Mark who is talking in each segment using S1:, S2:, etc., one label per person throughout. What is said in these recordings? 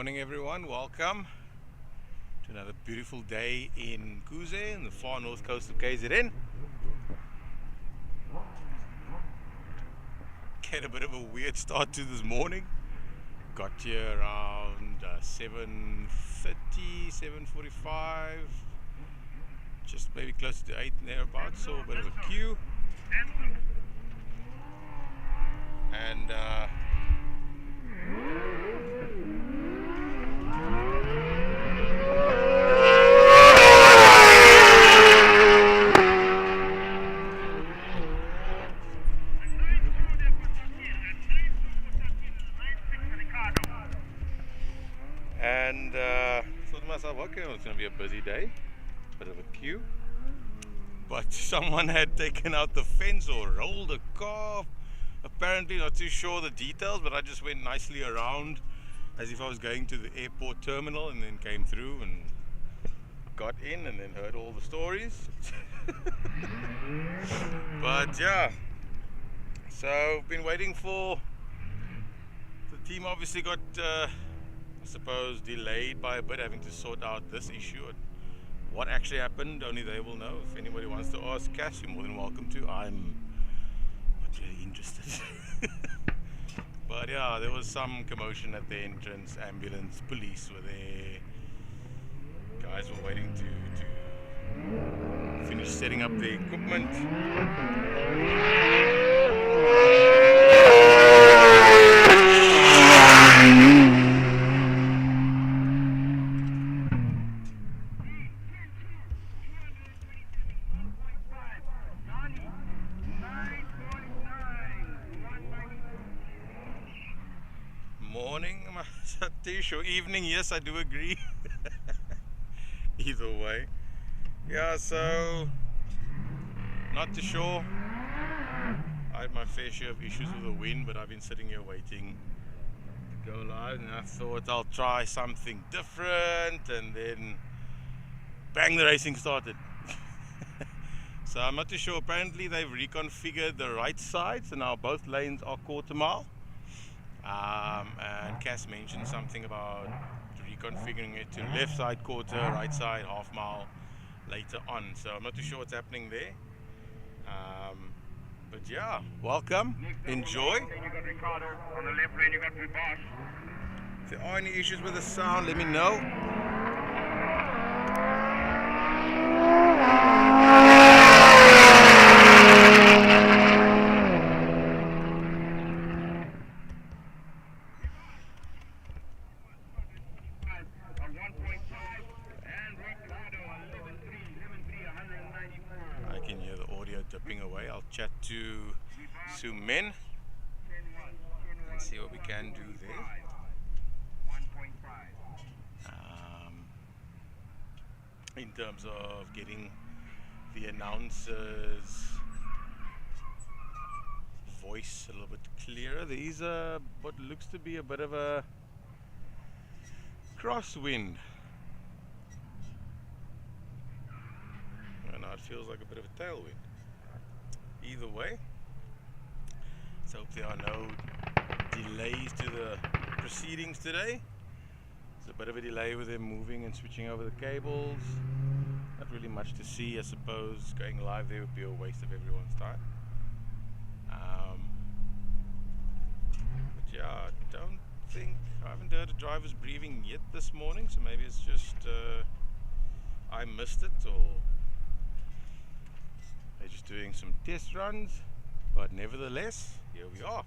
S1: morning everyone, welcome to another beautiful day in Mkuze in the far north coast of KZN. Get a bit of a weird start to this morning. Got here around 7:30, 7:45, just maybe close to 8 thereabouts, so a bit of a queue. And thought to myself, okay, well, it's going to be a busy day, bit of a queue. But someone had taken out the fence or rolled a car. Apparently, not too sure the details, but I just went nicely around as if I was going to the airport terminal, and then came through and got in and then heard all the stories. But yeah, so been waiting for the team. Obviously got I suppose delayed by a bit, having to sort out this issue. What actually happened, only they will know. If anybody wants to ask Cash, you're more than welcome to. I'm not really interested. But yeah, there was some commotion at the entrance. Ambulance, police were there. Guys were waiting to finish setting up the equipment. Morning, Satish, or evening, yes, I do agree. Either way. Yeah, so not too sure. I had my fair share of issues with the wind, but I've been sitting here waiting to go live, and I thought I'll try something different, and then bang, the racing started. So I'm not too sure. Apparently they've reconfigured the right side, so now both lanes are quarter mile. And Cass mentioned something about reconfiguring it to left side quarter, right side half mile later on. So I'm not too sure what's happening there. But yeah, welcome, enjoy. If there are any issues with the sound, let me know. I can hear the audio dipping away. I'll chat to Sumen and see what we can do there. In terms of getting the announcer's voice a little bit clearer. There is what looks to be a bit of a crosswind. Now it feels like a bit of a tailwind. Either way, let's hope there are no delays to the proceedings today. There's a bit of a delay with them moving and switching over the cables. Not really much to see, I suppose. Going live there would be a waste of everyone's time. But yeah, I haven't heard a driver's briefing yet this morning, so maybe it's just I missed it, or they're just doing some test runs. But nevertheless, here we are.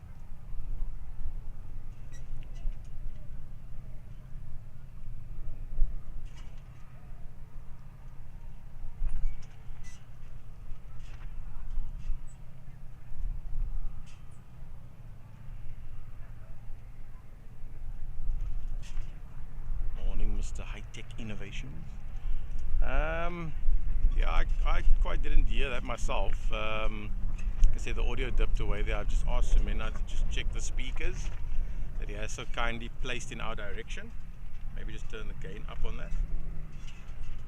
S1: Mr. High Tech Innovations. Yeah, I quite didn't hear that myself. Like I said, the audio dipped away there. I've just asked him to just check the speakers that he has so kindly placed in our direction. Maybe just turn the gain up on that.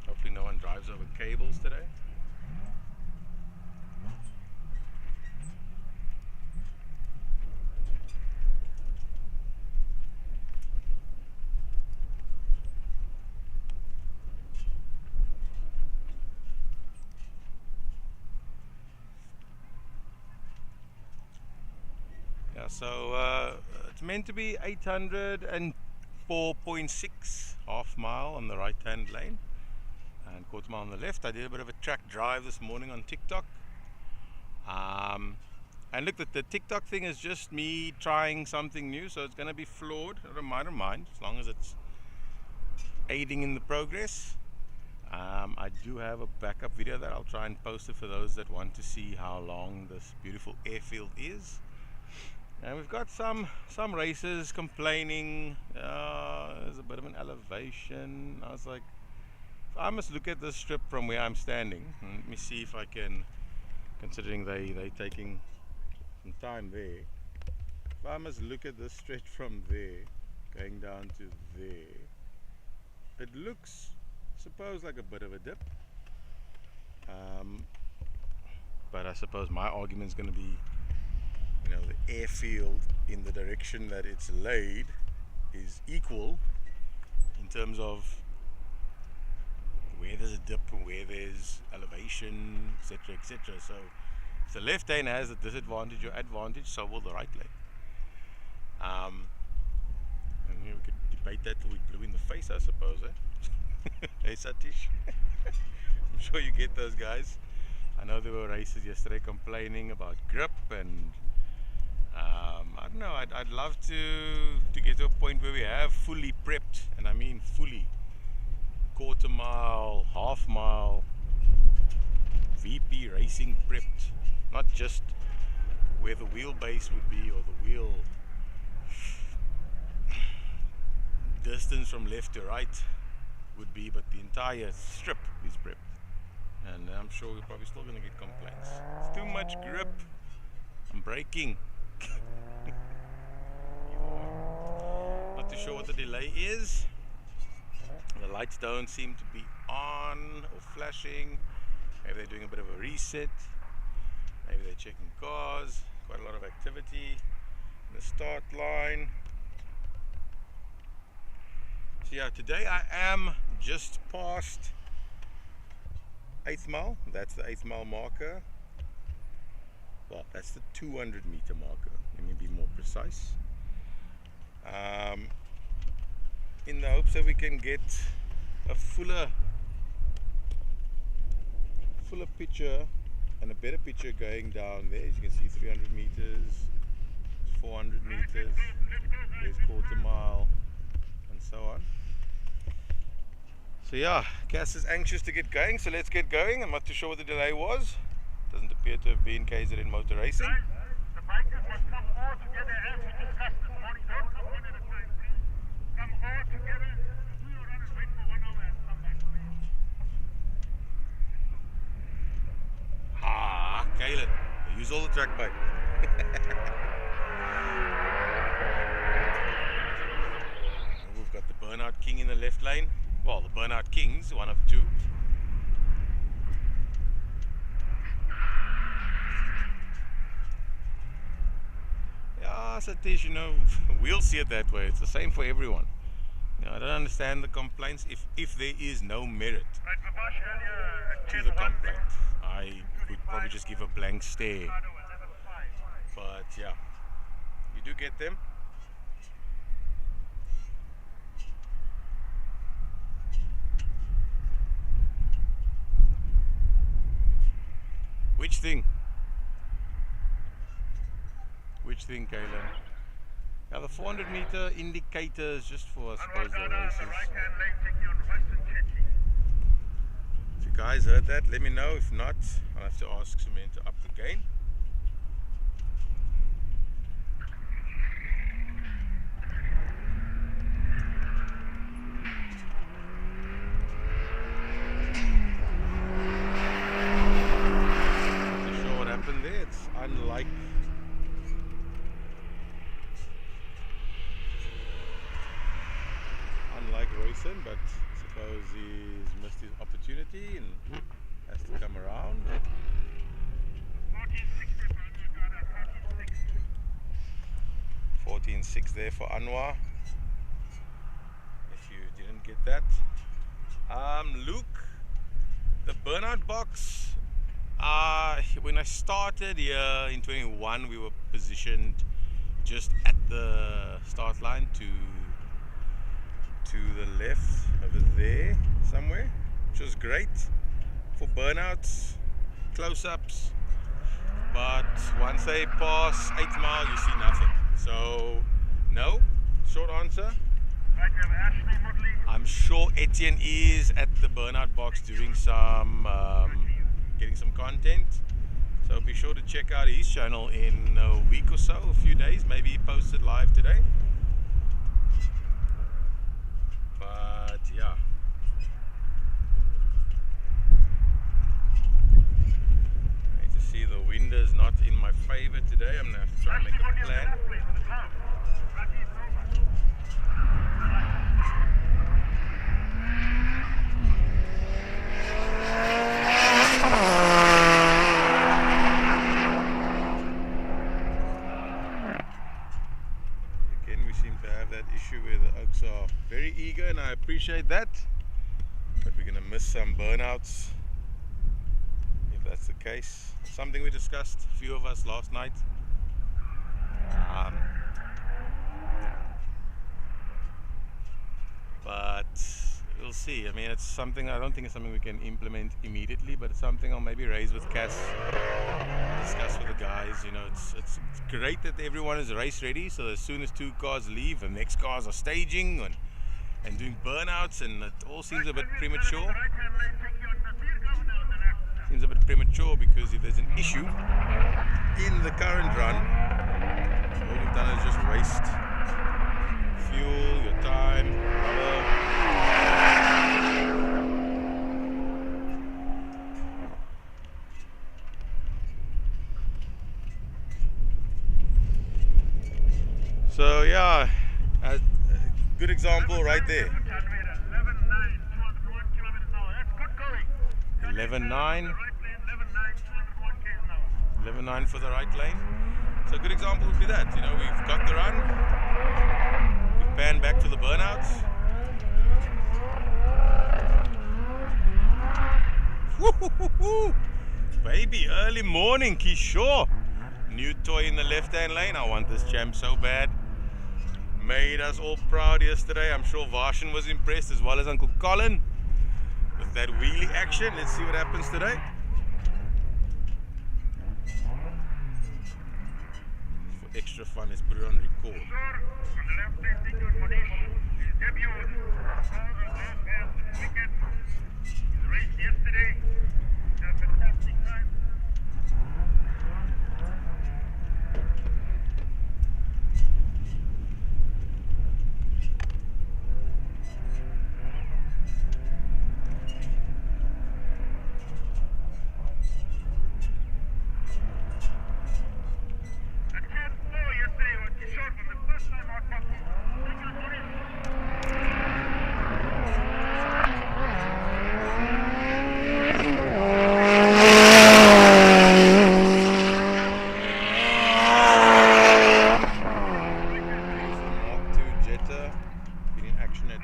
S1: Hopefully no one drives over cables today. Yeah, so it's meant to be 804.6 half mile on the right hand lane and quarter mile on the left. I did a bit of a track drive this morning on TikTok. And look, the TikTok thing is just me trying something new, so it's going to be flawed. I don't mind, as long as it's aiding in the progress. I do have a backup video that I'll try and post it for those that want to see how long this beautiful airfield is. And we've got some racers complaining, there's a bit of an elevation. I was like, I must look at this strip from where I'm standing. Let me see if I can, considering they're taking some time there. If I must look at this stretch from there, going down to there, it looks, I suppose, like a bit of a dip. But I suppose my argument is going to be, you know, the airfield in the direction that it's laid is equal in terms of where there's a dip and where there's elevation, etc., etc. So if the left lane has a disadvantage or advantage, so will the right lane. And we could debate that till we blew in the face, I suppose, eh? Hey Satish, I'm sure you get those guys. I know there were races yesterday complaining about grip, and I don't know, I'd love to get to a point where we have fully prepped, and I mean fully, quarter mile, half mile, VP racing prepped, not just where the wheelbase would be or the wheel distance from left to right would be, but the entire strip is prepped. And I'm sure we're probably still going to get complaints. It's too much grip, I'm braking. Not too sure what the delay is. The lights don't seem to be on or flashing. Maybe they're doing a bit of a reset. Maybe they're checking cars. Quite a lot of activity in the start line. So yeah, today I am just past 8th mile. That's the 8th mile marker. Well, that's the 200 meter marker. Let me be more precise. In the hopes that we can get a fuller picture and a better picture going down there. As you can see, 300 meters, 400 meters, there's quarter mile, and so on. So yeah, Cass is anxious to get going, so let's get going. I'm not too sure what the delay was. Doesn't appear to have been KZN Motor Racing.
S2: The bikers must come all together as we discussed this morning. Don't come one at a time, please. Come all together. Do your runners wait for 1 hour and come back, please.
S1: Ah, Kaylen, use all the track bike. We've got the Burnout King in the left lane. Well, the Burnout Kings, one of two. Yeah, Satish, you know, we'll see it that way. It's the same for everyone. You know, I don't understand the complaints if there is no merit to the complaint. I would probably just give a blank stare. But yeah, you do get them. Which thing? Which thing, Kayla? Now the 400 meter indicator is just for, I suppose, the races. If you guys heard that, let me know. If not, I'll have to ask Cement to up the gain. Not sure what happened there. It's unlike Royson, but I suppose he's missed his opportunity and has to come around. 14.6 there for Anwar, if you didn't get that. Luke, the burnout box, when I started here in 21, we were positioned just at the start line to the left over there somewhere, which was great for burnouts, close-ups, but once they pass 8 Mile you see nothing. So no, short answer.
S2: Right, we have Ashley Mudley.
S1: I'm sure Etienne is at the burnout box doing some getting some content, so be sure to check out his channel in a week or so, a few days, maybe he posted live today. But yeah, I need to see the wind is not in my favor today. I'm gonna have to try and make a plan. Again, we seem to have that issue where the Oaks are very eager, and I appreciate that, but we're gonna miss some burnouts if that's the case. Something we discussed, a few of us last night. But we'll see. I mean, it's something, I don't think it's something we can implement immediately, but it's something I'll maybe raise with Cass, discuss with the guys. You know, it's great that everyone is race ready, so as soon as 2 cars leave, the next cars are staging and doing burnouts, and it all seems a bit premature. Seems a bit premature because if there's an issue in the current run, all you've done is just waste fuel, your time, rubber. So yeah, a good example right there. 11.9. 11.9 for the right lane. So a good example would be that. You know, we've got the run, we pan back to the burnouts. Woo-hoo-hoo-hoo. Baby, early morning, Kishore. New toy in the left-hand lane. I want this champ so bad. Made us all proud yesterday. I'm sure Varshan was impressed, as well as Uncle Colin, with that wheelie action. Let's see what happens today. For extra fun, let's put it on record.
S2: Yesterday, a fantastic time.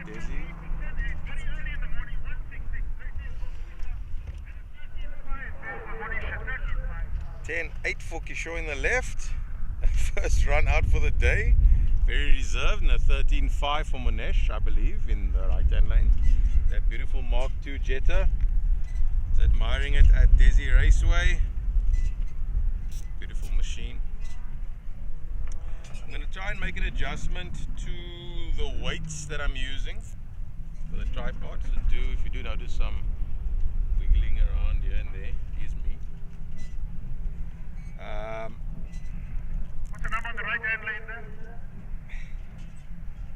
S1: Desi. 10.8 for Kishore in the left. First run out for the day. Very reserved. And a 13.5 for Monesh, I believe, in the right hand lane. That beautiful Mark II Jetta. Is admiring it at Desi Raceway. Beautiful machine. I'm going to try and make an adjustment to the weights that I'm using for the tripod. So if you do notice some wiggling around here and there, is me.
S2: What's the number on the right hand lane there?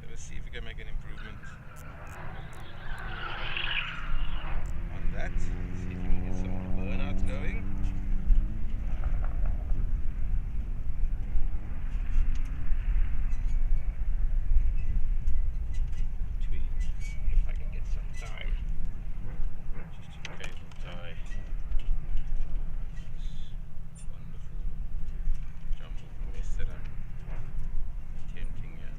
S1: Let's see if we can make an improvement on that. See if we can get some burnouts going. If I can get some time. Just to cable tie. This wonderful jumble mess that I'm attempting here.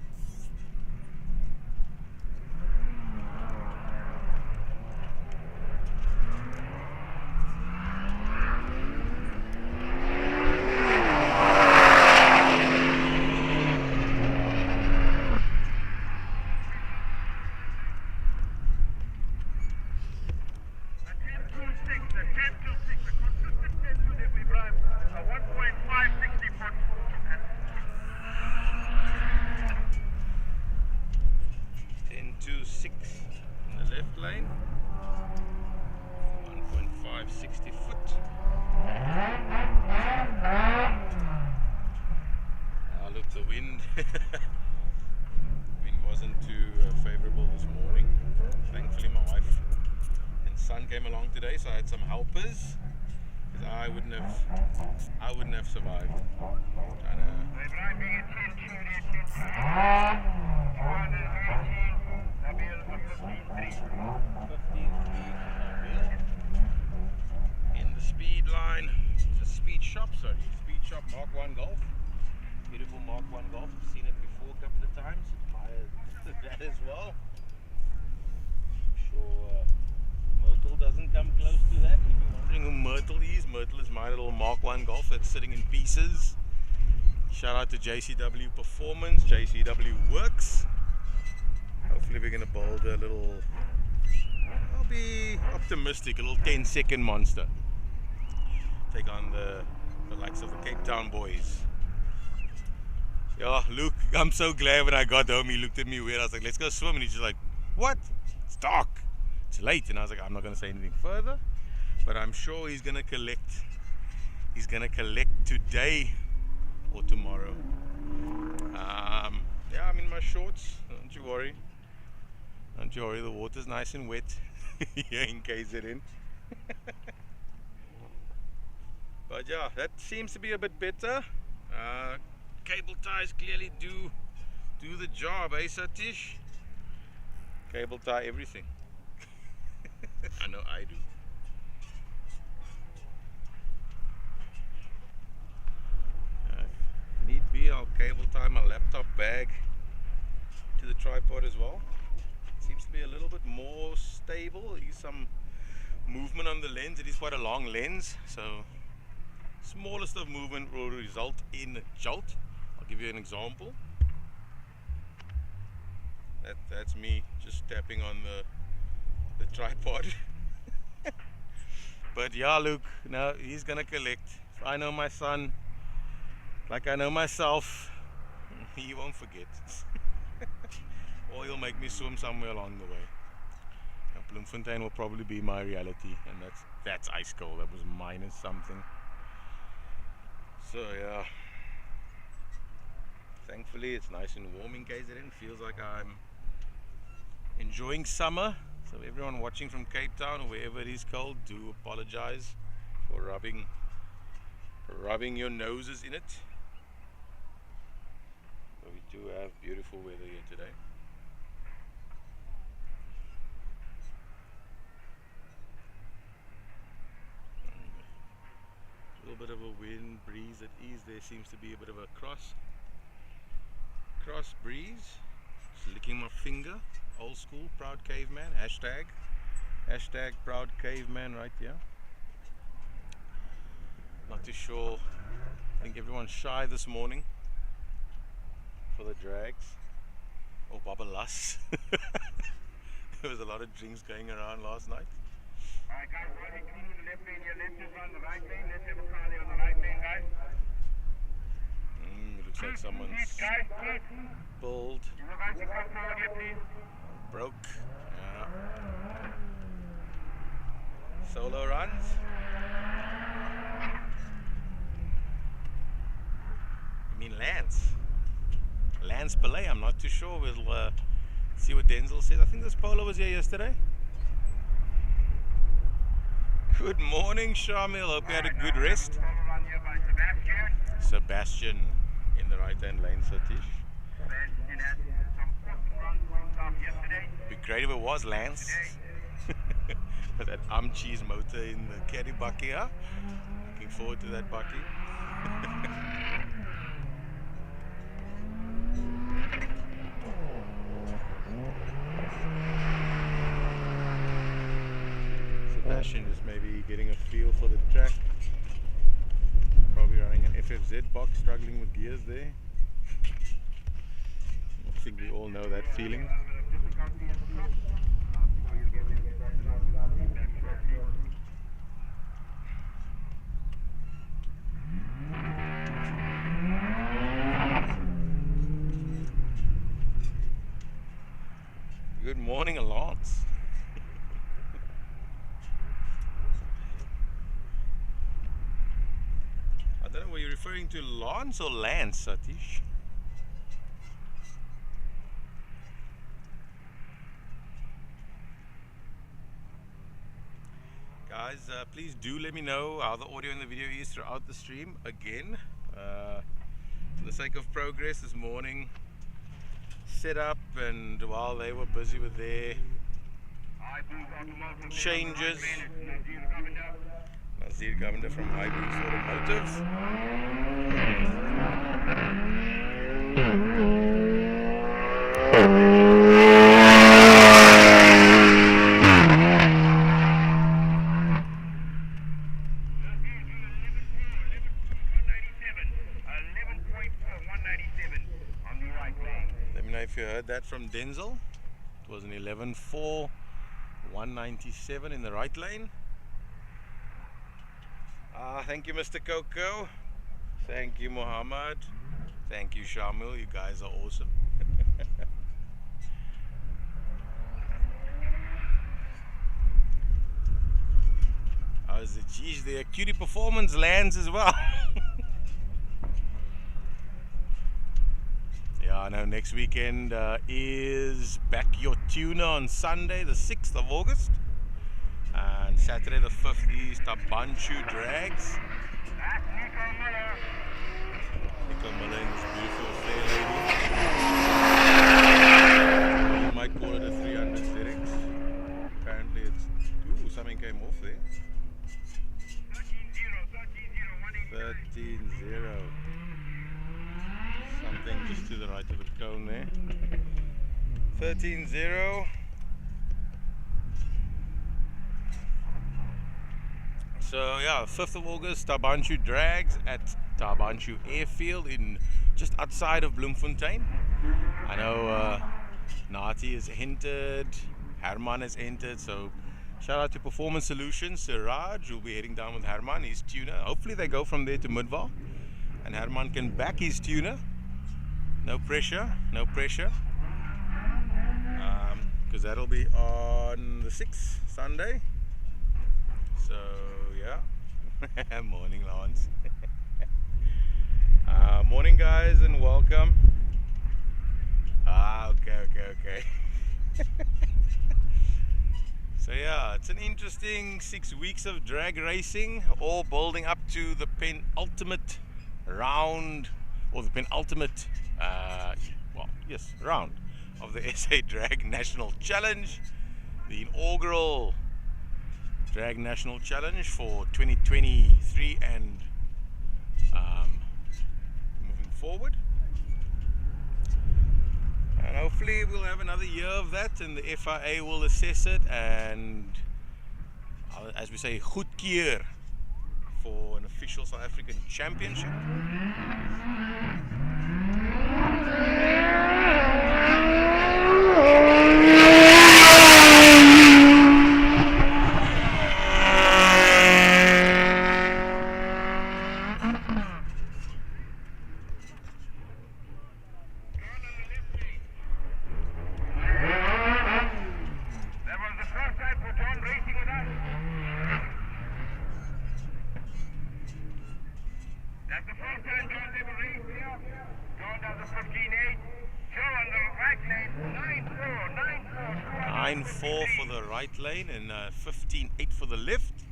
S1: wind wind wasn't too favorable this morning. Thankfully my wife and son came along today, so I had some helpers, because I wouldn't have survived. In the speed line, the speed shop, Mark 1 Golf. Beautiful Mark 1 Golf. I've seen it before a couple of times. Admired that as well. Sure Myrtle doesn't come close to that. If you're wondering who Myrtle is my little Mark 1 Golf that's sitting in pieces. Shout out to JCW Performance, JCW Works. Hopefully we're going to build a little, I'll be optimistic, a little 10-second monster. Take on the likes of the Cape Town boys. Yeah, Luke, I'm so glad when I got home he looked at me weird. I was like, let's go swim, and he's just like, what? It's dark, it's late. And I was like, I'm not going to say anything further, but I'm sure he's going to collect today or tomorrow. Yeah, I'm in my shorts, don't you worry, the water's nice and wet here in KZN. But yeah, that seems to be a bit better. Cable ties clearly do the job, eh Satish? Cable tie everything. I know I do. Need be, I'll cable tie my laptop bag to the tripod as well. Seems to be a little bit more stable. There's some movement on the lens. It is quite a long lens, so smallest of movement will result in a jolt. I'll give you an example. That's me just tapping on the tripod. But yeah, Luke, now he's gonna collect. If I know my son like I know myself, he won't forget. Or he'll make me swim somewhere along the way. Now, Bloemfontein will probably be my reality, and that's ice cold. That was minus something. So yeah, thankfully it's nice and warm in KZN. Feels like I'm enjoying summer. So everyone watching from Cape Town or wherever it is cold, do apologize for rubbing your noses in it. But we do have beautiful weather here today. A little bit of a wind breeze at ease. There seems to be a bit of a cross breeze. Just licking my finger. Old school, proud caveman. Hashtag proud caveman right here. Not too sure. I think everyone's shy this morning for the drags or babalas. There was a lot of drinks going around last night.
S2: Alright guys, running through the left lane, your left is on the right lane. Let's have a car on the right lane, guys.
S1: It looks like someone's pulled.
S2: You guys to come forward here, please.
S1: Broke. Yeah. Solo runs. I mean Lance Pillay. I'm not too sure. We'll see what Denzel says. I think this polo was here yesterday. Good morning, Shamil. Hope you had a good rest. Sebastian in the right-hand lane, Satish. Be great if it was Lance. With that cheese motor in the caddy bucky, huh? Looking forward to that bucky. Sebastian is maybe getting a feel for the track. Probably running an FFZ box, struggling with gears there. I think we all know that feeling. Good morning, Lance. I don't know, were you referring to Lance or Lance, Satish? guys, please do let me know how the audio in the video is throughout the stream. Again, for the sake of progress this morning, set up, and while they were busy with their changes, Nazir Governor from High Boost Automotive. Let me know if you heard that from Denzel. It was an 11.4, 197 in the right lane. Thank you, Mr. Coco. Thank you, Muhammad. Thank you, Shamil. You guys are awesome. How's it? Geez, the Cutie Performance lands as well. Yeah, I know next weekend is Back Your Tuner on Sunday, the 6th of August. And Saturday the 5th is Tabanchu Drags. Nico Miller and this beautiful fair lady. You might call it a 300 ZX. Apparently it's... Ooh, something came off there. 13.0. Something just to the right of the cone there. 13.0. So yeah, 5th of August, Tabanchu Drags at Tabanchu Airfield in just outside of Bloemfontein. I know Nati has entered, Herman has entered, so shout out to Performance Solutions. Siraj will be heading down with Herman, his tuner. Hopefully they go from there to Midval and Herman can back his tuner. No pressure, no pressure. Because that'll be on the 6th, Sunday. So yeah, morning Lance. Morning guys and welcome. Okay. So yeah, it's an interesting 6 weeks of drag racing, all building up to the penultimate round, or the penultimate, round of the SA Drag National Challenge, the inaugural Drag National Challenge for 2023 and moving forward. And hopefully we'll have another year of that and the FIA will assess it and, as we say, goedkeur for an official South African championship.
S2: That's the first time John's ever raced here. John does a 15.8. Joe on the right lane, 9.4.
S1: 9.4 for the right lane and 15.8 for the left.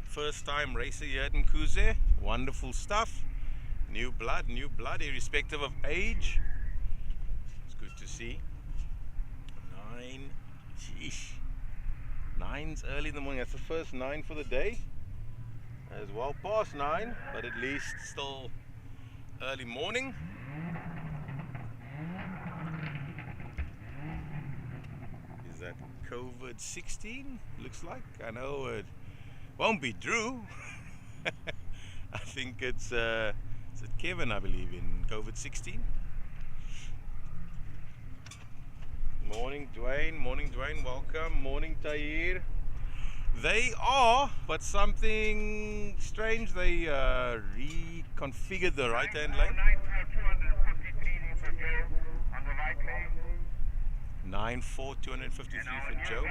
S1: First time racer here at Mkuze. Wonderful stuff. New blood, irrespective of age. It's good to see. 9, sheesh. 9's early in the morning. That's the first 9 for the day. As well past 9, but at least still early morning. Is that COVID-16? Looks like. I know it won't be Drew. I think it's is it Kevin, I believe, in COVID-16. Morning Dwayne, welcome. Morning Tahir. They are, but something strange, they reconfigured the right hand lane. 9.4, 253 for Joe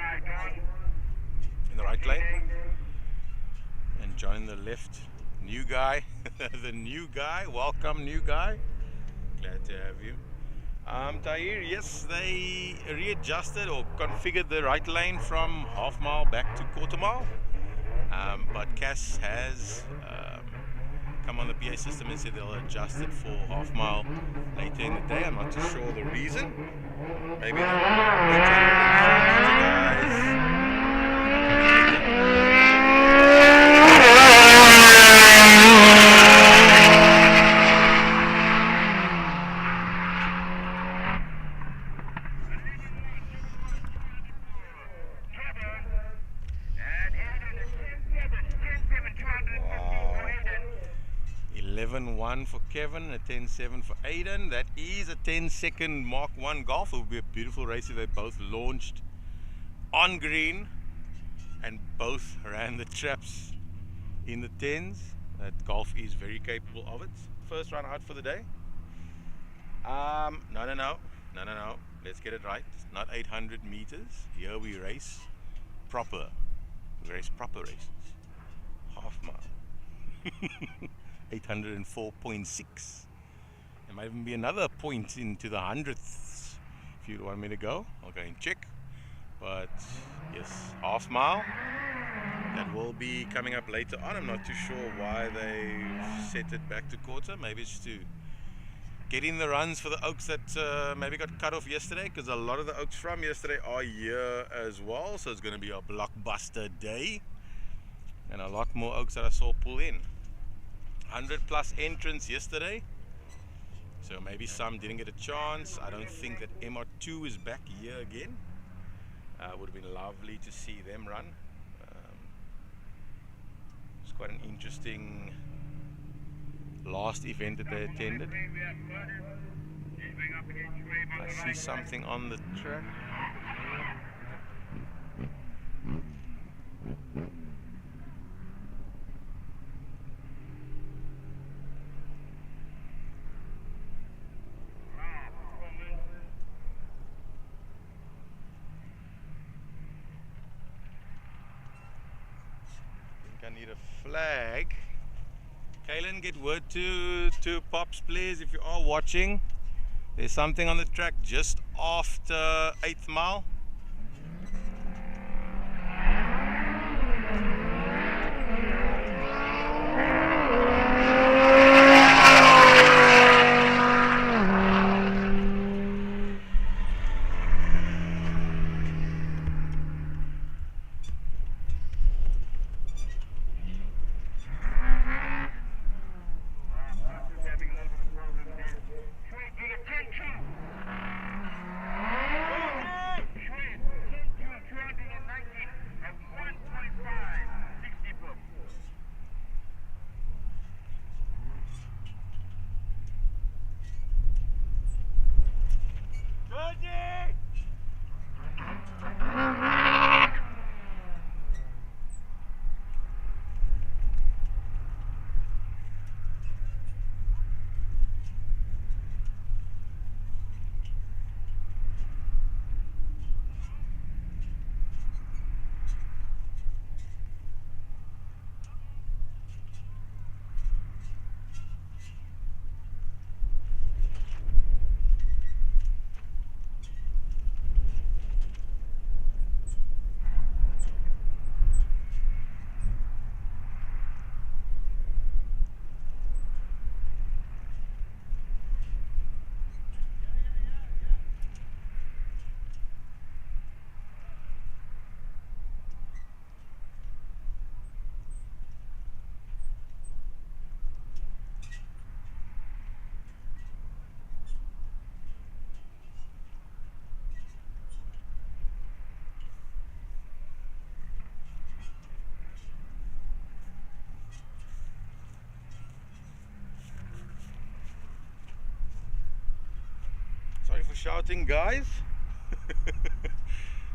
S1: in the right lane. And John in the left. New guy, the new guy. Welcome, new guy. Glad to have you. Tahir, yes, they readjusted or configured the right lane from half mile back to quarter mile. But Cass has come on the PA system and said they'll adjust it for half mile later in the day. I'm not too sure the reason. Maybe the 804 11-1 for Kevin, a 10-7 for Aiden. That is a 10-second Mark 1 golf. It will be a beautiful race if they both launched on green and both ran the traps in the 10s. That golf is very capable of it. First run out for the day. No. Let's get it right. It's not 800 meters. Here we race proper. We race proper races. Half mile. 804.6. There might even be another point into the hundredths if you want me to go. I'll go and check. But yes, half mile. That will be coming up later on. I'm not too sure why they set it back to quarter. Maybe it's to get in the runs for the Oaks that maybe got cut off yesterday, because a lot of the Oaks from yesterday are here as well. So it's going to be a blockbuster day. And a lot more Oaks that I saw pull in. 100 plus entrants yesterday, so maybe some didn't get a chance. I don't think that MR2 is back here again. Would have been lovely to see them run. It's quite an interesting last event that they attended. I see something on the track. I need a flag. Kaylen, get word to Pops please if you are watching. There's something on the track just after 8th mile. Sorry for shouting, guys.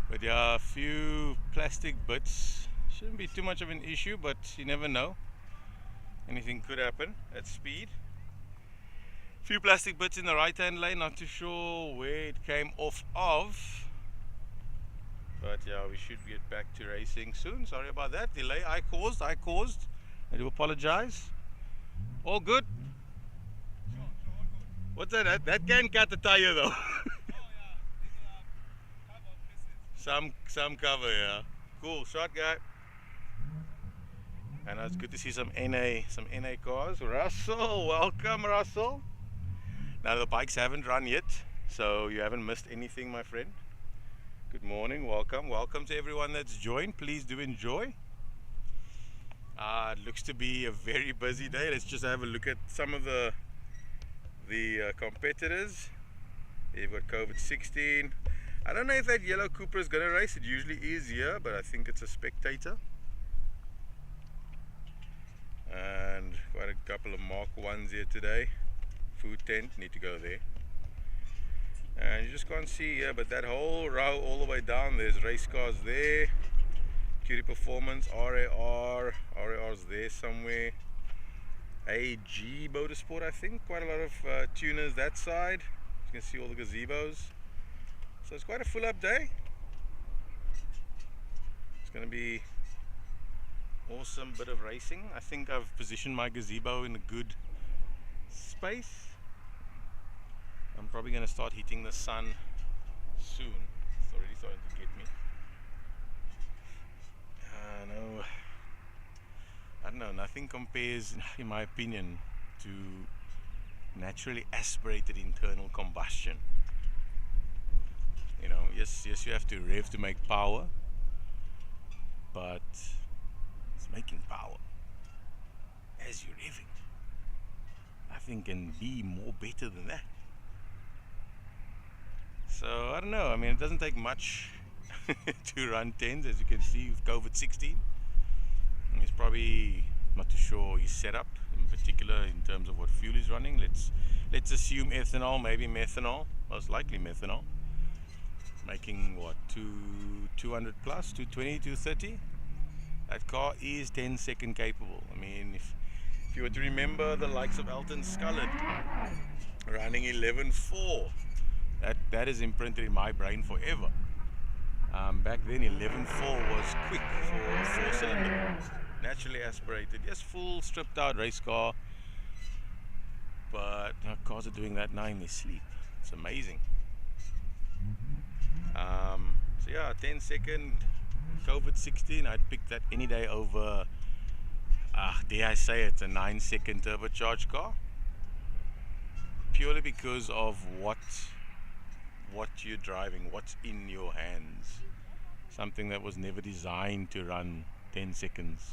S1: But yeah, a few plastic bits. Shouldn't be too much of an issue, but you never know. Anything could happen at speed. Few plastic bits in the right hand lane, not too sure where it came off of. But yeah, we should get back to racing soon. Sorry about that delay I caused. I do apologize. All good? What's that? That can cut the tire though. Some cover, yeah. Cool, shot guy. And it's good to see some NA cars. Russell, welcome Russell. Now the bikes haven't run yet, so you haven't missed anything, my friend. Good morning, welcome to everyone that's joined. Please do enjoy. It looks to be a very busy day. Let's just have a look at some of the competitors. You've got COVID-16. I don't know if that yellow Cooper is going to race. It usually is here, but I think it's a spectator. And quite a couple of Mark 1s here today. Food tent, need to go there. And you just can't see here, but that whole row all the way down, there's race cars there. Curie Performance, RAR's there somewhere. AG Motorsport, I think. Quite a lot of tuners that side. You can see all the gazebos. So it's quite a full up day. It's going to be awesome bit of racing. I think I've positioned my gazebo in a good space. I'm probably going to start hitting the sun soon. It's already starting to get me. I don't know, nothing compares, in my opinion, to naturally aspirated internal combustion. You know, yes, you have to rev to make power, but it's making power as you're revving. Nothing can be more better than that. So I don't know, I mean, it doesn't take much to run 10s, as you can see with COVID-16. He's probably not too sure his setup, in particular in terms of what fuel he's running. Let's assume ethanol, maybe methanol, most likely methanol. Making what, 200 plus, 220, 230? That car is 10-second capable. I mean, if you were to remember the likes of Elton Scullard running 11.4, that is imprinted in my brain forever. Back then 11.4 was quick for a 4-cylinder, naturally aspirated. Yes, full stripped out race car, but cars are doing that now in their sleep. It's amazing. So yeah, 10-second COVID-16, I'd pick that any day over, dare I say it's a 9-second turbocharged car, purely because of what you're driving, what's in your hands. Something that was never designed to run 10 seconds.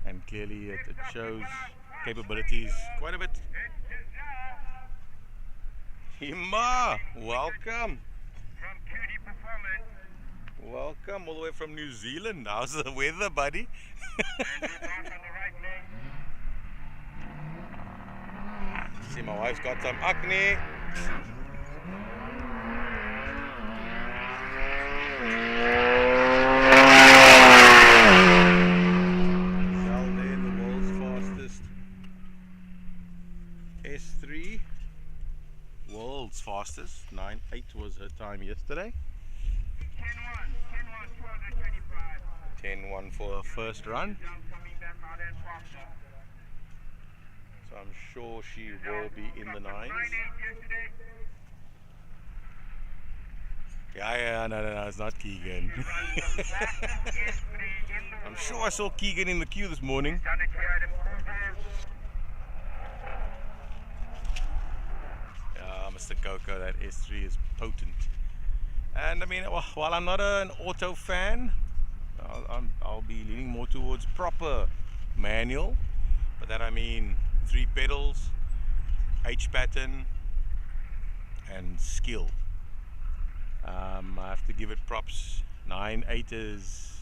S1: And clearly it shows capabilities quite a bit. Hima, welcome.
S2: From Curie Performance.
S1: Welcome all the way from New Zealand. How's the weather, buddy?
S2: And we're back on the right lane.
S1: See, my wife's got some acne. The world's fastest S3, world's fastest. 9.8 was her time yesterday. 10.1 for her first run. So I'm sure she will be in the 9s. Yeah, no, it's not Keegan. I'm sure I saw Keegan in the queue this morning. Yeah, Mr. Coco, that S3 is potent. And I mean, while I'm not an auto fan, I'll be leaning more towards proper manual. But that I mean 3 pedals, H pattern, and skill. I have to give it props. 9.8 is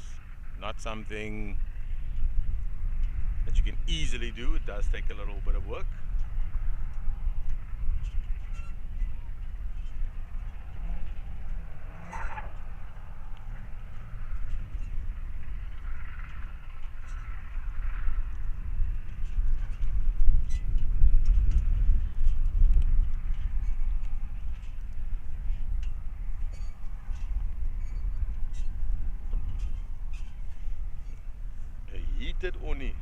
S1: not something that you can easily do. It does take a little bit of work. Heated Oni.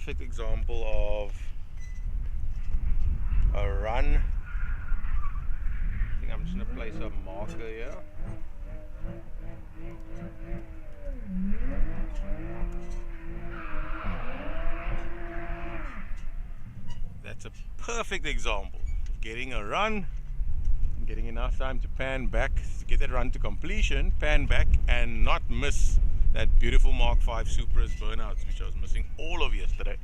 S1: perfect example of a run. I think I'm just going to place a marker here. That's a perfect example of getting a run, getting enough time to pan back, to get that run to completion, pan back and not miss that beautiful Mark 5 Supra's burnouts, which I was missing all of yesterday.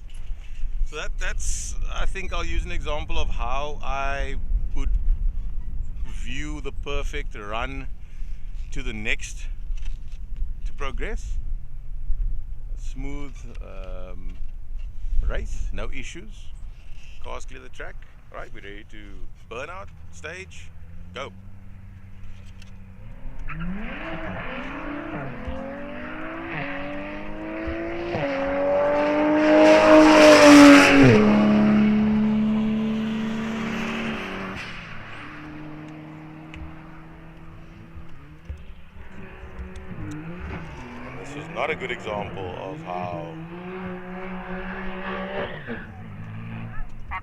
S1: So that's, I think I'll use an example of how I would view the perfect run to the next to progress. A smooth race, no issues. Cars clear the track. Alright, we're ready to burnout stage. Go. This is not a good example of how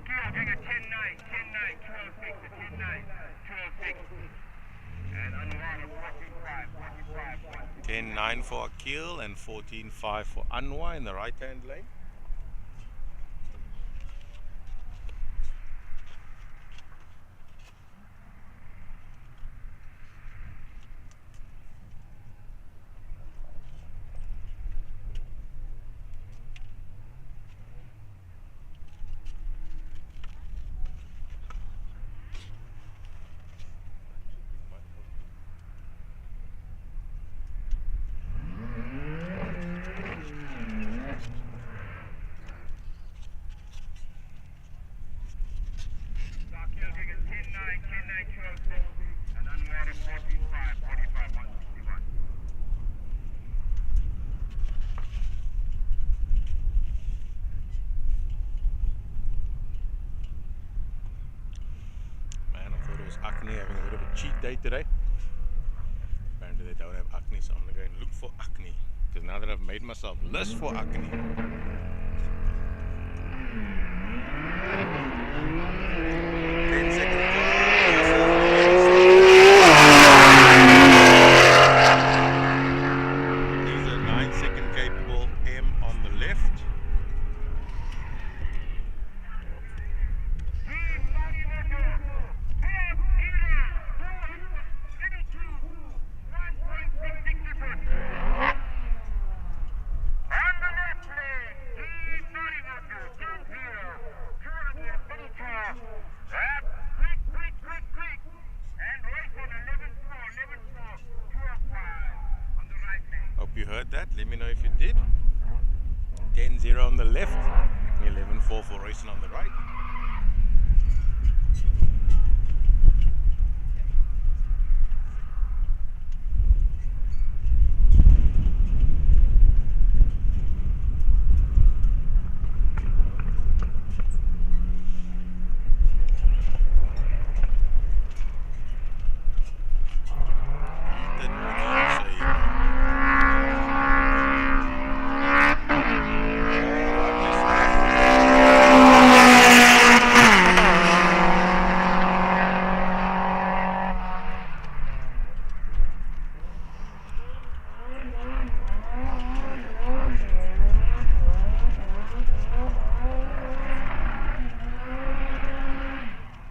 S2: Airfield, 10-9, 10-9, 206, 10-9, 206. And Anwar, 14-5,
S1: 10-9 for Akil and 14-5 for Anwar in the right hand lane. Acne having a bit of a cheat day today. Apparently they don't have acne, so I'm going to go and look for acne, because now that I've made myself list for acne. 10 seconds. He's a 9-second capable M on the left. Hope you heard that. Let me know if you did. 10-0 on the left, 11-4 for racing on the right.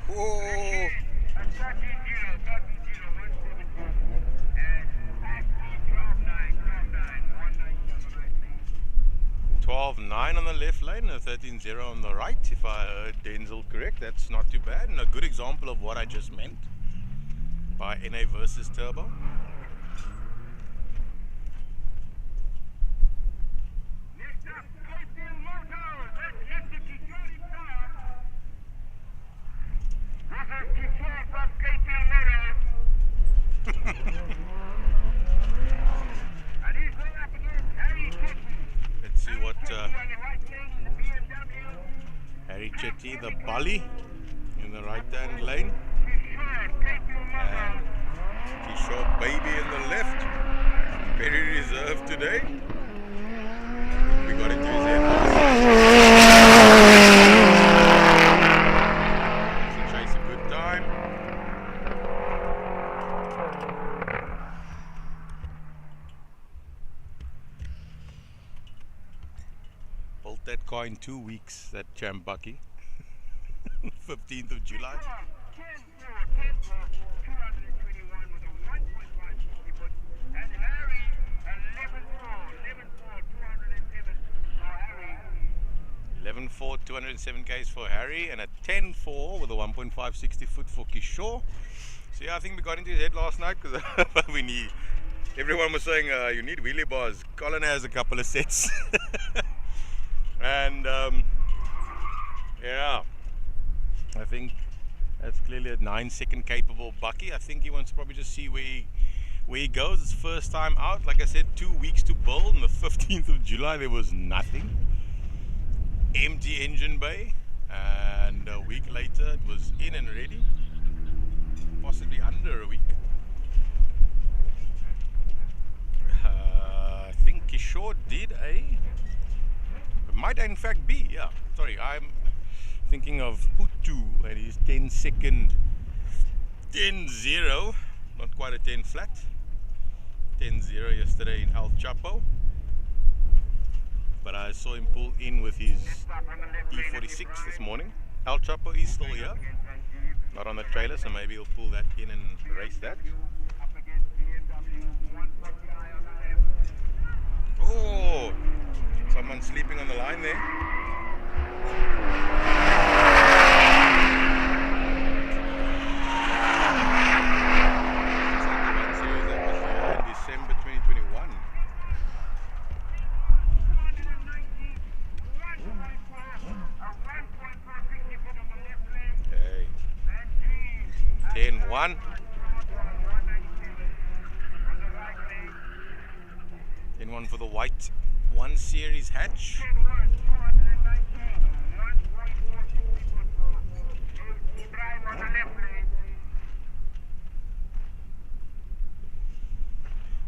S1: Whoa. 12-9 on the left lane and 13-0 on the right, if I heard Denzel correct. That's not too bad, and a good example of what I just meant by NA versus Turbo. Let's see what Harry Chetty, the Bali, in the right hand lane, and Kishore Baby in the left. Very reserved today. We got into his head. car in 2 weeks, that Champ Bucky. 15th of July.
S2: 221 with a 1.560 foot. And Harry, 207 for Harry.
S1: 11.4, 207 k's for Harry, and a 10.4 with a 1.560 foot for Kishore. So yeah, I think we got into his head last night because we need. Everyone was saying you need wheelie bars. Colin has a couple of sets, and yeah, I think that's clearly a 9-second capable Bucky. I think he wants to probably just see where he goes. It's first time out. Like I said, 2 weeks to build. On the 15th of July, there was nothing. Empty engine bay, and a week later it was in and ready. Possibly under a week. I think Kishore did it might in fact be, yeah, sorry, I'm thinking of Utu and his 10-second 10-0, not quite a 10 flat, 10-0 yesterday in El Chapo, but I saw him pull in with his E46 this morning. El Chapo is still here, not on the trailer, so maybe he'll pull that in and race that. Oh, someone sleeping on the line there. It's like the one series that was in December 2021. Okay. 10-1. 10-1 for the white 1 series hatch.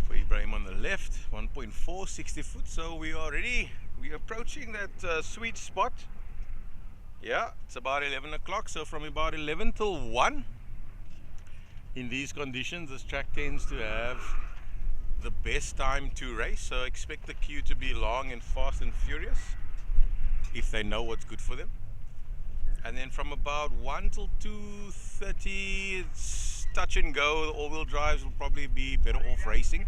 S1: For Ibrahim on the left, 1.4 60 foot. So we're approaching that sweet spot. Yeah, it's about 11 o'clock. So from about 11 till 1. In these conditions, this track tends to have the best time to race, so expect the queue to be long and fast and furious if they know what's good for them. And then from about 1 till 2:30, it's touch and go. The all-wheel drives will probably be better off racing.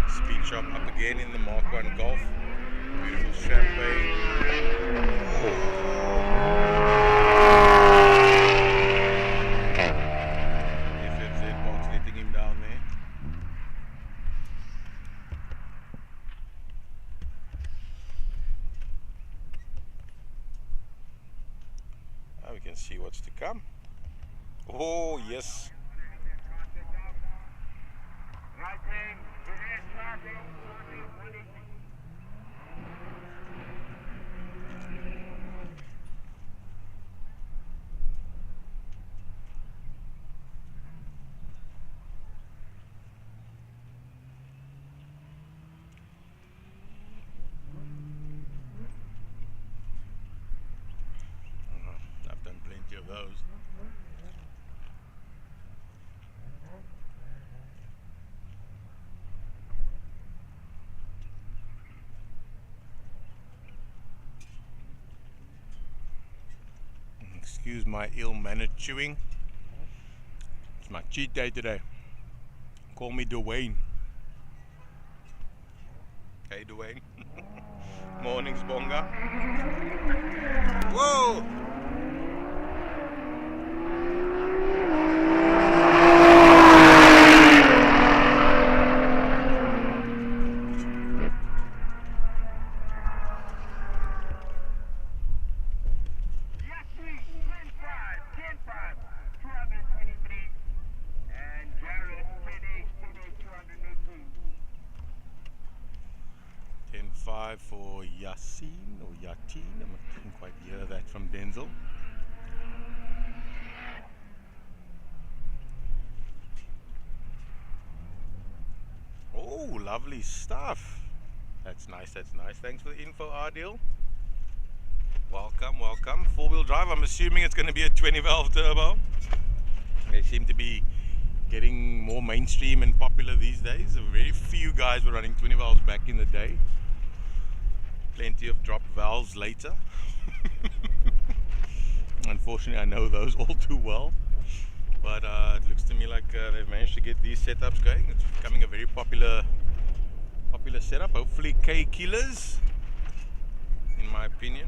S1: Speed shop up again in the Mark 1 Golf. Beautiful champagne. We can see what's to come. Oh yes. Of those. Excuse my ill-mannered chewing. It's my cheat day today. Call me Dwayne. Hey Dwayne. Mornings Bonga. Whoa! For Yasin or Yatin, I didn't quite hear that from Denzel. Oh, lovely stuff. That's nice, that's nice. Thanks for the info, Adil. Welcome, welcome. 4-wheel drive, I'm assuming it's going to be a 20 valve turbo. They seem to be getting more mainstream and popular these days. Very few guys were running 20 valves back in the day. Plenty of drop valves later. Unfortunately, I know those all too well. But it looks to me like they've managed to get these setups going. It's becoming a very popular setup. Hopefully K killers, in my opinion.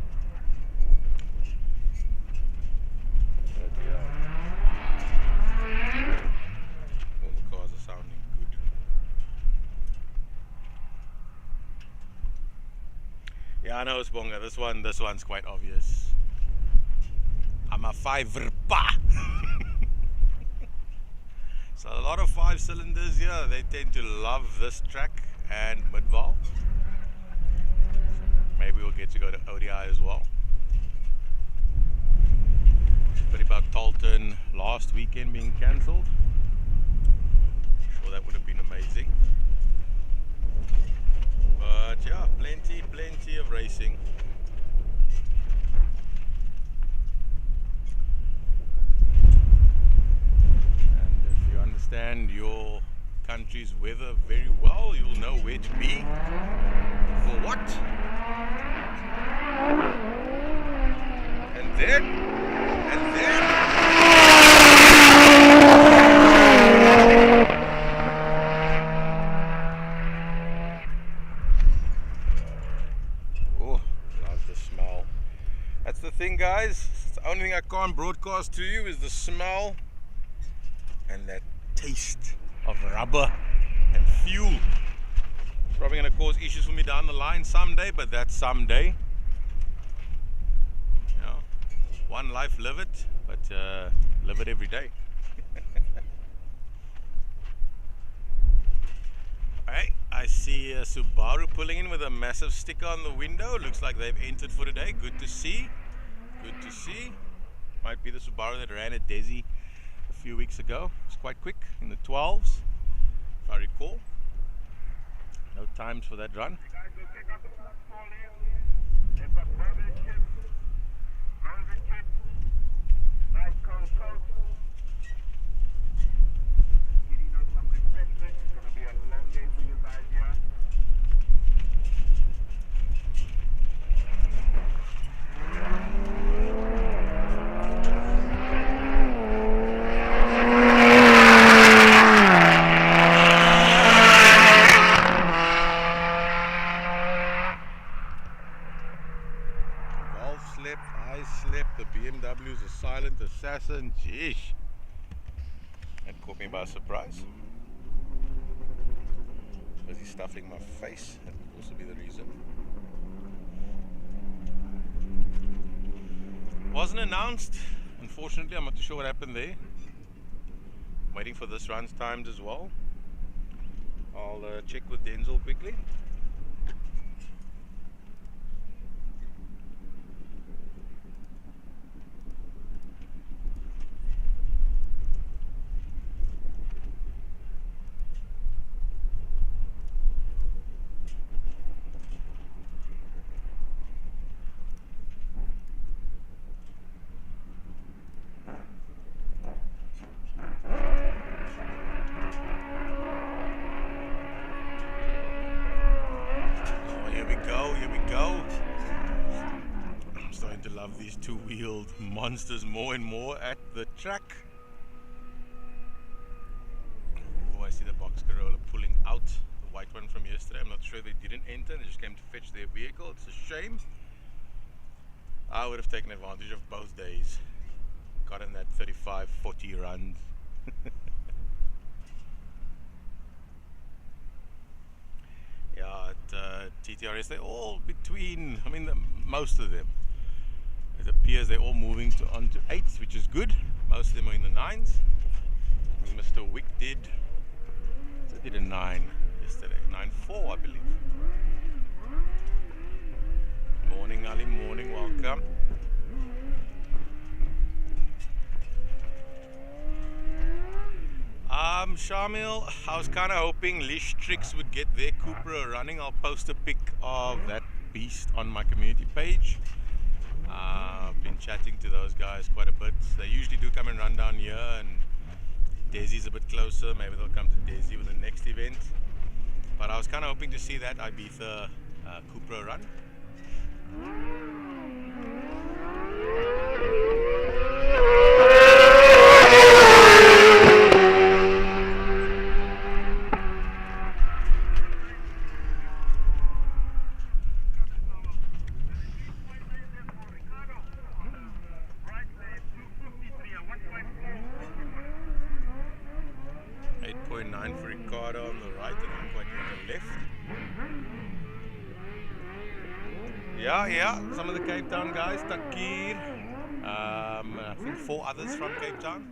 S1: But yeah, all the cars are sounding good. Yeah, I know, Sponga. This one's quite obvious. I'm a 5-pa. So a lot of 5 cylinders here, they tend to love this track and mid-valve. Maybe we'll get to go to ODI as well. But about Talton last weekend being cancelled. I'm sure that would have been amazing. But yeah, plenty of racing. Understand your country's weather very well, you'll know where to be for what, and then oh, love the smell. That's the thing, guys. It's the only thing I can't broadcast to you is the smell and that taste of rubber and fuel. It's probably going to cause issues for me down the line someday, but that's someday. You know, one life, live it, but live it every day. Alright, I see a Subaru pulling in with a massive sticker on the window. Looks like they've entered for today. Good to see. Good to see. Might be the Subaru that ran at Desi a few weeks ago. It's quite quick, in the 12s, if I recall. No times for that run. Silent assassin, jeez. That caught me by surprise. Busy stuffing my face, that could also be the reason. Wasn't announced, unfortunately. I'm not too sure what happened there. Waiting for this run's times as well. I'll check with Denzel quickly. These two-wheeled monsters more and more at the track. Oh, I see the box Corolla pulling out, the white one from yesterday. I'm not sure they didn't enter, they just came to fetch their vehicle. It's a shame. I would have taken advantage of both days. Got in that 35-40 runs. Yeah, at TTRS they're all between, I mean most of them. It appears they're all moving onto 8s, which is good. Most of them are in the 9s. Mr. Wick did a 9 yesterday, 9.4 I believe. Morning Ali, morning, welcome. Shamil, I was kind of hoping Lish Tricks would get their Cupra running. I'll post a pic of that beast on my community page. I've been chatting to those guys quite a bit. They usually do come and run down here and Desi's a bit closer. Maybe they'll come to Desi with the next event. But I was kind of hoping to see that Ibiza Cupra run. For Ricardo on the right and 1.8 on the left. Yeah, some of the Cape Town guys, Takir, I think 4 others from Cape Town.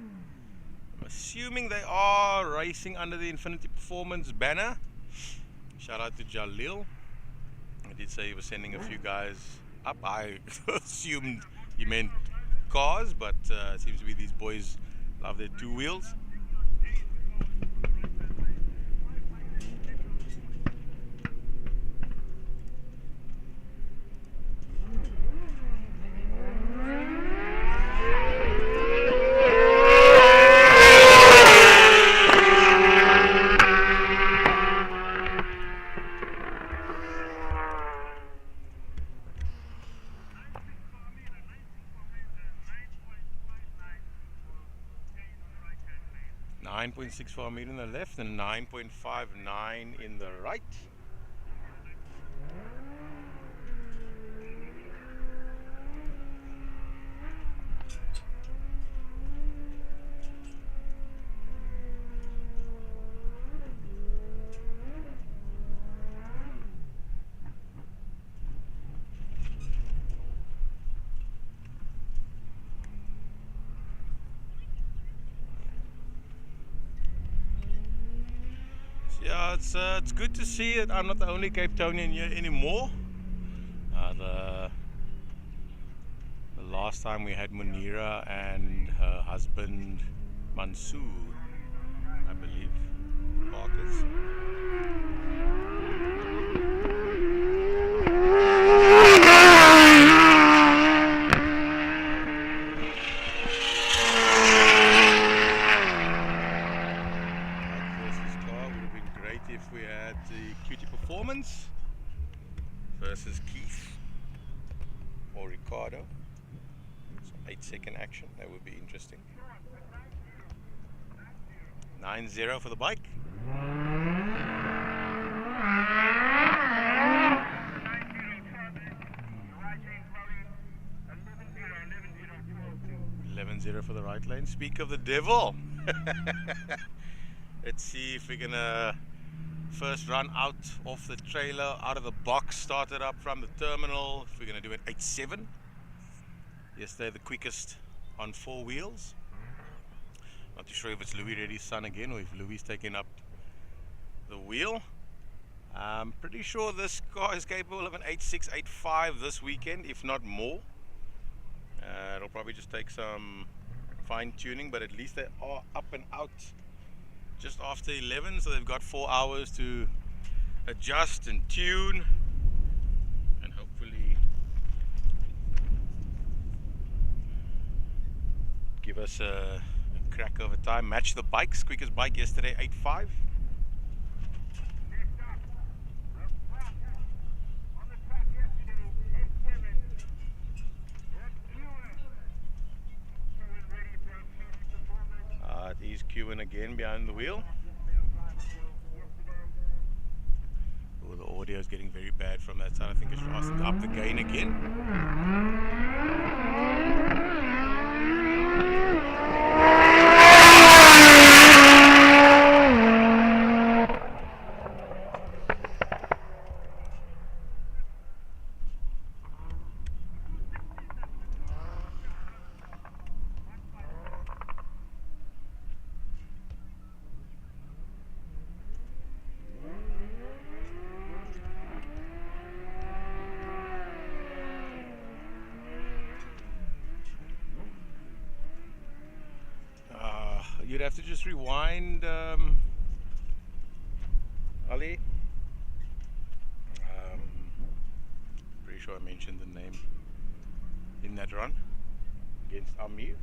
S1: I'm assuming they are racing under the Infinity Performance banner. Shout out to Jalil. I did say he was sending a few guys up. I assumed he meant cars, but it seems to be these boys love their 2 wheels. .64 meter in the left and 9.59 in the right. Yeah, it's good to see that I'm not the only Cape Townian here anymore. The last time we had Munira and her husband Mansoor, I believe, Marcus. If we had the QT Performance versus Keith or Ricardo, some 8-second action, that would be interesting. 9-0 for the bike. .11.0 for the right lane. Speak of the devil. Let's see if we're gonna first run out off the trailer, out of the box, started up from the terminal. If we're going to do it 8.7. Yesterday the quickest on 4 wheels. Not too sure if it's Louis Reddy's son again or if Louis taking up the wheel. I'm pretty sure this car is capable of an 8.6, 8.5 this weekend, if not more. It'll probably just take some fine tuning, but at least they are up and out just after 11, so they've got 4 hours to adjust and tune and hopefully give us a crack over time. Match the bikes. Quickest bike yesterday 8.5. He's queuing again behind the wheel. Oh, the audio is getting very bad from that side. I think I should ask them to up the gain again. You'd have to just rewind, Ali. Pretty sure I mentioned the name in that run against Amir.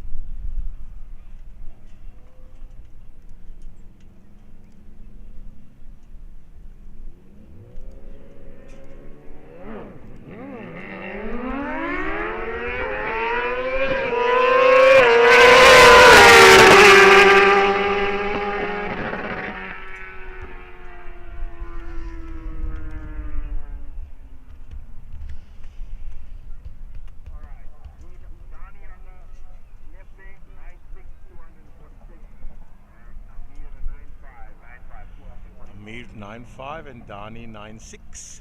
S1: 9.5 and Dani 9.6.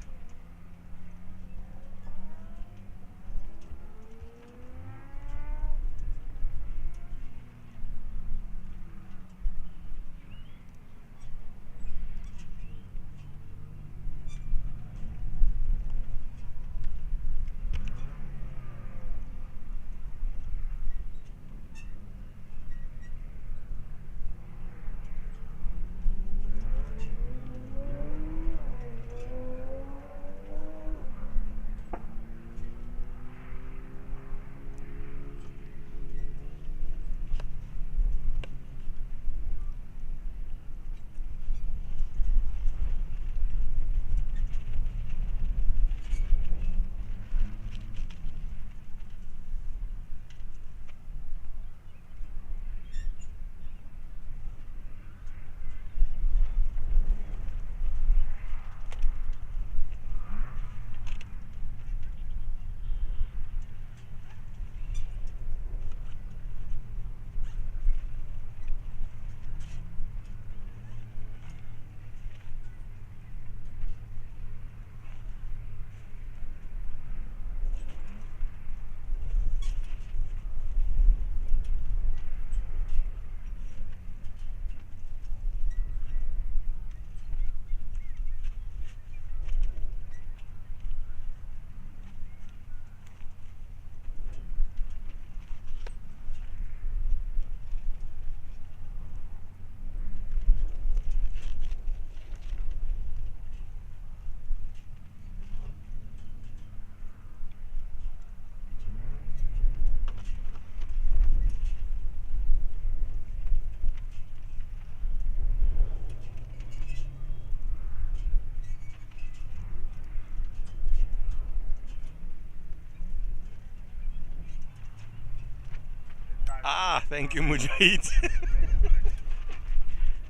S1: Ah, thank you, Mujahid.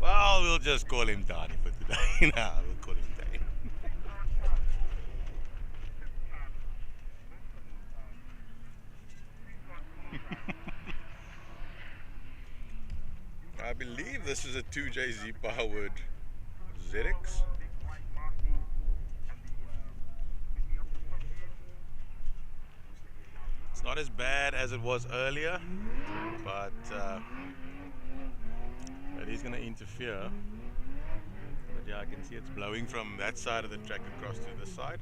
S1: Well, we'll just call him Dani for today. Nah, we'll call him Dani. I believe this is a 2JZ powered ZX. It's not as bad as it was earlier, but it is going to interfere. But yeah, I can see it's blowing from that side of the track across to this side.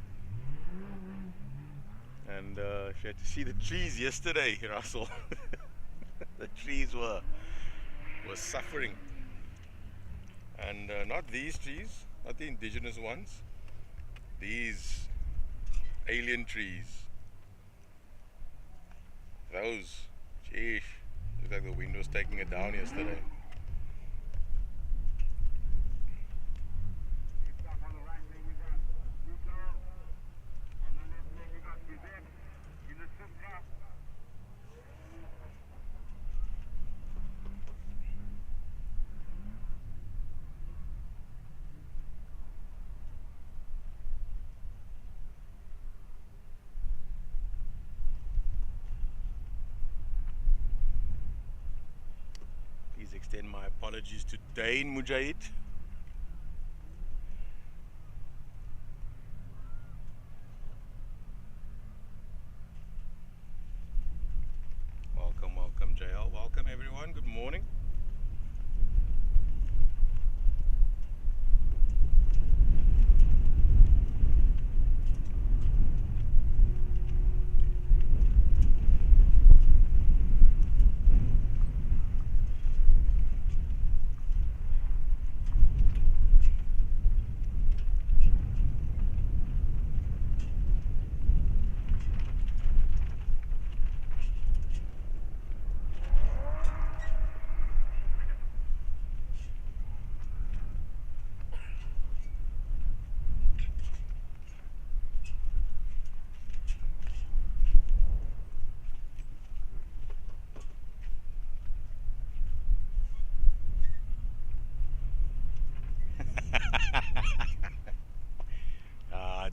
S1: And if you had to see the trees yesterday, Russell, the trees were suffering. And not these trees, not the indigenous ones, these alien trees. Those, geez, looked like the wind was taking it down yesterday. Extend my apologies to Dane Mujahid. Welcome JL, welcome everyone, good morning.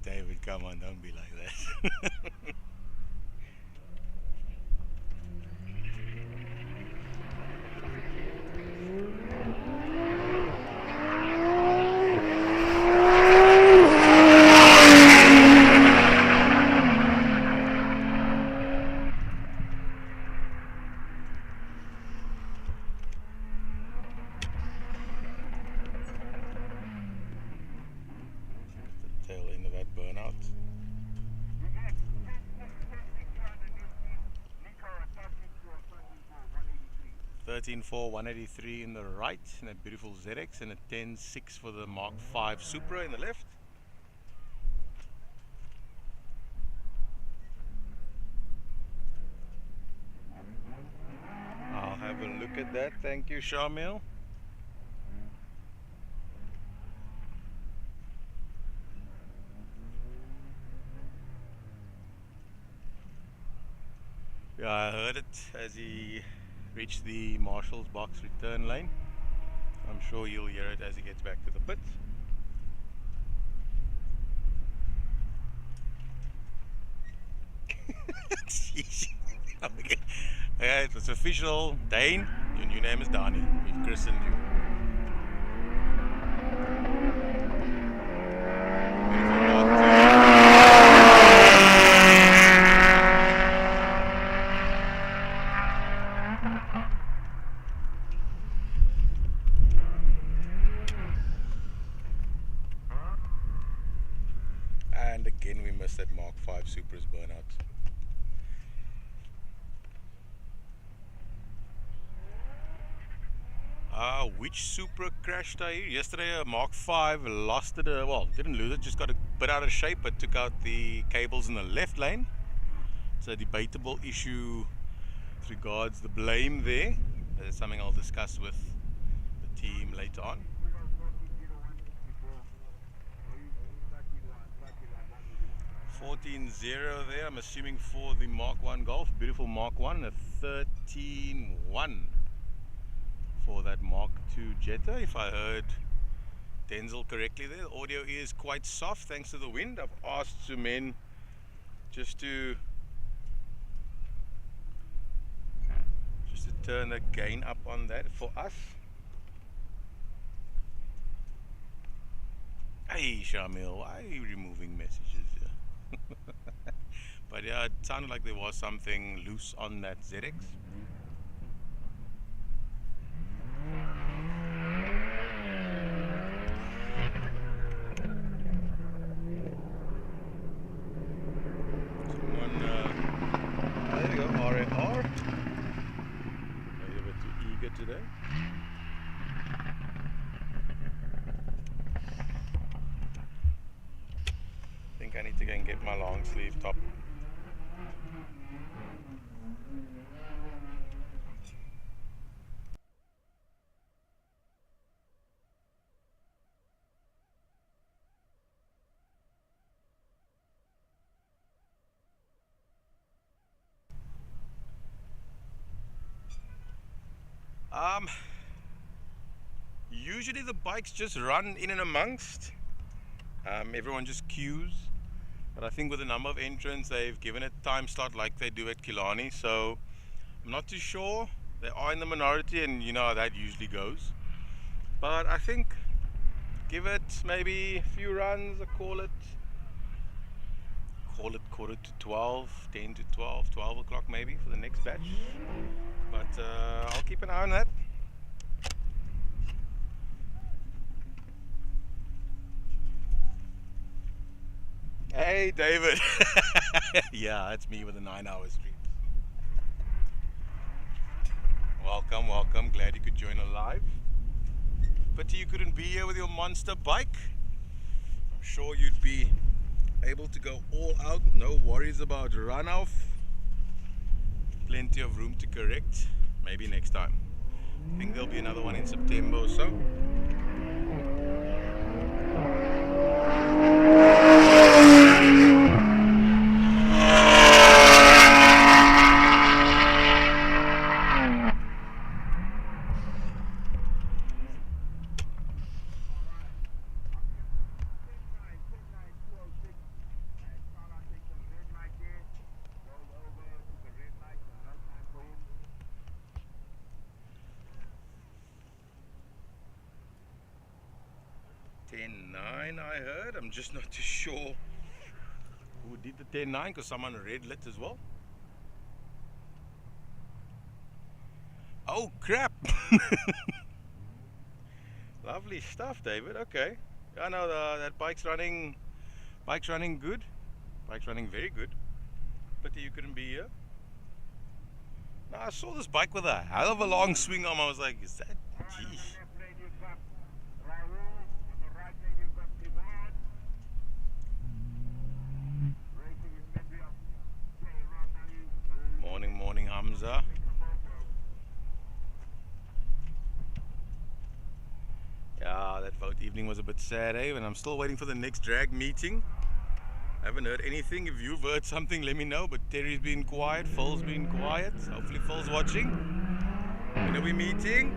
S1: David, come on, don't be like that. 13.4 183 in the right, and a beautiful ZX, and a 10.6 for the Mark 5 Supra in the left. I'll have a look at that. Thank you, Shamil. Yeah, I heard it as he reached the marshal's box return lane. I'm sure you'll hear it as he gets back to the pit. Okay. Yeah, it was official. Dane, your new name is Dani. We've christened you. And again we missed that Mark 5 Supra's burnout. Which Supra crashed I hear? Yesterday a Mark 5 lost it, well, didn't lose it, just got a bit out of shape, but took out the cables in the left lane. It's a debatable issue with regards the blame there. That's something I'll discuss with the team later on. 14.0 there, I'm assuming for the Mark 1 Golf. Beautiful Mark 1, a 13.1 for that Mark 2 Jetta. If I heard Denzel correctly there, the audio is quite soft thanks to the wind. I've asked Sumen just to turn the gain up on that for us. Hey Shamil, why are you removing messages here? But yeah, it sounded like there was something loose on that ZX. Someone, there we go, RAR. Maybe a bit too eager today. I think I need to go and get my long sleeve top. Usually the bikes just run in and amongst. Everyone just queues. But I think with the number of entrants, they've given it time slot like they do at Killarney. So I'm not too sure. They are in the minority, and you know how that usually goes. But I think give it maybe a few runs. I call it quarter to 12, 10 to 12, 12 o'clock maybe for the next batch. But I'll keep an eye on that. Hey David. Yeah, it's me with a 9-hour stream. Welcome, welcome. Glad you could join live. Pity you couldn't be here with your monster bike. I'm sure you'd be able to go all out. No worries about runoff. Plenty of room to correct. Maybe next time. I think there'll be another one in September or so. I heard. I'm just not too sure who did the 10.9 because someone red lit as well. Oh crap. Lovely stuff, David. Okay, I know that bike's running good. Bike's running very good. Pity you couldn't be here. I saw this bike with a hell of a long swing arm. I was like, is that? Geez. Morning, Hamza. Yeah, that vote evening was a bit sad, eh? And I'm still waiting for the next drag meeting. I haven't heard anything. If you've heard something, let me know. But Terry's been quiet, Phil's been quiet. Hopefully Phil's watching. When are we meeting?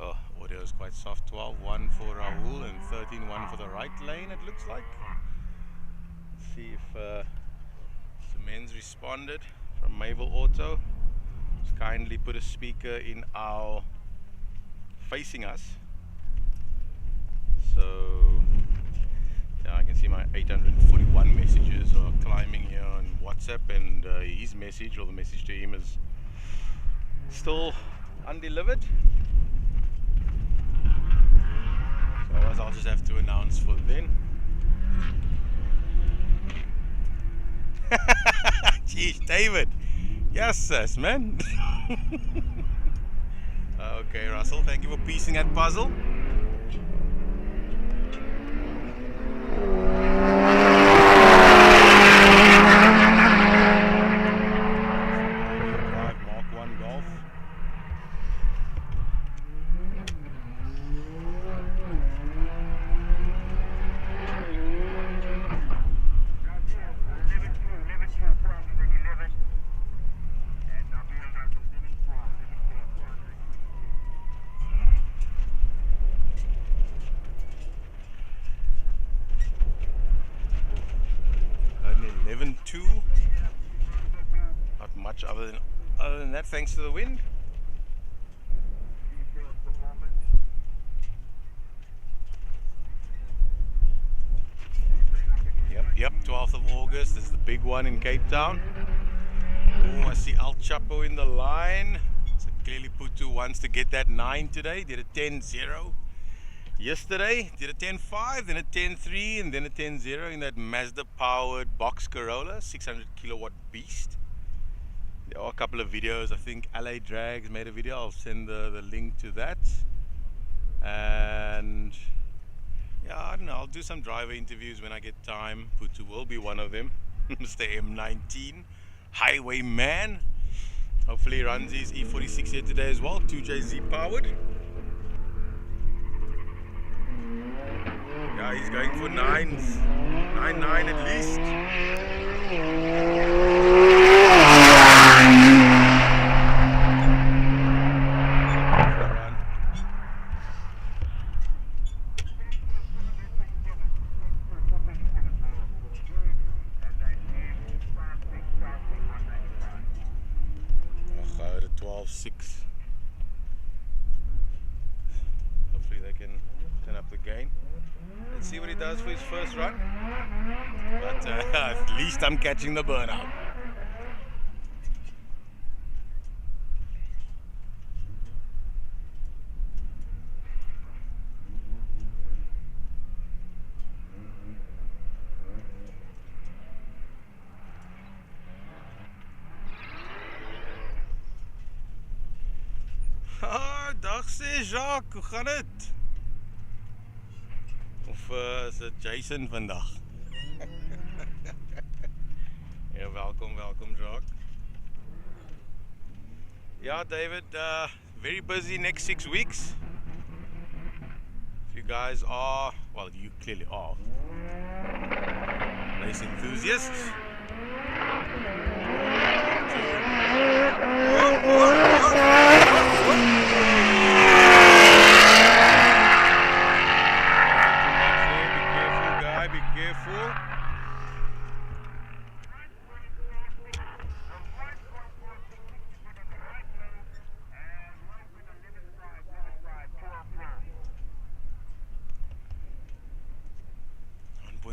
S1: Oh, audio is quite soft. 12-1 for Rahul and 13-1 for the right lane, it looks like. Let's see if Semen's responded from Mayville Auto. Just kindly put a speaker in our facing us. So yeah, I can see my 841 messages are climbing here on WhatsApp, and his message, or the message to him, is still undelivered. So otherwise I'll just have to announce for then. Jeez, David. Yes, sis, man. Okay, Russell, thank you for piecing that puzzle. Mark 1 Golf. An 11-2. Not much other than that, thanks to the wind. Yep, 12th of August. This is the big one in Cape Town. Oh, I see Al Chapo in the line. So clearly Putu wants to get that 9 today. Did a 10-0 yesterday. Did a 10-5, then a 10-3, and then a 10-0 in that Mazda powered box Corolla, 600 kilowatt beast. There are a couple of videos. I think LA Drags made a video. I'll send the link to that. And yeah, I don't know, I'll do some driver interviews when I get time. Putu will be one of them. Mr. M19 Highwayman. Hopefully he runs his E46 here today as well, 2JZ powered. Yeah, he's going for 9s. 9-9 at least. Oh, 12-6. Hopefully they can turn up the gain. Let's see what he does for his first run. But at least I'm catching the burnout. Dag sê Jacques, hoe gaan dit? Of is dit Jason vandag? Ja, welkom Jacques. Yeah, David, very busy next 6 weeks. If you guys are, well, you clearly are, race enthusiasts. Be careful.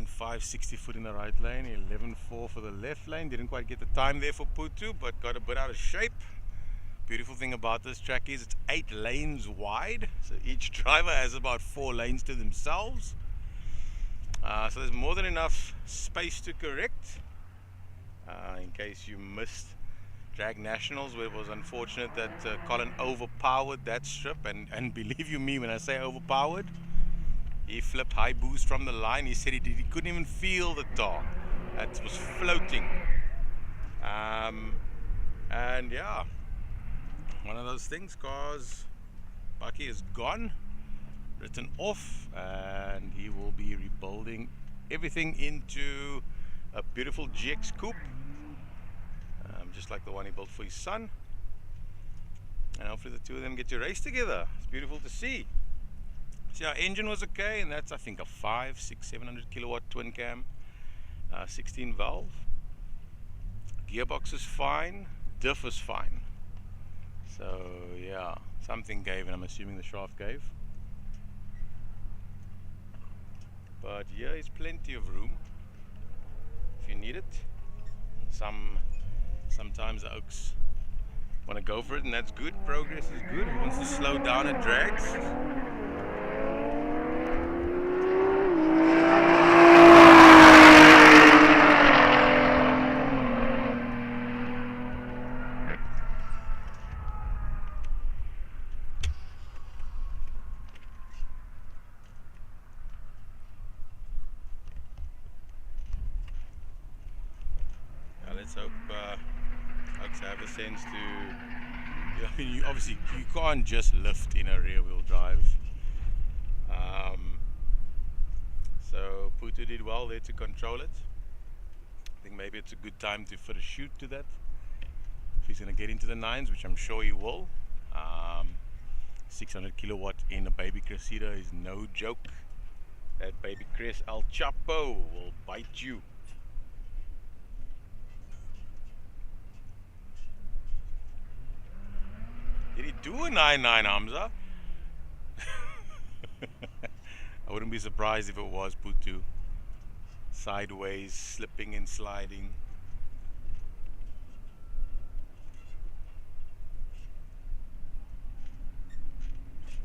S1: 11.5, 60 foot in the right lane, 11.4 for the left lane. Didn't quite get the time there for Putu, but got a bit out of shape. Beautiful thing about this track is it's 8 lanes wide, so each driver has about 4 lanes to themselves. So there's more than enough space to correct. In case you missed Drag Nationals, where it was unfortunate that Colin overpowered that strip, and believe you me when I say overpowered, he flipped high boost from the line. He said he couldn't even feel the tar. It was floating. And yeah, one of those things, cause Bucky is gone, written off, and he will be rebuilding everything into a beautiful GX coupe, just like the one he built for his son. And hopefully the two of them get to race together. It's beautiful to see. See, our engine was okay, and that's I think a 700 kilowatt twin cam, 16 valve. Gearbox is fine, diff is fine. So yeah, something gave, and I'm assuming the shaft gave. But here is plenty of room if you need it. Sometimes the Oaks want to go for it, and that's good. Progress is good. Who wants to slow down at drags? Let's hope Oaks have a sense to. I mean, obviously you can't just lift in a rear-wheel drive. So Putu did well there to control it. I think maybe it's a good time to put a shoot to that. If he's going to get into the 9s, which I'm sure he will. 600 kilowatt in a baby Cressida is no joke. That baby Cress El Chapo will bite you. Did he do a 9.9, Hamza? I wouldn't be surprised if it was Putu. Sideways, slipping and sliding.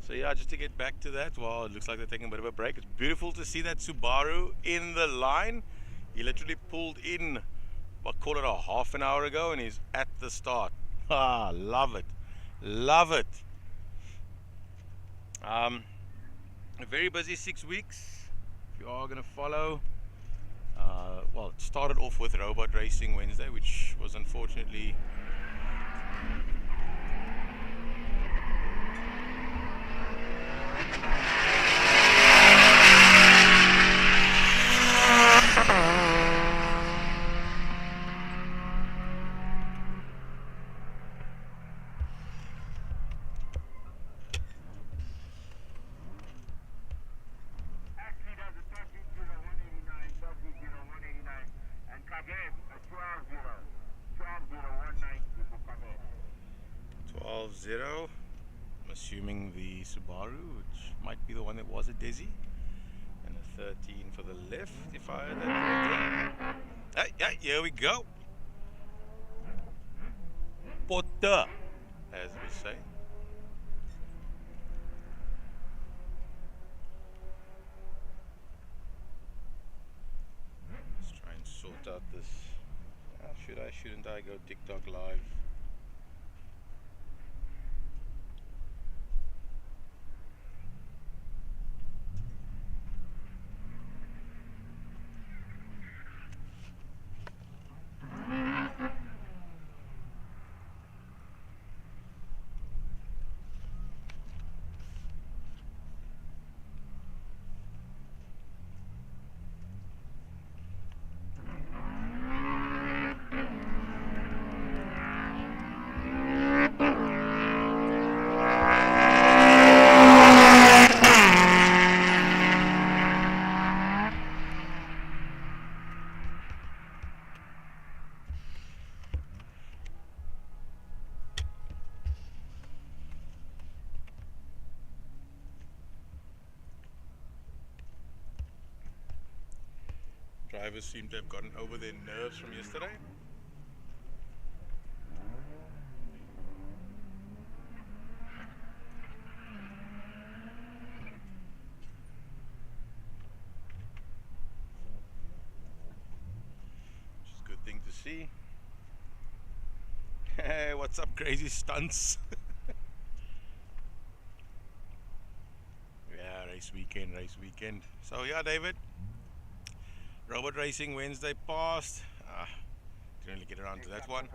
S1: So yeah, just to get back to that, well, it looks like they're taking a bit of a break. It's beautiful to see that Subaru in the line. He literally pulled in, I call it a half an hour ago, and he's at the start. Ah, love it. Love it. A very busy 6 weeks. If you are going to follow, well, it started off with Robot Racing Wednesday, which was unfortunately .0. I'm assuming the Subaru, which might be the one that was a Desi, and a 13 for the left, if I heard that correctly. Hey, here we go. Potter, as we say. Let's try and sort out this. Shouldn't I go TikTok live? Drivers seem to have gotten over their nerves from yesterday. Which is a good thing to see. Hey, what's up, crazy stunts? Yeah, race weekend. So yeah, David, robot racing Wednesday passed. Didn't really get around to that one.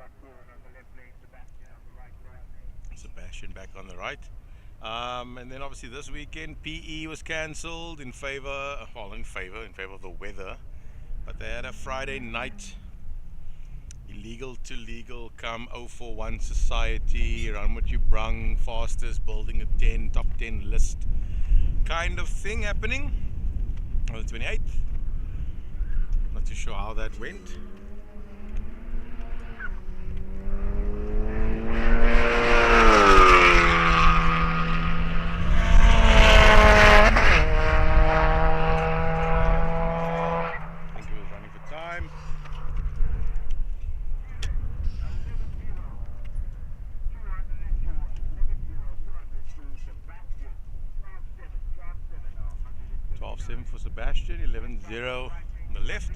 S1: Sebastian back on the right. And then obviously this weekend PE was cancelled in favor of the weather. But they had a Friday night illegal to legal come 041 society, run what you brung, fastest, building a top 10 list kind of thing happening on the 28th. Not too sure how that went. I think he was running for time. .12.7 for Sebastian, 11.0 on the left.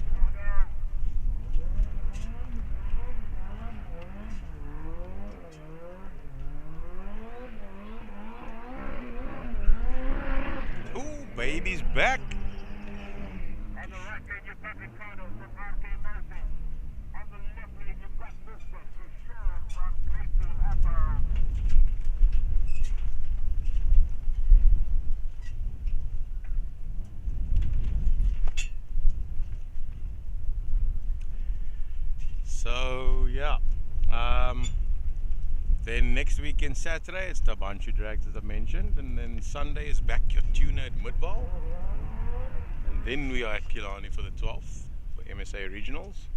S1: Ooh, baby's back.
S2: On the right lane, you've got Ricardo from Mkuze. On the left lane, you've got Mkuze from Airfield.
S1: So yeah, then next weekend Saturday it's the Banchu Drags as I mentioned, and then Sunday is back your tuner at Midval, and then we are at Killarney for the 12th for MSA Regionals,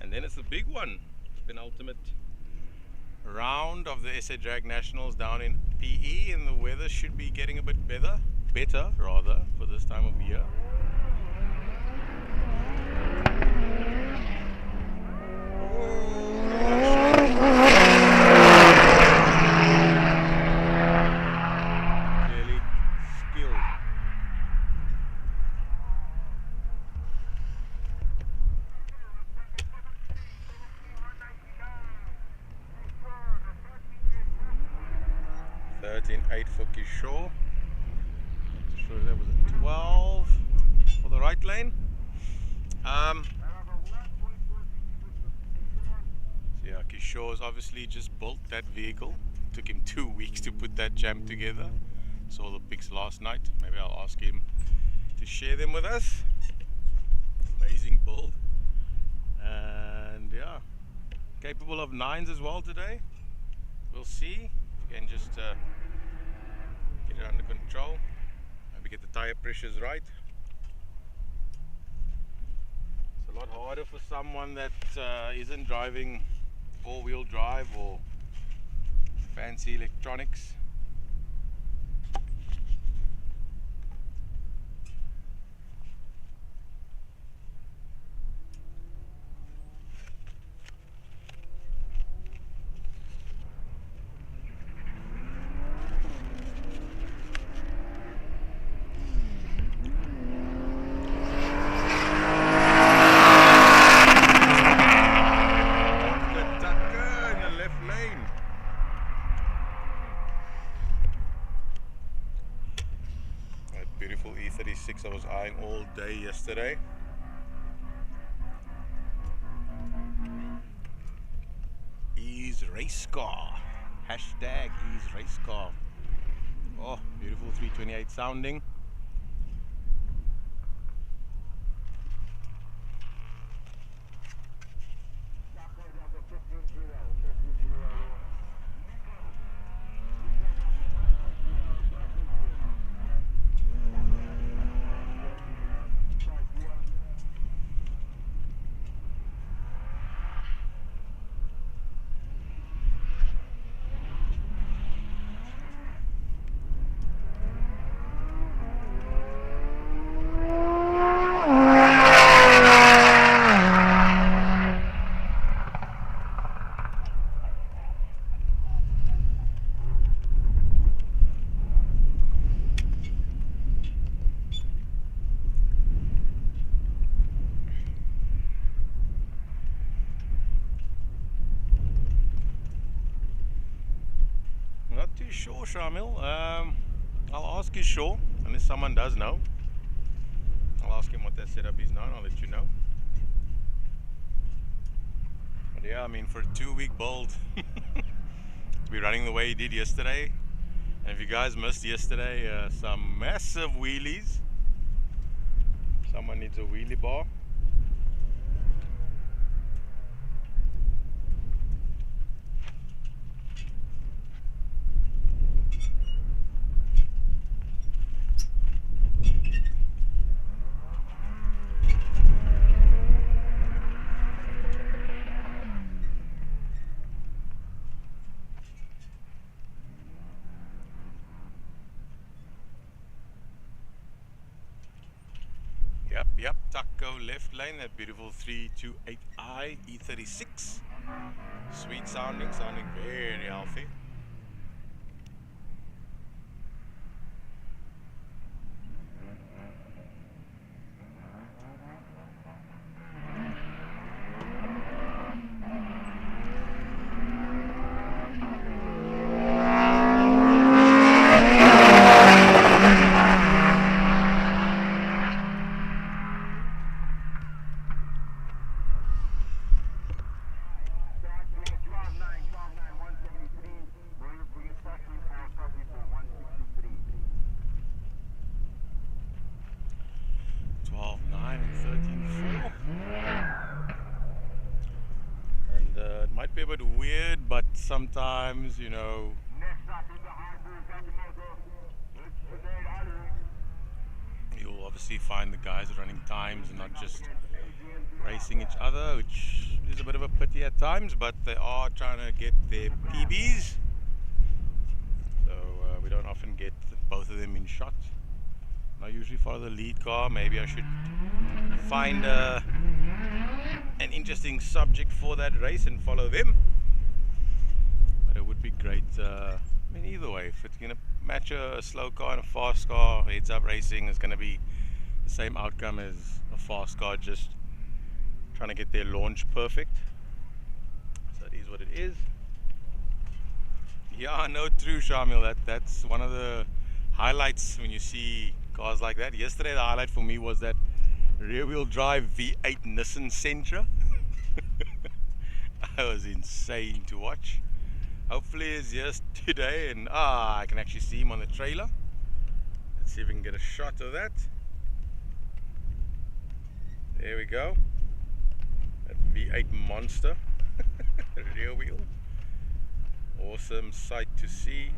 S1: and then it's the big one, the penultimate round of the SA Drag Nationals down in PE, and the weather should be getting a bit better for this time of year. Clearly skilled. .13.8 for Kishore. Sure that was a 12 for the right lane. So yeah, Kishore's obviously just built that vehicle. Took him 2 weeks to put that jam together. Saw the pics last night. Maybe I'll ask him to share them with us. Amazing build. And yeah, capable of 9s as well today. We'll see if we can just get it under control. Maybe get the tire pressures right. It's a lot harder for someone that isn't driving four-wheel drive or fancy electronics. Beautiful E36 I was eyeing all day yesterday. Ease race car. Hashtag Ease race car. Oh, beautiful 328 sounding. sure, Shamil. I'll ask you sure, unless someone does know. I'll ask him what that setup is now and I'll let you know. But yeah, I mean, for a 2-week build, to be running the way he did yesterday. And if you guys missed yesterday, some massive wheelies. Someone needs a wheelie bar. Yep, Taco left lane, that beautiful 328i E36. Sweet sounding very healthy. It might be a bit weird, but sometimes, you know, you'll obviously find the guys running times and not just racing each other, which is a bit of a pity at times, but they are trying to get their PBs, so we don't often get both of them in shot. I usually follow the lead car. Maybe I should find an interesting subject for that race and follow them, but it would be great. I mean, either way, if it's going to match a slow car and a fast car, heads up racing is going to be the same outcome as a fast car, just trying to get their launch perfect. So it is what it is. Yeah, no, true, Shamil. That's one of the highlights when you see cars like that. Yesterday the highlight for me was that rear wheel drive V8 Nissan Sentra. That was insane to watch. Hopefully it's just today, and I can actually see him on the trailer. Let's see if we can get a shot of that. There we go. That V8 monster. Rear wheel. Awesome sight to see.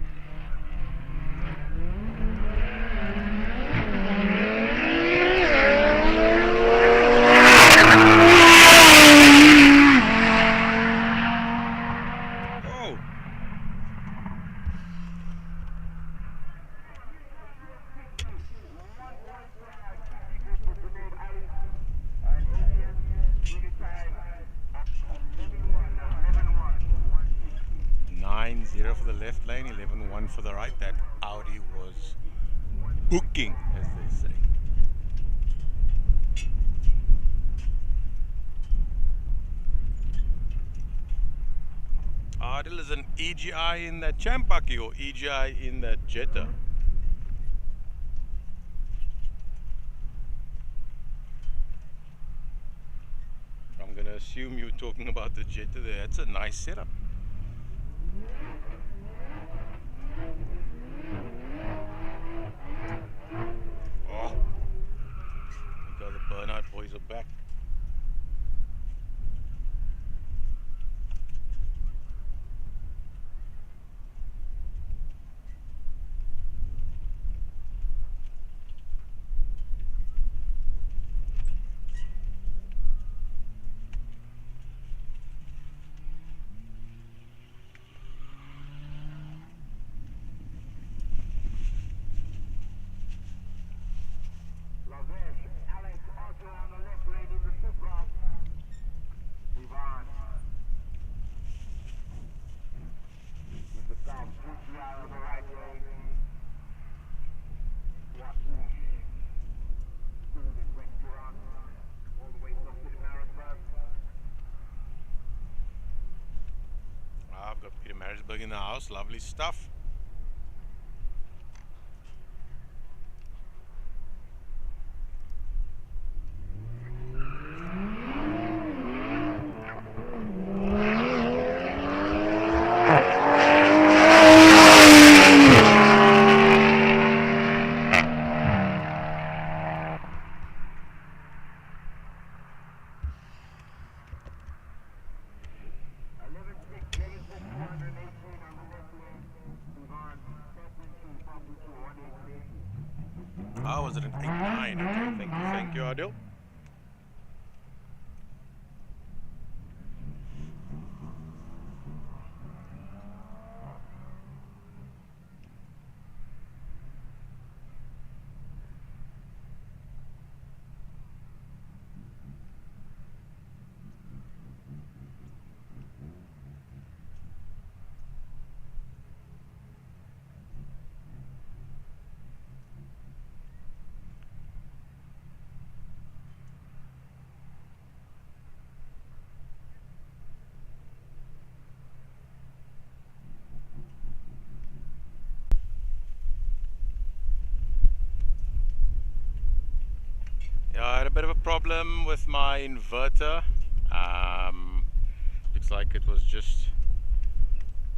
S1: For the left lane, 11-1 for the right. That Audi was booking, as they say. Ardil is an EGI in that Champaki or EGI in that Jetta? I'm going to assume you're talking about the Jetta there. That's a nice setup. Oh, because the burnout boys are back. I've got Peter Marisburg in the house, lovely stuff. it an 8.9? Okay, thank you, Adil. Yeah, I had a bit of a problem with my inverter. Looks like it was just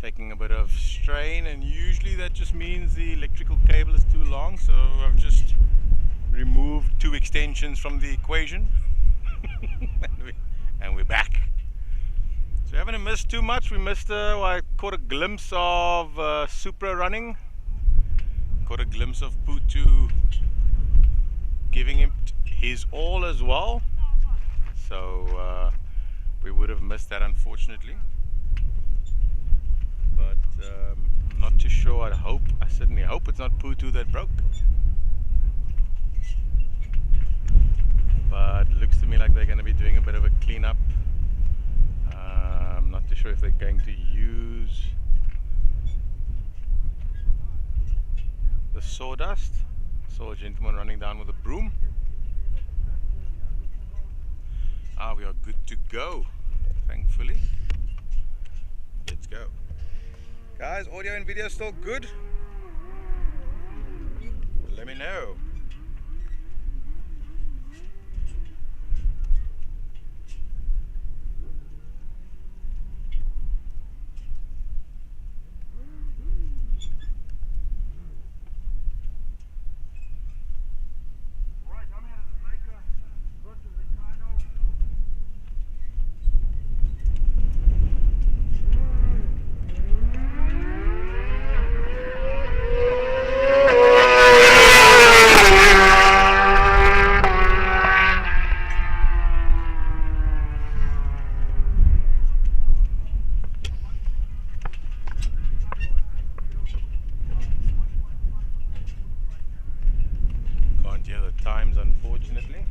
S1: taking a bit of strain, and usually that just means the electrical cable is too long, so I've just removed 2 extensions from the equation and we're back. So we haven't missed too much. We missed I caught a glimpse of Supra running, caught a glimpse of Putu giving him his all as well, so we would have missed that, unfortunately. But I'm not too sure. I certainly hope it's not Putu that broke, but it looks to me like they're going to be doing a bit of a cleanup. I'm not too sure if they're going to use the sawdust. Saw a gentleman running down with a broom. We are good to go, thankfully. Let's go. Guys, audio and video still good? Let me know. Times, unfortunately.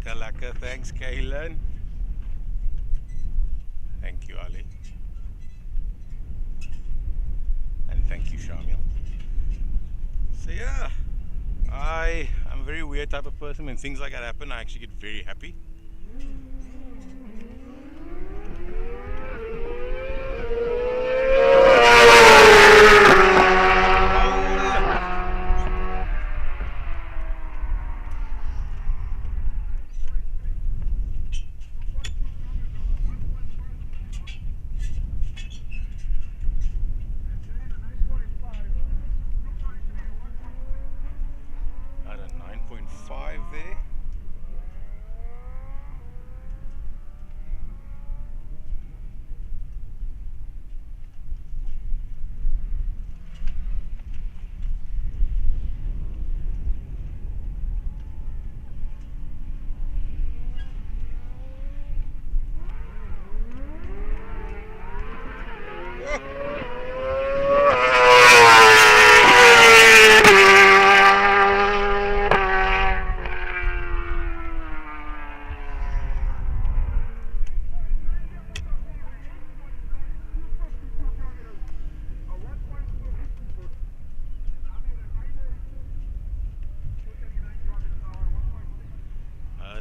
S1: Lekker, thanks Kaylin. Thank you Ali. And thank you Shamil. So yeah, I'm a very weird type of person. When things like that happen, I actually get very happy. There.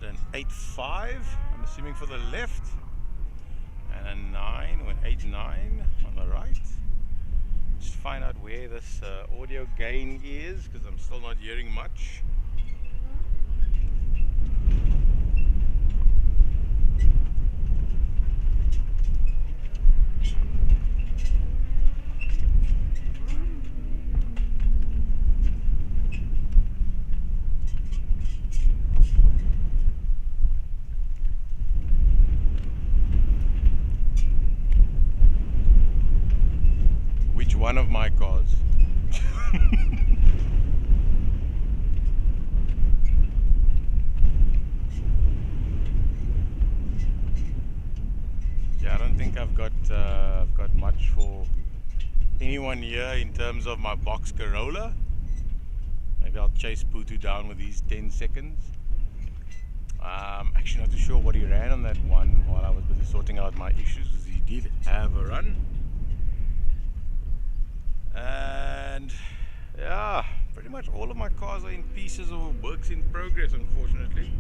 S1: An 8.5, I'm assuming, for the left, and a 9 or an 8.9 on the right. Just find out where this audio gain is, because I'm still not hearing much. Which one of my cars? Yeah, I don't think I've got much for anyone here in terms of my box Corolla. Maybe I'll chase Putu down with these 10 seconds. Actually not too sure what he ran on that one while I was busy sorting out my issues, because he did have a run. And yeah, pretty much all of my cars are in pieces or works in progress, unfortunately.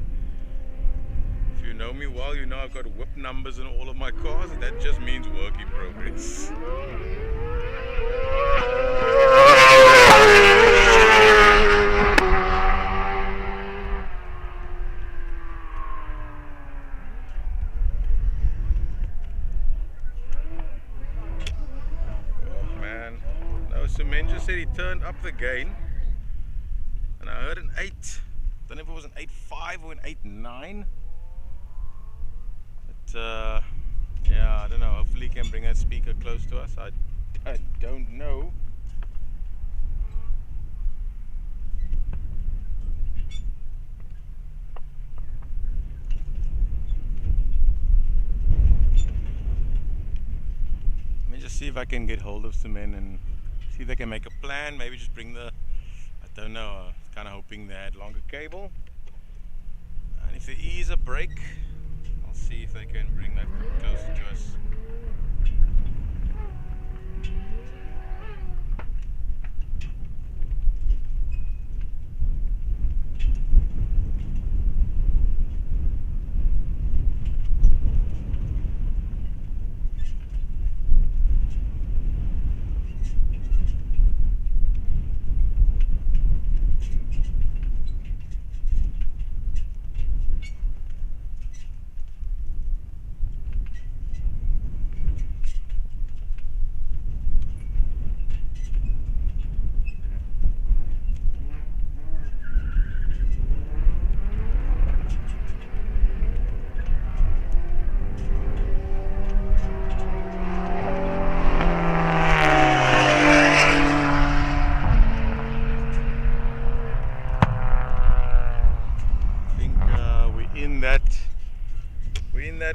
S1: If you know me well, you know I've got whip numbers in all of my cars, and that just means work in progress. Just said he turned up the gain, and I heard an 8. Don't know if it was an 8.5 or an 8.9, but yeah, I don't know. Hopefully he can bring that speaker close to us. I don't know. Let me just see if I can get hold of some men and see if they can make a plan. Maybe just bring the, I don't know, I was kind of hoping they had longer cable. And if there is a break, I'll see if they can bring that closer to us.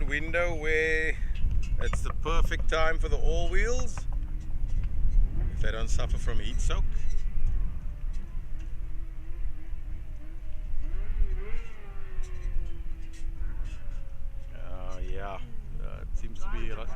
S1: Window where it's the perfect time for the all wheels if they don't suffer from heat soak. Yeah, it seems to be a lot.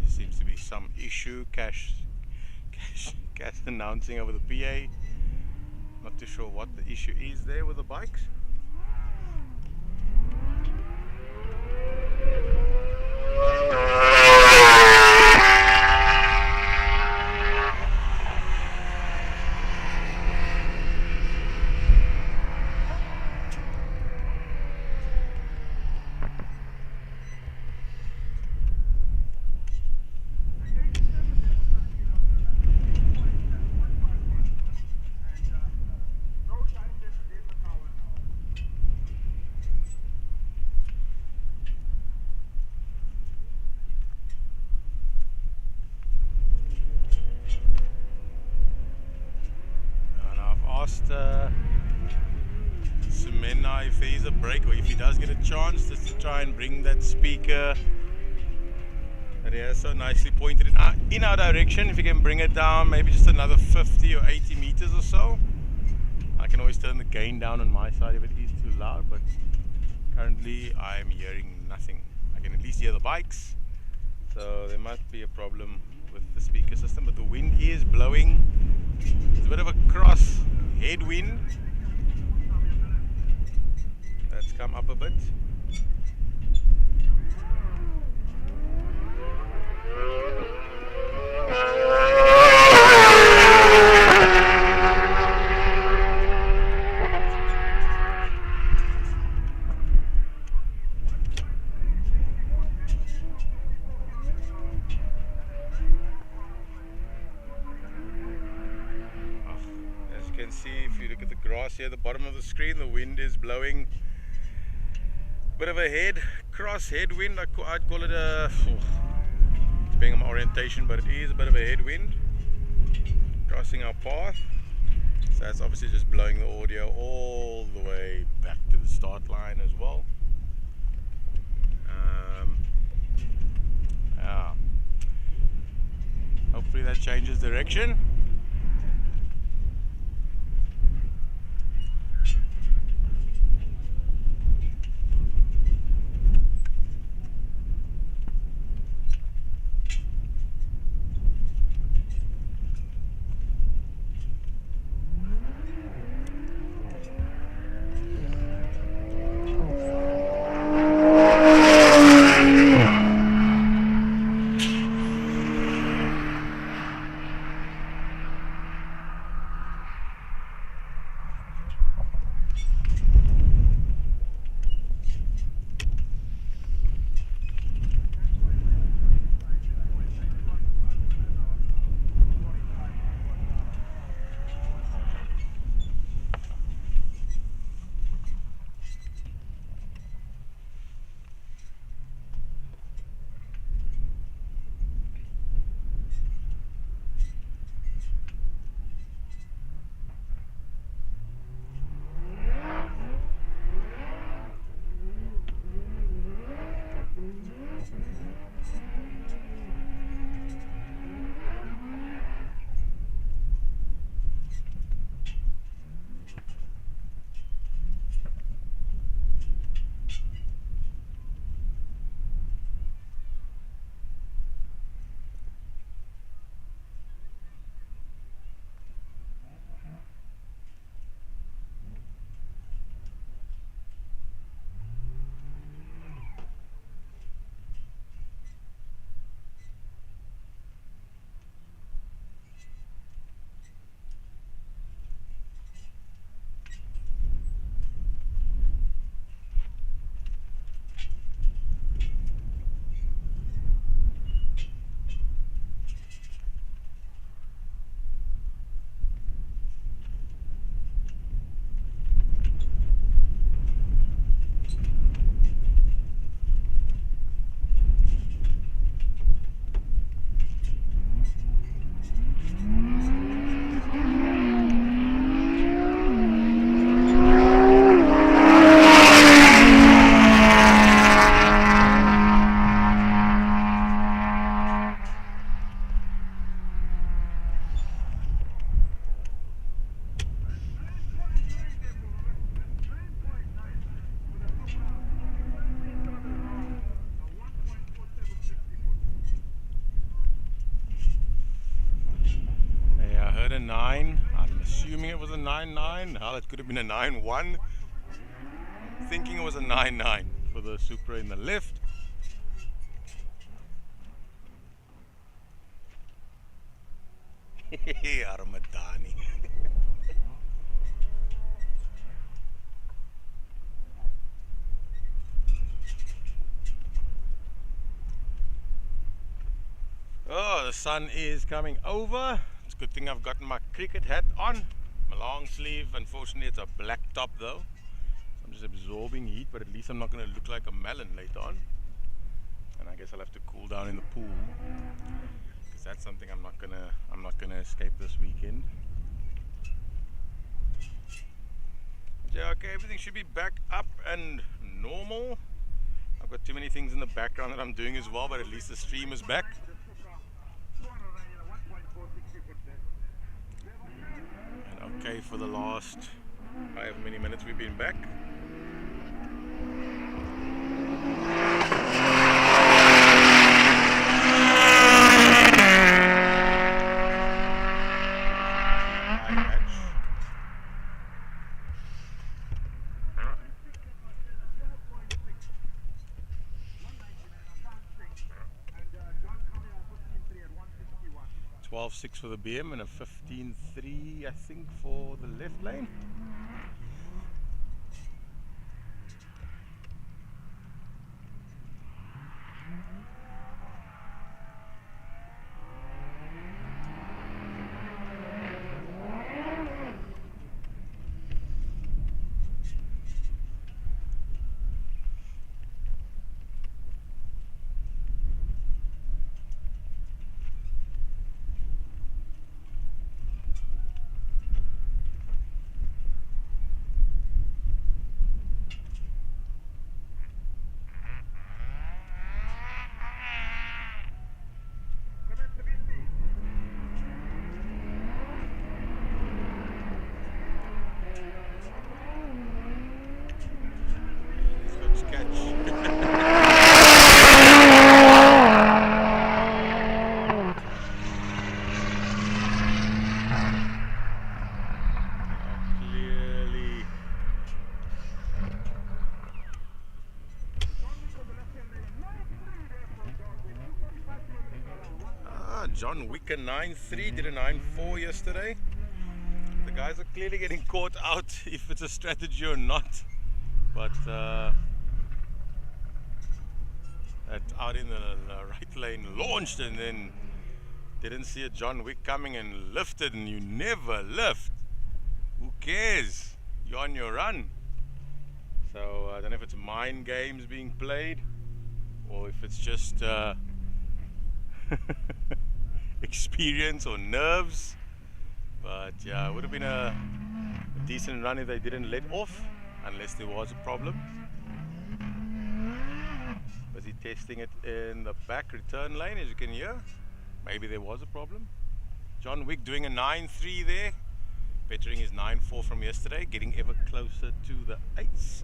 S1: Seems to be some issue. Cash announcing over the PA. Not too sure what the issue is there with the bikes. Semena if there is a break, or if he does get a chance, just to try and bring that speaker that yeah, so nicely pointed in our direction. If you can bring it down maybe just another 50 or 80 meters or so. I can always turn the gain down on my side if it is too loud, but currently I'm hearing nothing. I can at least hear the bikes, so there must be a problem with the speaker system, but the wind is blowing. It's a bit of a cross headwind that's come up a bit. If you look at the grass here at the bottom of the screen, the wind is blowing. Bit of a cross headwind. I'd call it a, depending on my orientation, but it is a bit of a headwind crossing our path. So that's obviously just blowing the audio all the way back to the start line as well. Yeah. Hopefully that changes direction. A 9. I'm assuming it was a 9.9. Hell, it could have been a 9.1. Thinking it was a 9.9 for the Supra in the left. Armadani. Oh, the sun is coming over. It's a good thing I've gotten my cricket hat on. My long sleeve, unfortunately it's a black top though. I'm just absorbing heat, but at least I'm not going to look like a melon later on. And I guess I'll have to cool down in the pool, because that's something I'm not gonna escape this weekend. Yeah, okay, everything should be back up and normal. I've got too many things in the background that I'm doing as well, but at least the stream is back. And okay for the last however many minutes we've been back. .12.6 for the BM and a 15.3 I think for the left lane. John Wick a 9.3, did a 9.4 yesterday. The guys are clearly getting caught out if it's a strategy or not. But out in the right lane launched and then didn't see a John Wick coming and lifted, and you never lift. Who cares? You're on your run. So I don't know if it's mind games being played or if it's just experience or nerves, but yeah, it would have been a decent run if they didn't let off, unless there was a problem. Busy testing it in the back return lane, as you can hear. Maybe there was a problem. John Wick doing a 9.3 there, bettering his 9.4 from yesterday, getting ever closer to the 8s.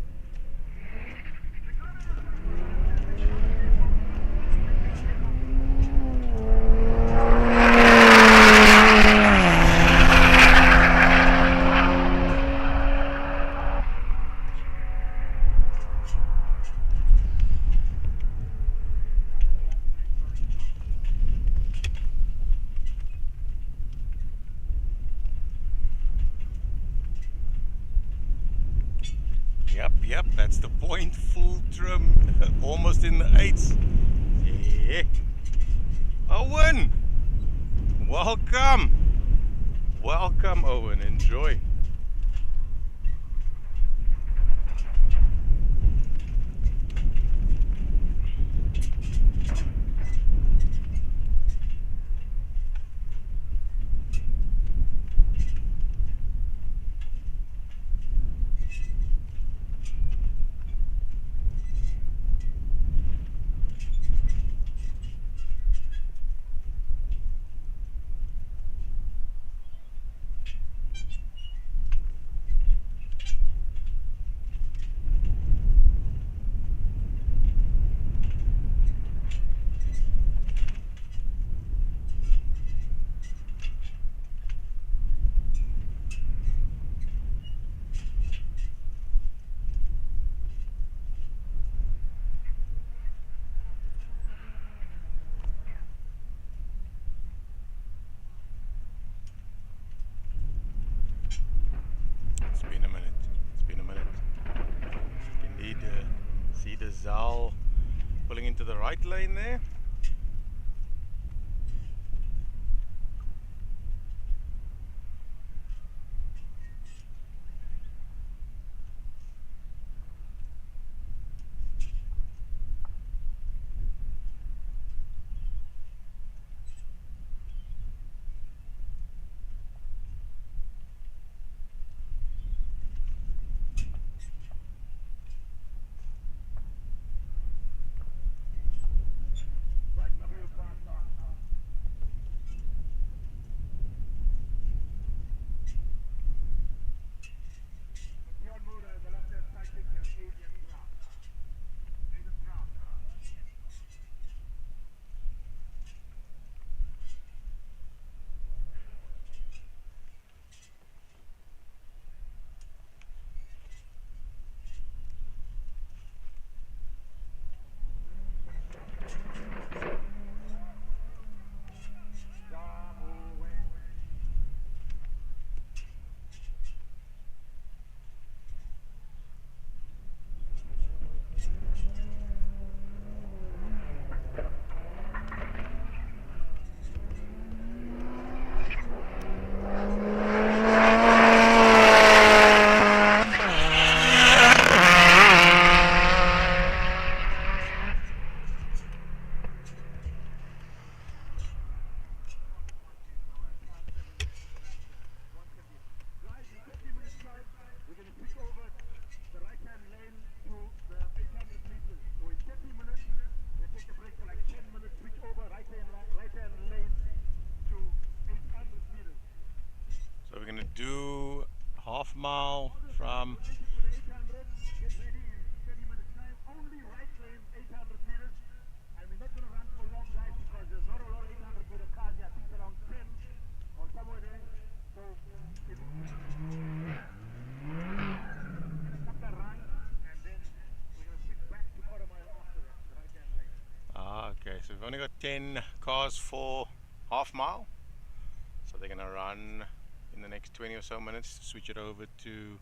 S1: Yep, that's the point. Full trim, almost in the 8s. Yeah. Owen! Welcome! Welcome, Owen. Enjoy. Pulling into the right lane there. mile from
S2: Get ready in 30 minutes time. Only right lane 800 meters. And we're not going to run for long, guys, because there's not a lot of 800 meter cars here. I think around 10 or somewhere there. So it's stop that run, and then we're going to switch back to quarter mile after that, the right hand lane.
S1: Okay, so we've only got 10 cars for half mile, so they're gonna run in the next 20 or so minutes to switch it over to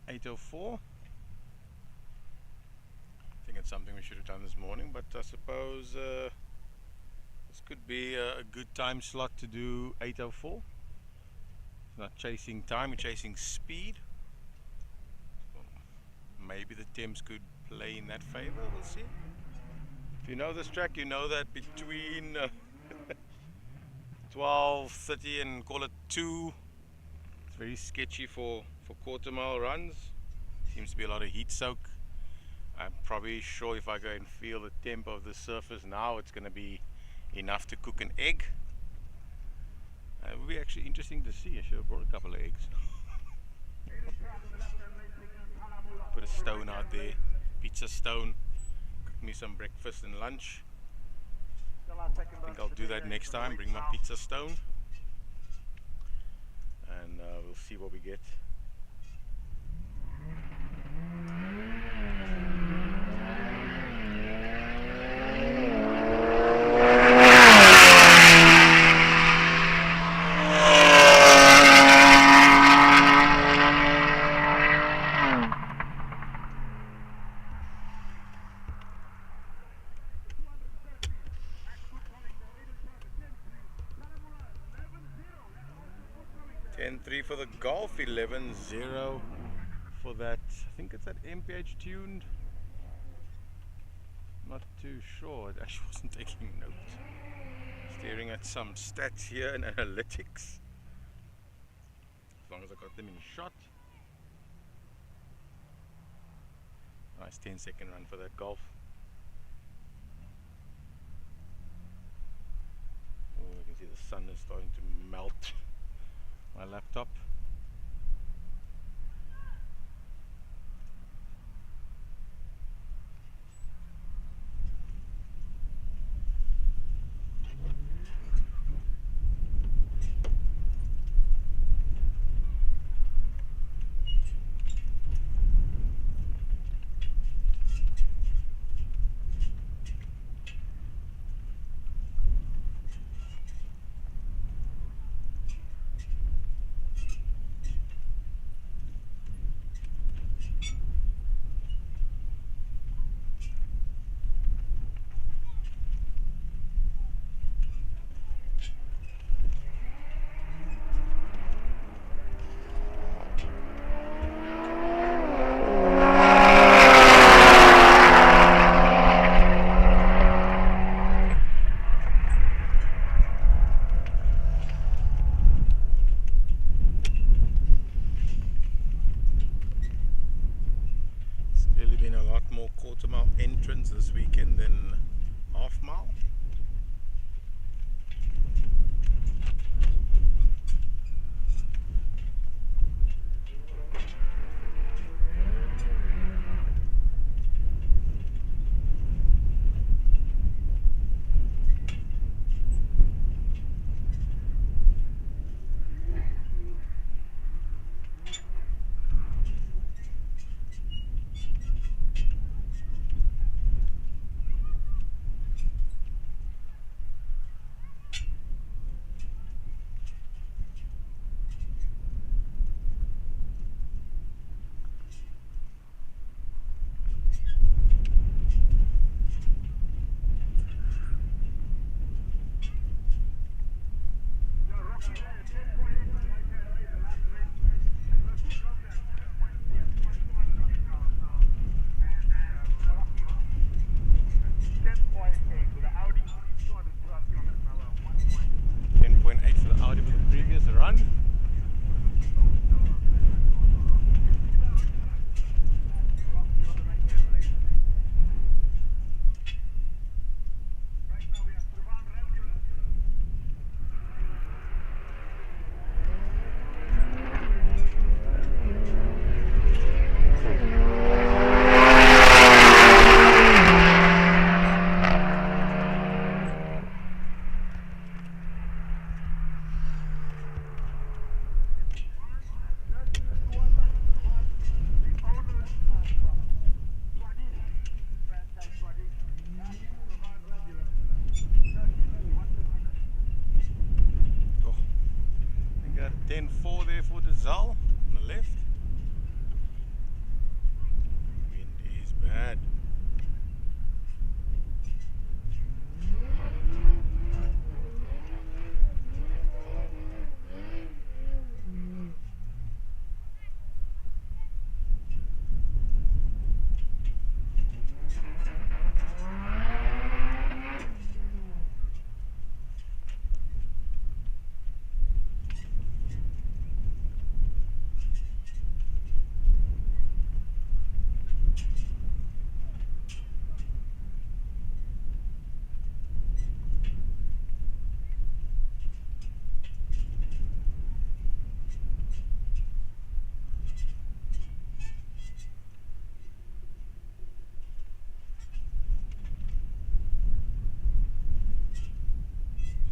S1: 8:04. I think it's something we should have done this morning, but I suppose this could be a good time slot to do 8:04. It's not chasing time, we're chasing speed. Maybe the Thames could play in that favor, we'll see. If you know this track, you know that between 12:30 and call it 2, it's very sketchy for quarter mile runs. Seems to be a lot of heat soak. I'm probably sure if I go and feel the temp of the surface now, it's going to be enough to cook an egg. It would be actually interesting to see. I should have brought a couple of eggs. Put a stone out there, pizza stone, cook me some breakfast and lunch. I think I'll do that next time, bring my pizza stone, and we'll see what we get. For the Golf, 11.0 for that. I think it's that MPH tuned. Not too sure. It actually wasn't taking notes. Staring at some stats here and analytics. As long as I got them in shot. Nice 10-second run for that Golf. Oh, you can see the sun is starting to melt my laptop. Entrance this weekend than half mile. 10.4 there for the Zal on the left. Wind is bad.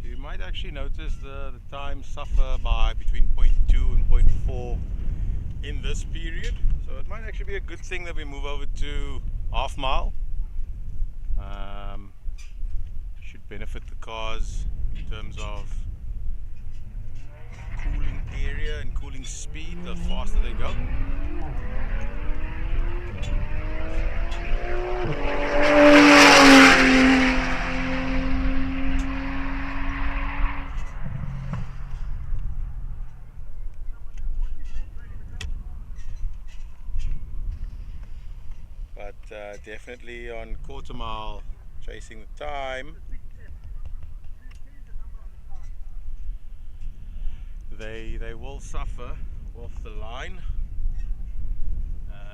S1: You might actually notice the time suffer by between 0.2 and 0.4 in this period, so it might actually be a good thing that we move over to half mile. Should benefit the cars in terms of cooling area and cooling speed the faster they go. But definitely on quarter mile, chasing the time, they will suffer off the line,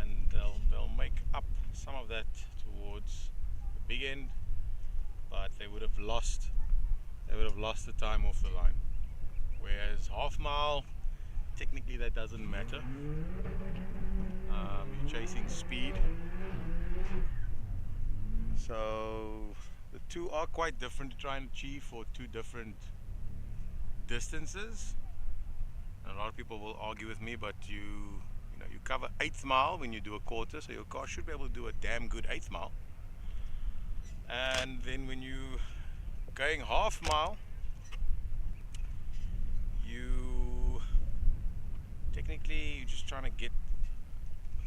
S1: and they'll make up some of that towards the big end, but they would have lost the time off the line. Whereas half mile, technically that doesn't matter. You're chasing speed. So the two are quite different to try and achieve for two different distances. And a lot of people will argue with me, but you cover 1/8 mile when you do a quarter, so your car should be able to do a damn good 1/8 mile. And then when you going half mile, you're just trying to get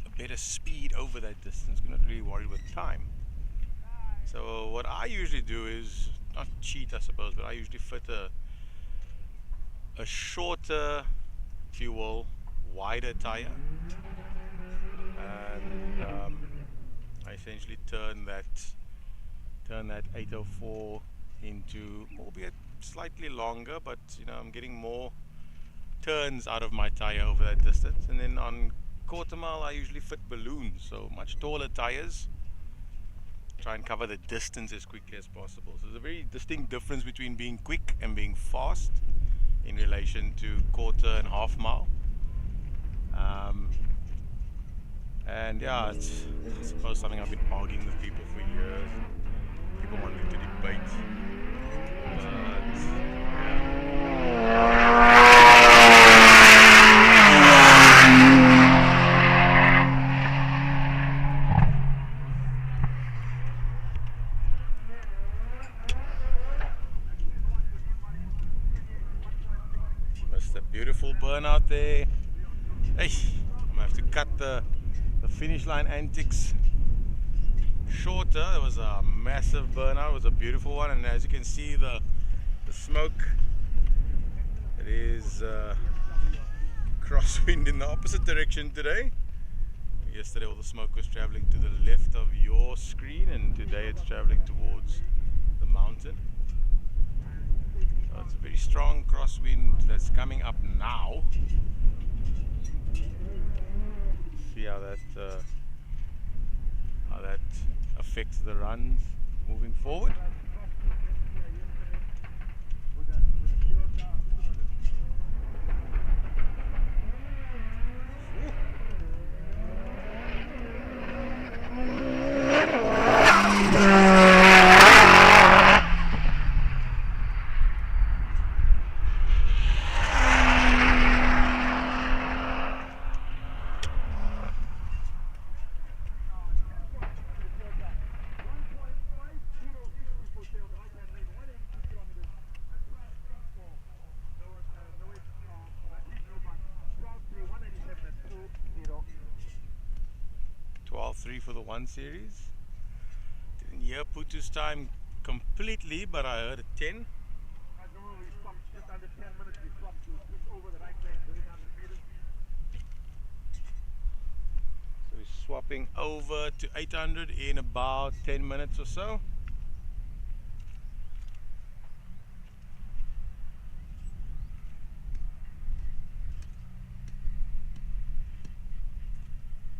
S1: a better speed over that distance. You're not really worried with time. So what I usually do is, not cheat I suppose, but I usually fit a shorter, if you will, wider tire, and I essentially turn that 804 into, albeit slightly longer, but I'm getting more turns out of my tire over that distance. And then on quarter mile I usually fit balloons, so much taller tires, try and cover the distance as quickly as possible. So there's a very distinct difference between being quick and being fast in relation to quarter and half mile. And yeah, it's I suppose something I've been arguing with people for years. People want me to debate, but missed a beautiful burnout there. Hey, I'm gonna have to cut the finish line antics shorter. There was a massive burnout. It was a beautiful one, and as you can see, the smoke, it is crosswind in the opposite direction today. Yesterday all the smoke was traveling to the left of your screen, and today it's traveling towards the mountain. So it's a very strong crosswind that's coming up now. See how that affects the runs moving forward. 12.3 for the 1 series. Didn't hear Putu's time completely, but I heard a 10.
S2: As normal, we stopped just under 10 minutes. We swapped to switch over the right lane to 800 meters.
S1: So we're swapping over to 800 in about 10 minutes or so.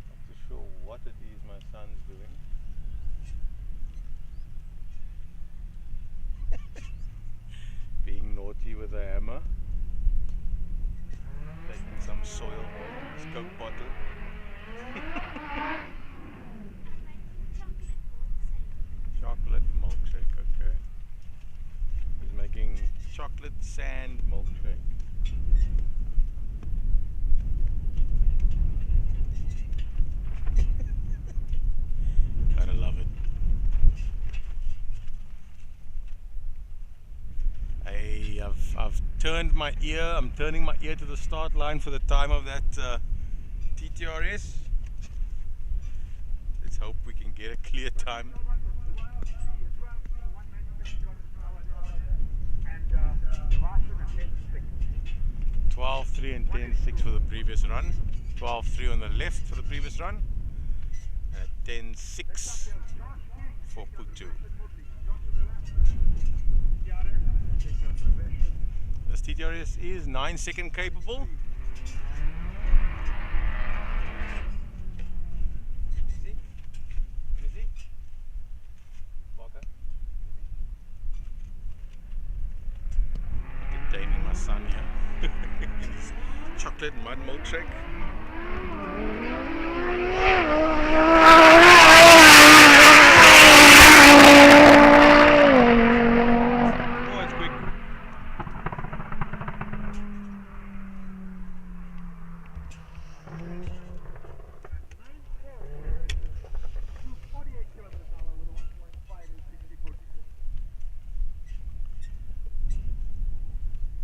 S1: Not too sure what it is my son's doing. Being naughty with a hammer. Taking some soil off his Coke bottle. Chocolate milkshake, okay. He's making chocolate sand milkshake. Kinda love it. I've turned my ear, I'm turning my ear to the start line for the time of that TTRS. Let's hope we can get a clear time. 12.3 and 10.6 for the previous run. 12.3 on the left for the previous run. 10.6 for Putu. This TTRS is 9-second capable. Entertaining my son here. His chocolate mud milkshake. Oh, it's quick.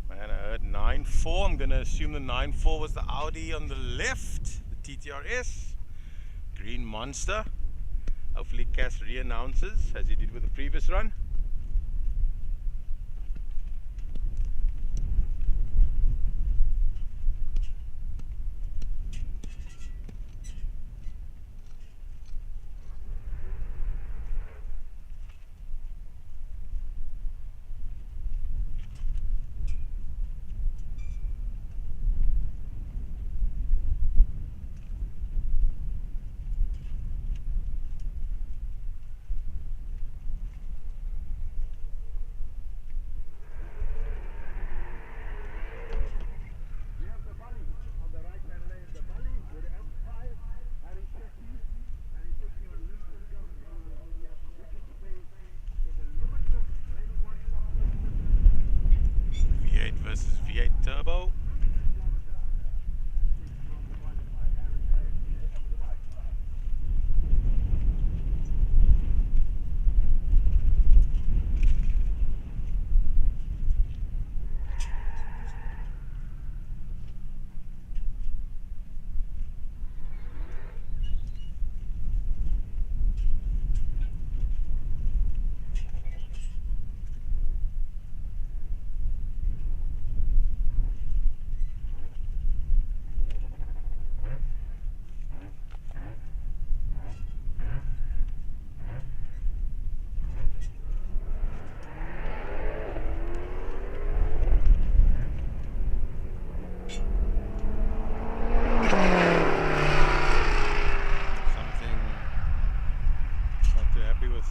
S1: Man, I heard 9.4. I'm going to assume the 9.4 was the Audi on the left, the TTRS. Green Monster. Hopefully Cass re-announces as he did with the previous run. V8 versus V8 turbo.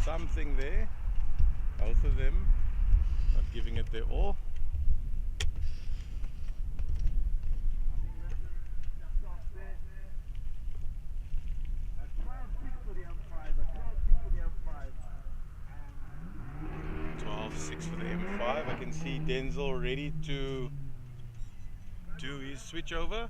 S1: Something there, both of them not giving it their all. .12.6 for the M5. I can see Denzel ready to do his switch over.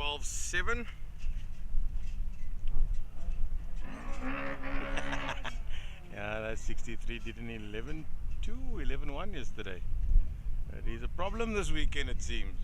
S1: 12.7. Yeah, that 63 did an 11.2, 11.1 yesterday. It is a problem this weekend, it seems.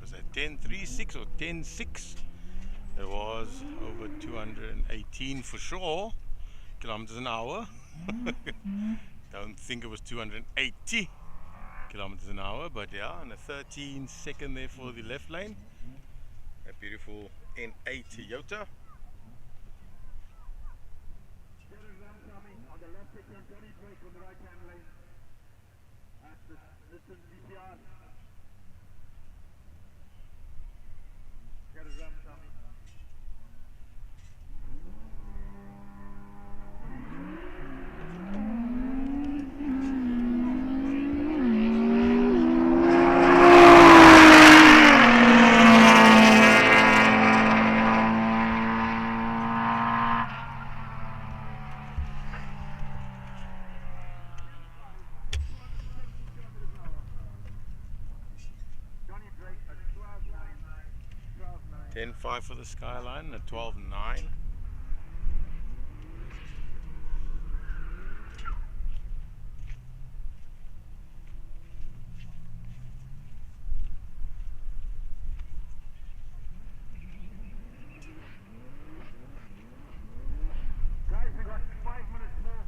S1: Was that 10.36 or 10.6? It was over 218 for sure kilometers an hour. Don't think it was 280 kilometers an hour, but yeah, and a 13-second there for the left lane. A beautiful N8 Toyota.
S2: On the left, take your Johnny Drake on the right-hand lane. That's the distance DPR. Get a ram, Tommy. Johnny Drake at 12.9.
S1: 10.5 for the Skyline, a 12.9.
S2: Guys, we got 5 minutes more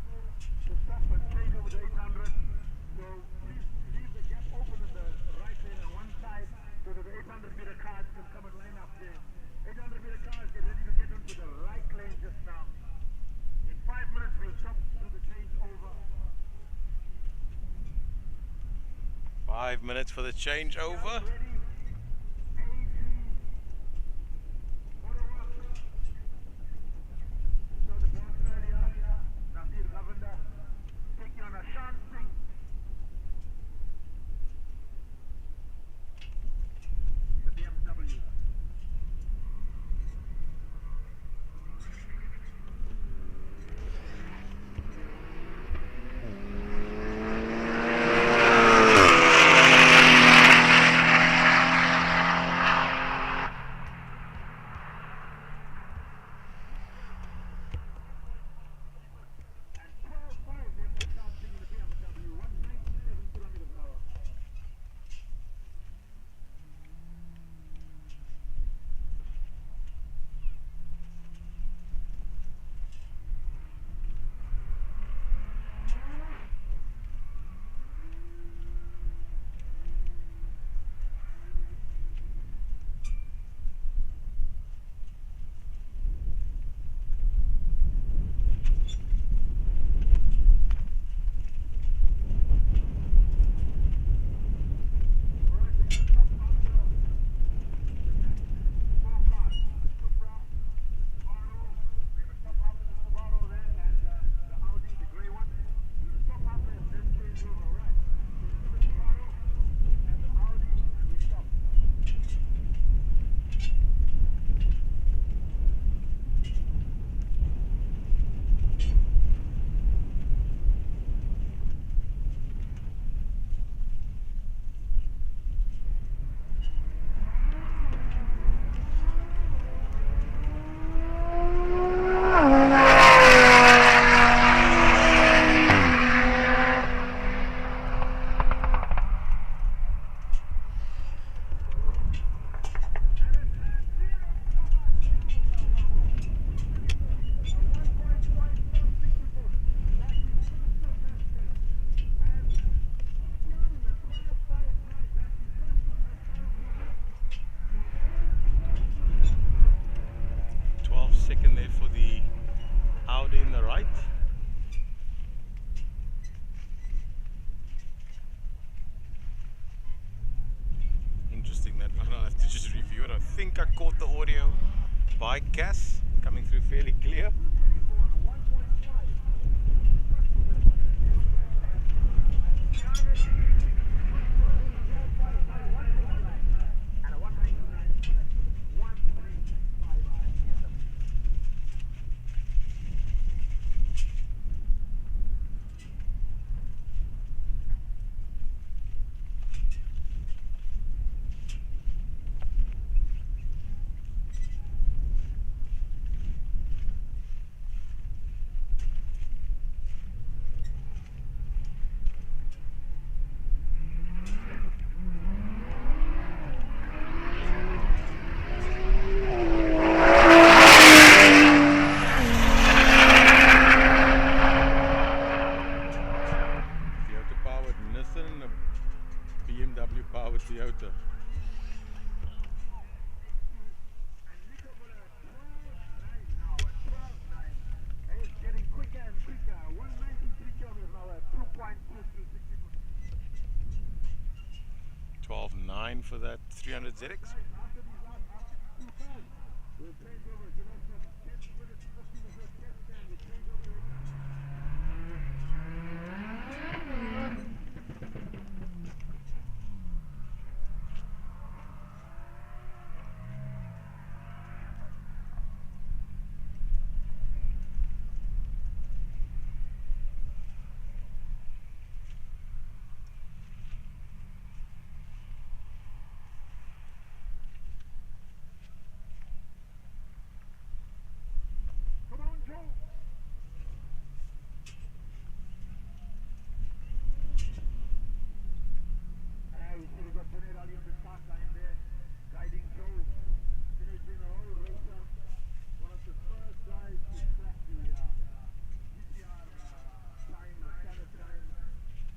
S2: to stop and change over to 800. So please leave the gap open in the right lane on one side so that the 800-meter cars can come and line up there. 800-meter cars, get ready to get into the right lane just now. In 5 minutes, we'll stop to do the change over.
S1: 5 minutes for the changeover.
S2: Ready?
S1: bike, Cass, coming through fairly clear. BMW powered Toyota.
S2: It's getting quicker and quicker. 193 kilometers an hour, 2.2
S1: 12.9 for that 300 ZX.
S2: After these last 2 cars, we'll change over. Give us some 10 minutes, 15 minutes test stand. We'll change over. Come on, Joe. We should have got Sinead Ali on the start line there, guiding Joe. Sinead's been a whole racer. One of the first guys to crack the GPR time, the standard time,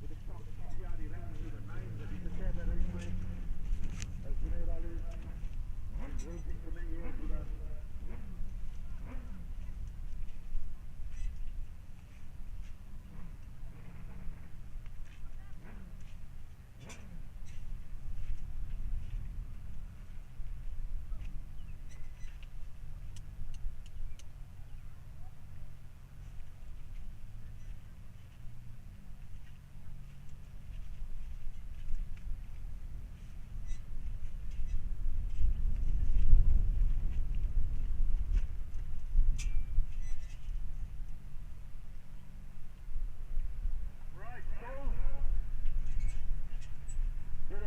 S2: with the stock GPR. He ran into the 9s that he could share the raceway. Sinead Ali is racing for many years with us. Right, so did a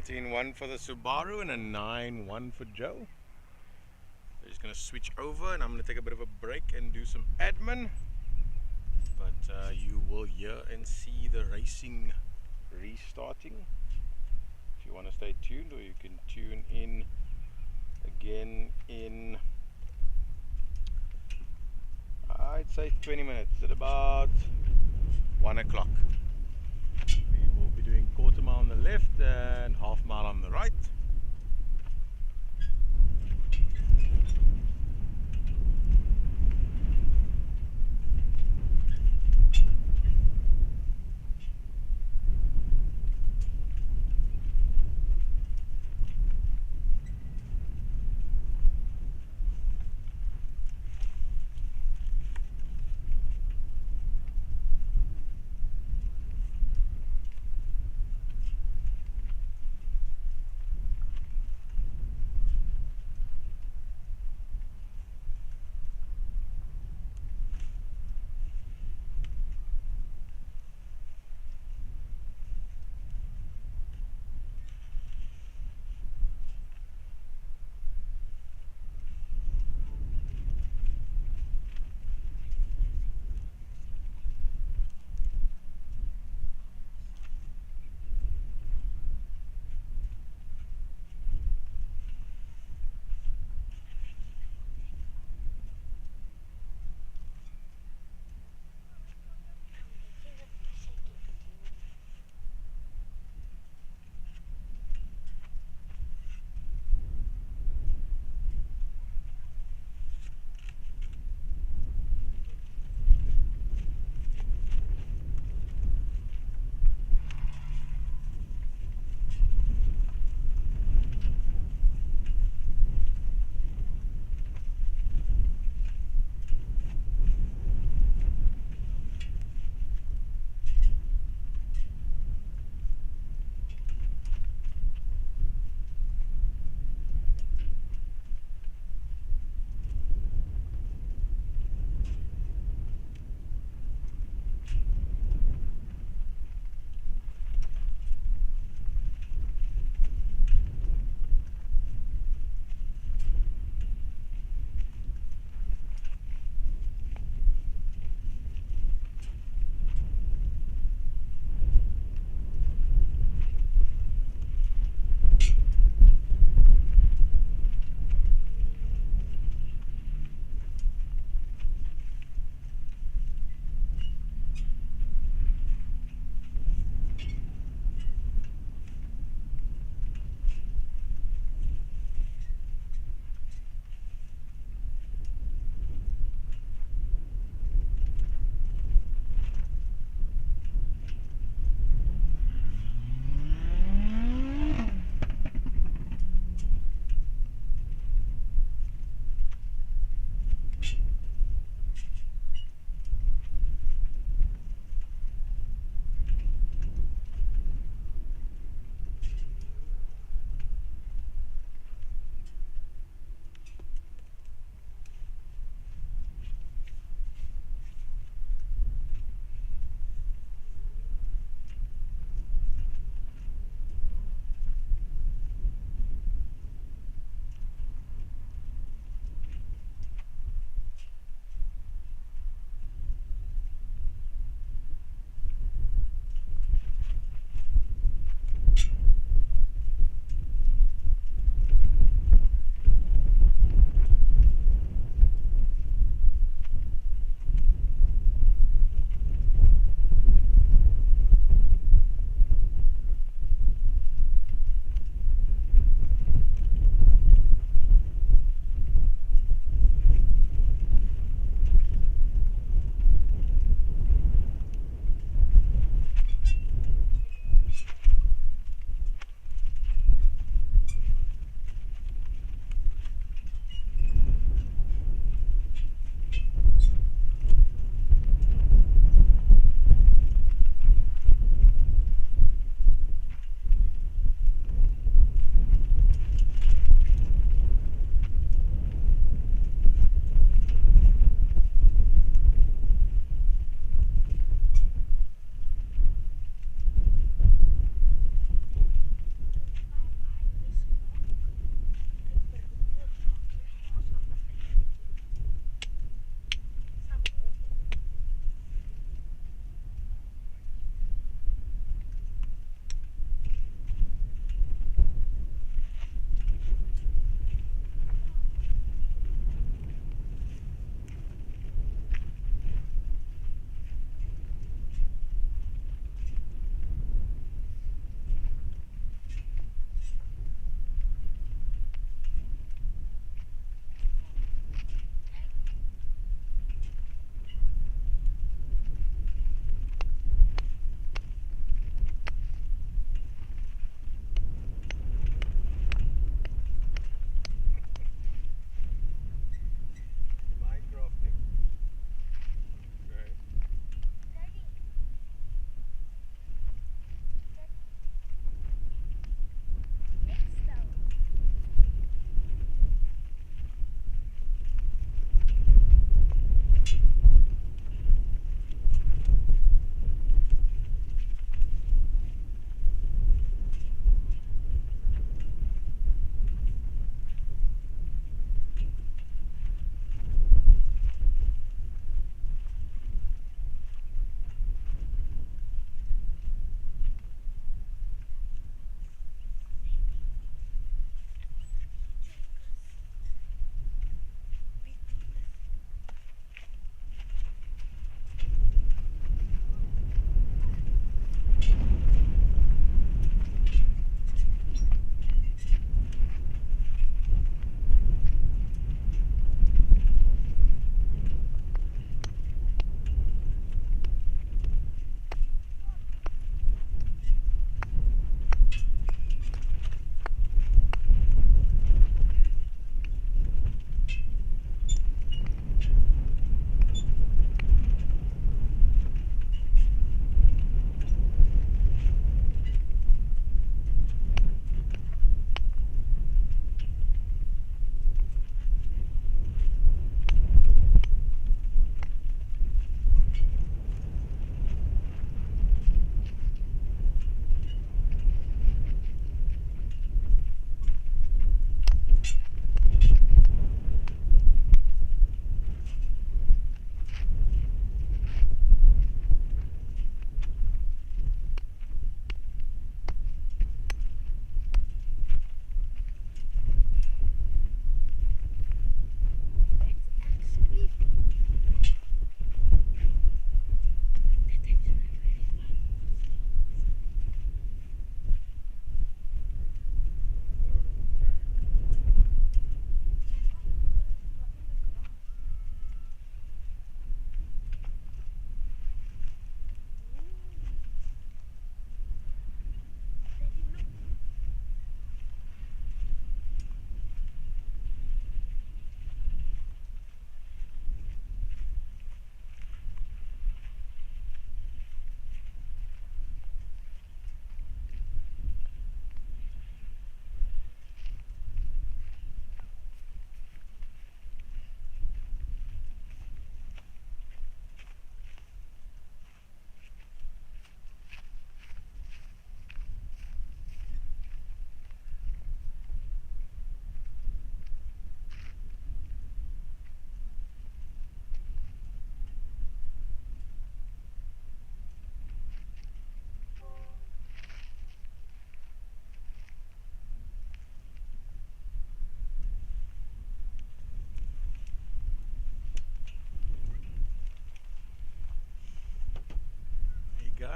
S1: 13.1 for the Subaru and a 9.1 for Joe. We're just going to switch over and I'm going to take a bit of a break and do some admin. But you will hear and see the racing restarting. If you want to stay tuned, or you can tune in again in, I'd say 20 minutes, at about 1 o'clock. We will be doing quarter mile on the left and half mile on the right.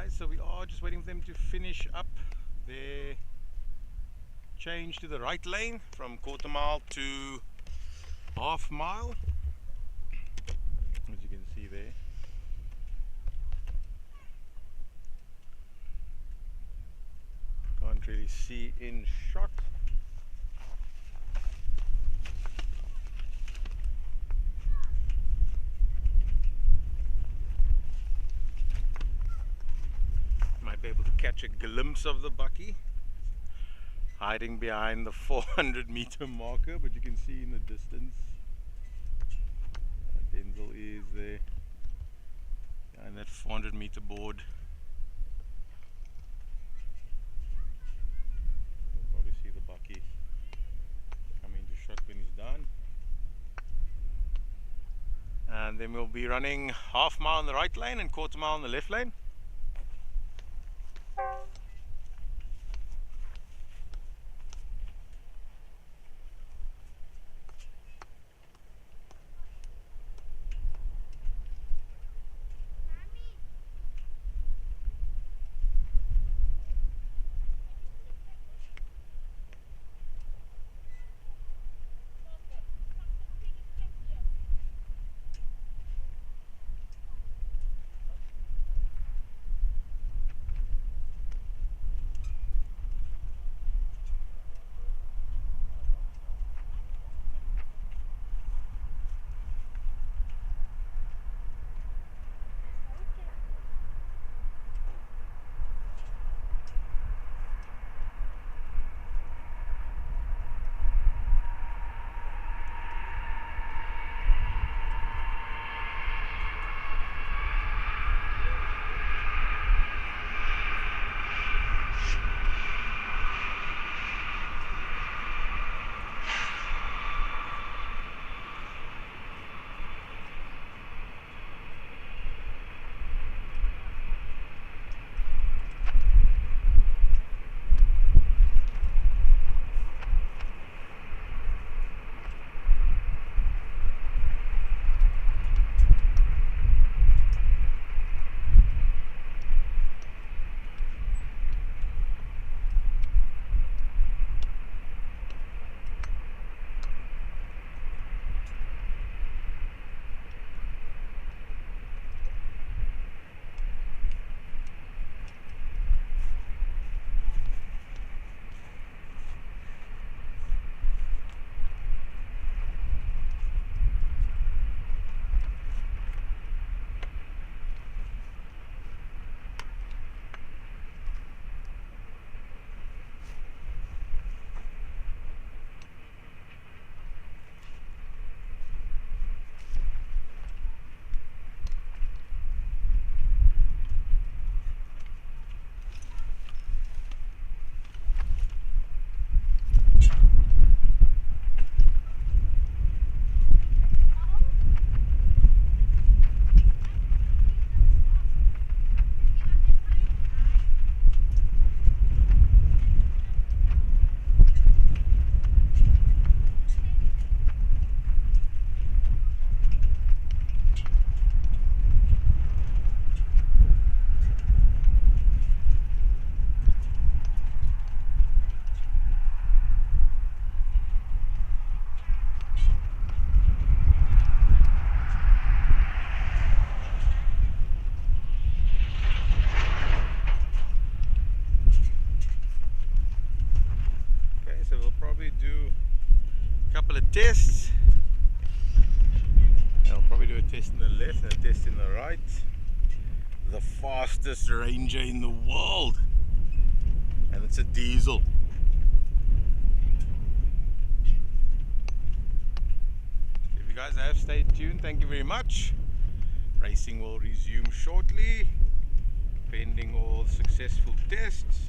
S1: Right, so we are just waiting for them to finish up their change to the right lane from quarter mile to half mile, as you can see there. Can't really see in shot. Might be able to catch a glimpse of the bucky hiding behind the 400-meter marker, but you can see in the distance Denzel is there behind that 400-meter board. You'll probably see the bucky coming into shot when he's done. And then we'll be running half mile in the right lane and quarter mile in the left lane. Do a couple of tests. I'll probably do a test in the left and a test in the right. The fastest Ranger in the world, and it's a diesel. If you guys have stayed tuned, thank you very much. Racing will resume shortly, pending all successful tests.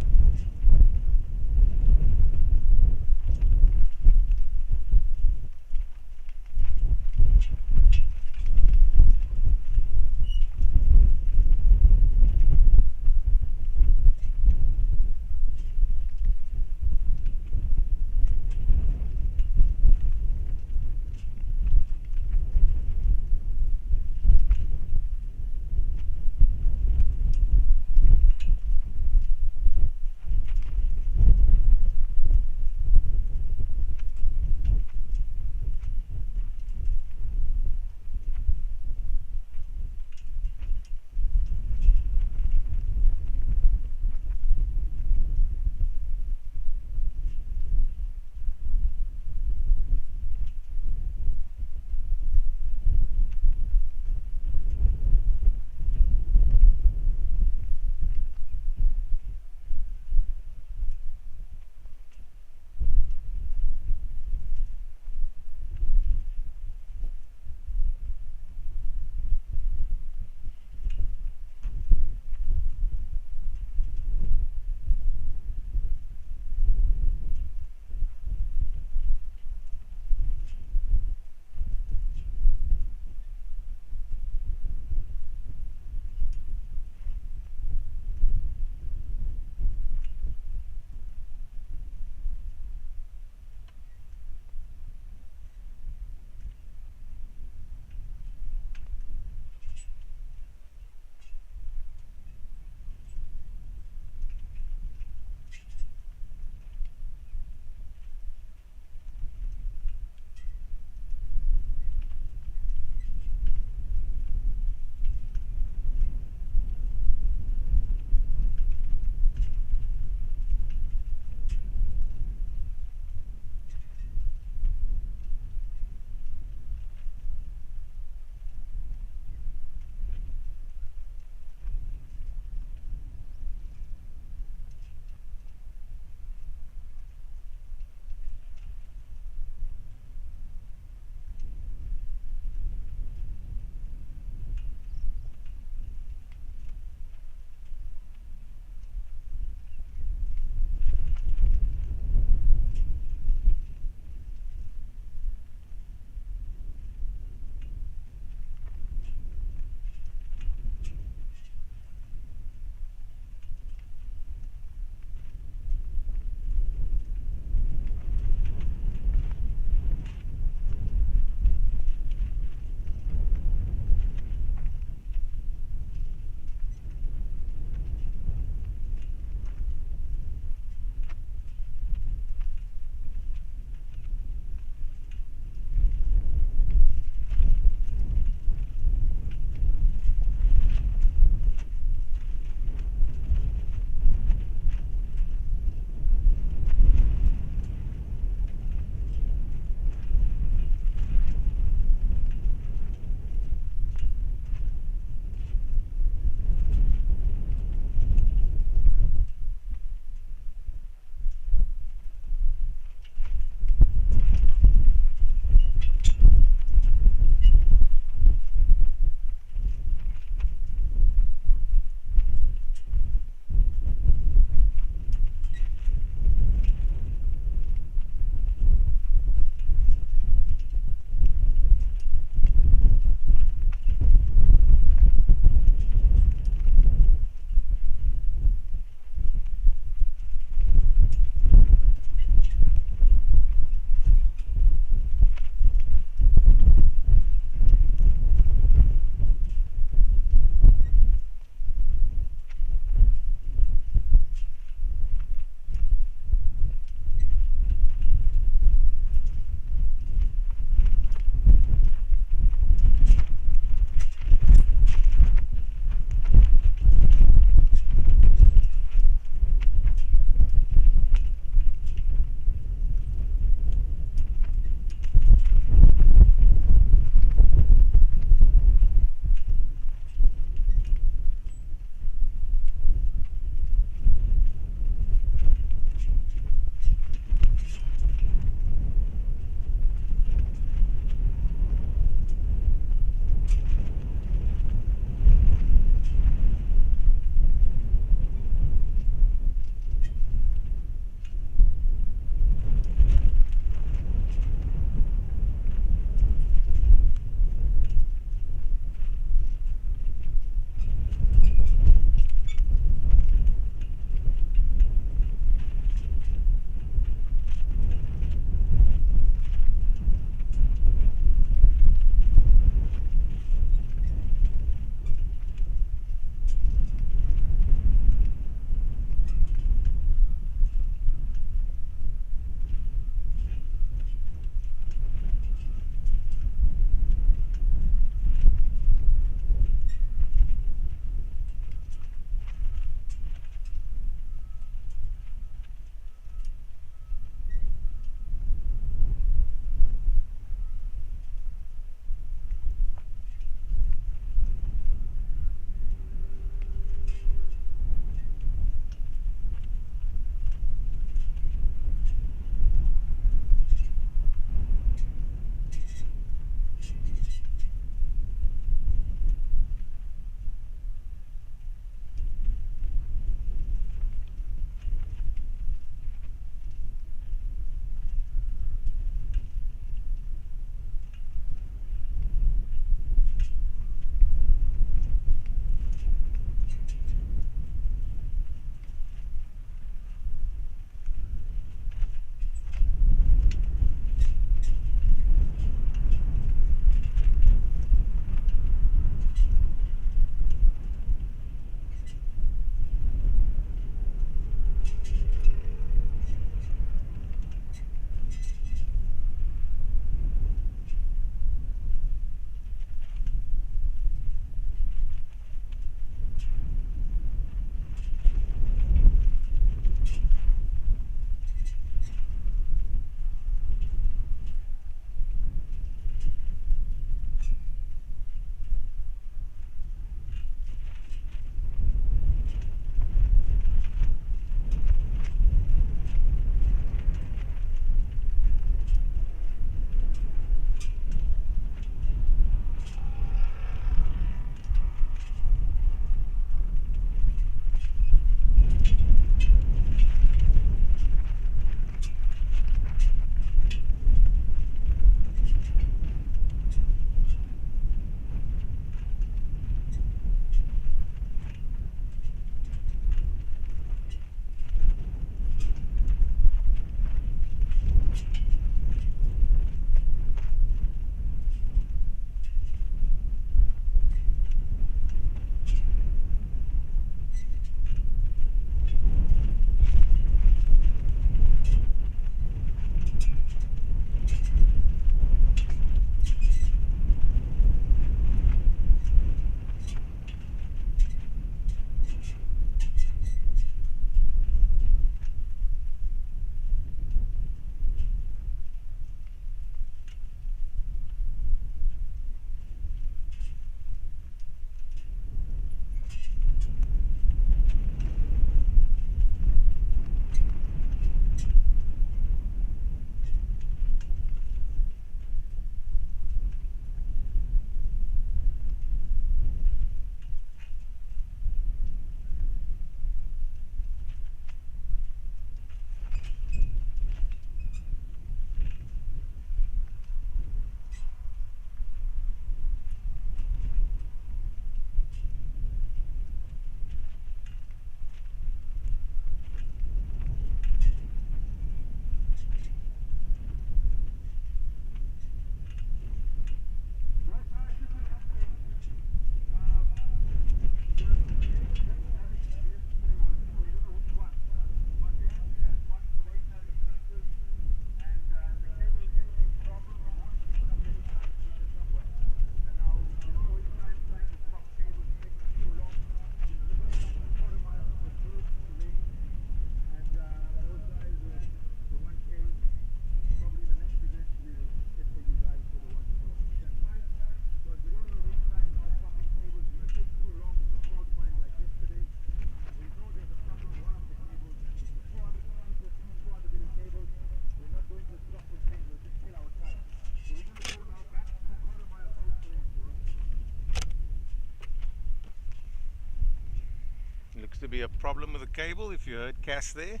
S1: to be a problem with the cable. If you heard Cass there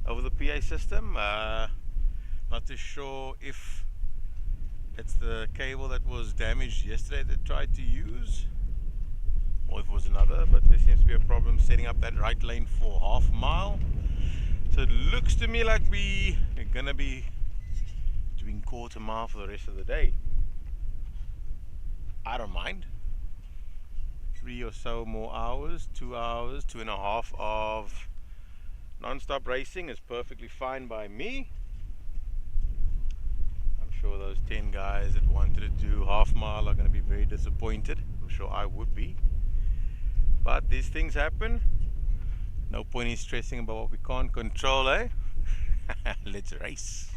S1: over the PA system, not too sure if it's the cable that was damaged yesterday that tried to use, or if it was another, but there seems to be a problem setting up that right lane for half a mile. So it looks to me like we're gonna be doing quarter mile for the rest of the day. I don't mind. 3 or so more hours, 2 hours, 2.5 of non-stop racing is perfectly fine by me. I'm sure those 10 guys that wanted to do half mile are going to be very disappointed. I'm sure I would be. But these things happen. No point in stressing about what we can't control, eh? Let's race.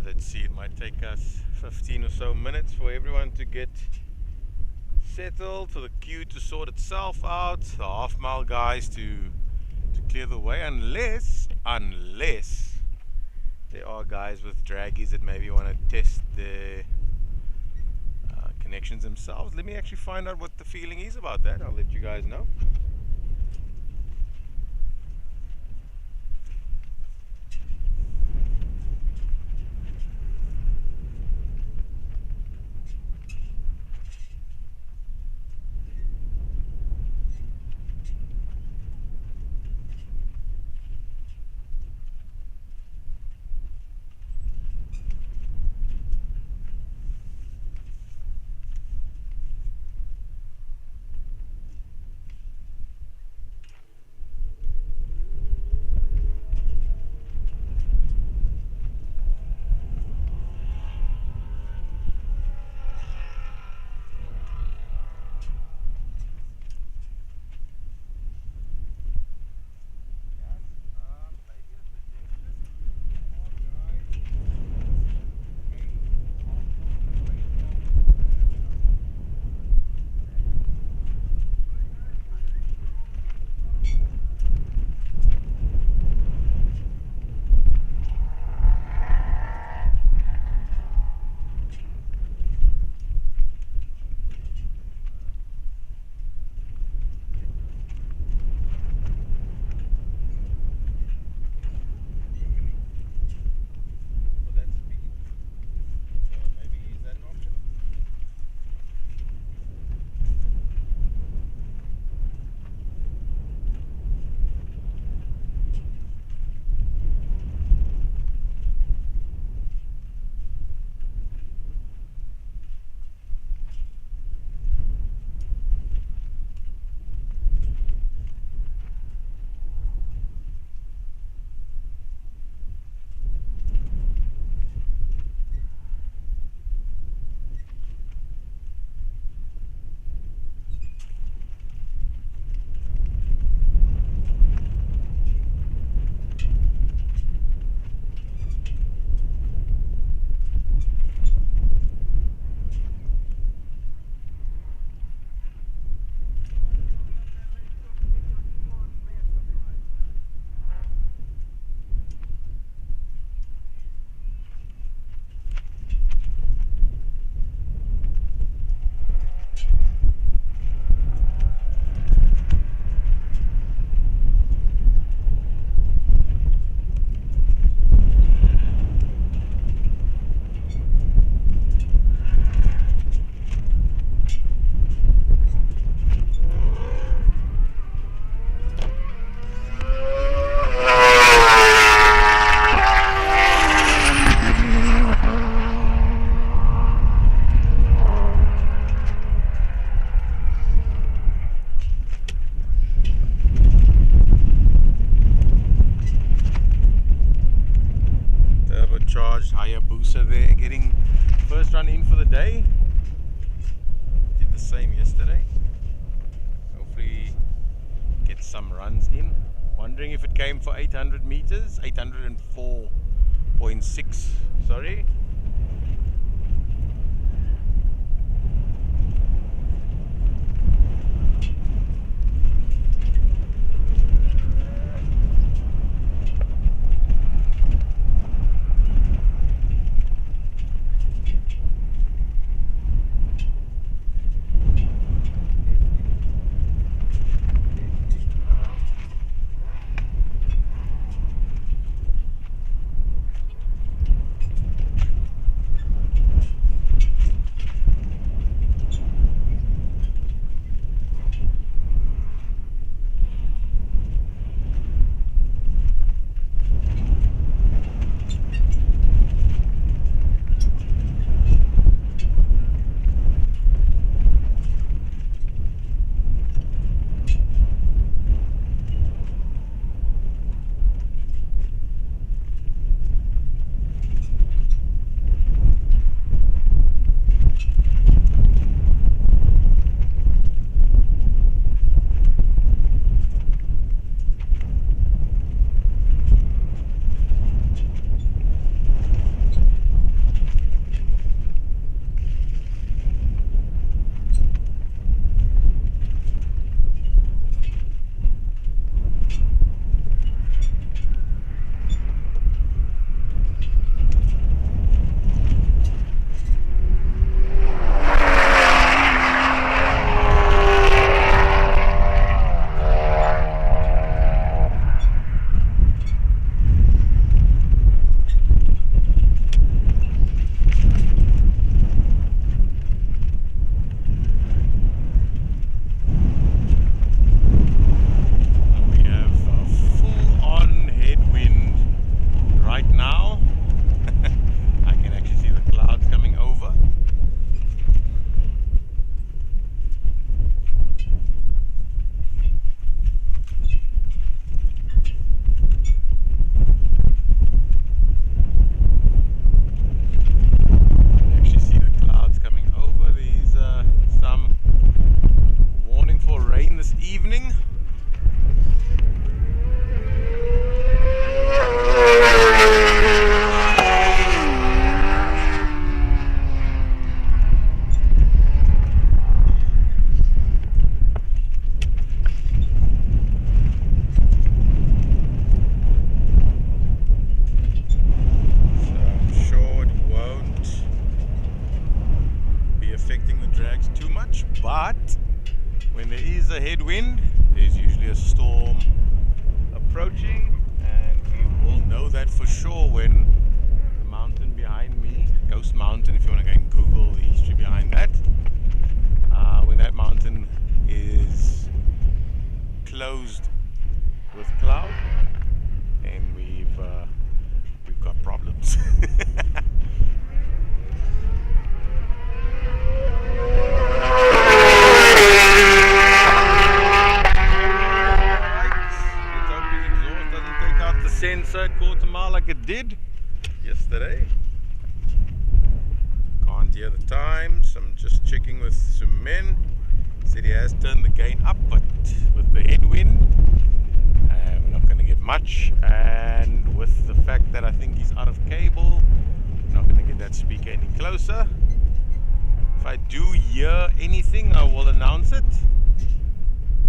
S1: Let's see, it might take us 15 or so minutes for everyone to get settled, for the queue to sort itself out, the half mile guys to clear the way, unless there are guys with draggies that maybe want to test their connections themselves. Let me actually find out what the feeling is about that. I'll let you guys know. Mkuze there, getting first run in for the day. Did the same yesterday. Hopefully get get some runs in. Wondering if it came for 800 meters, 804.6, sorry. But when there is a headwind, there's usually a storm approaching, and we will know that for sure when the mountain behind me, Ghost Mountain, if you want to go and Google the history behind that, when that mountain is closed with cloud, and we've got problems. Sensor at quarter mile like it did yesterday. Can't hear the times. I'm just checking with some men. Said he has turned the gain up, but with the headwind, we're not going to get much. And with the fact that I think he's out of cable, we're not going to get that speaker any closer. If I do hear anything, I will announce it.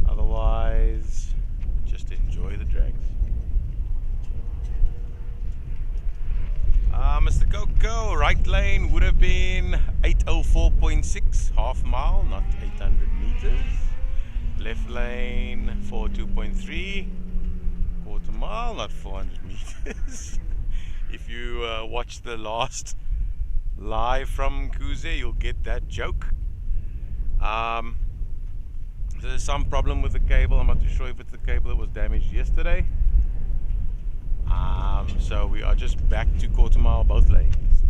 S1: Otherwise, just enjoy the drags. Mr. Coco, right lane would have been 804.6, half mile, not 800 meters. Left lane 42.3, quarter mile, not 400 meters. If you watch the last live from Mkuze, you'll get that joke. There's some problem with the cable. I'm not too sure if it's the cable that was damaged yesterday. So we are just back to quarter mile both lanes.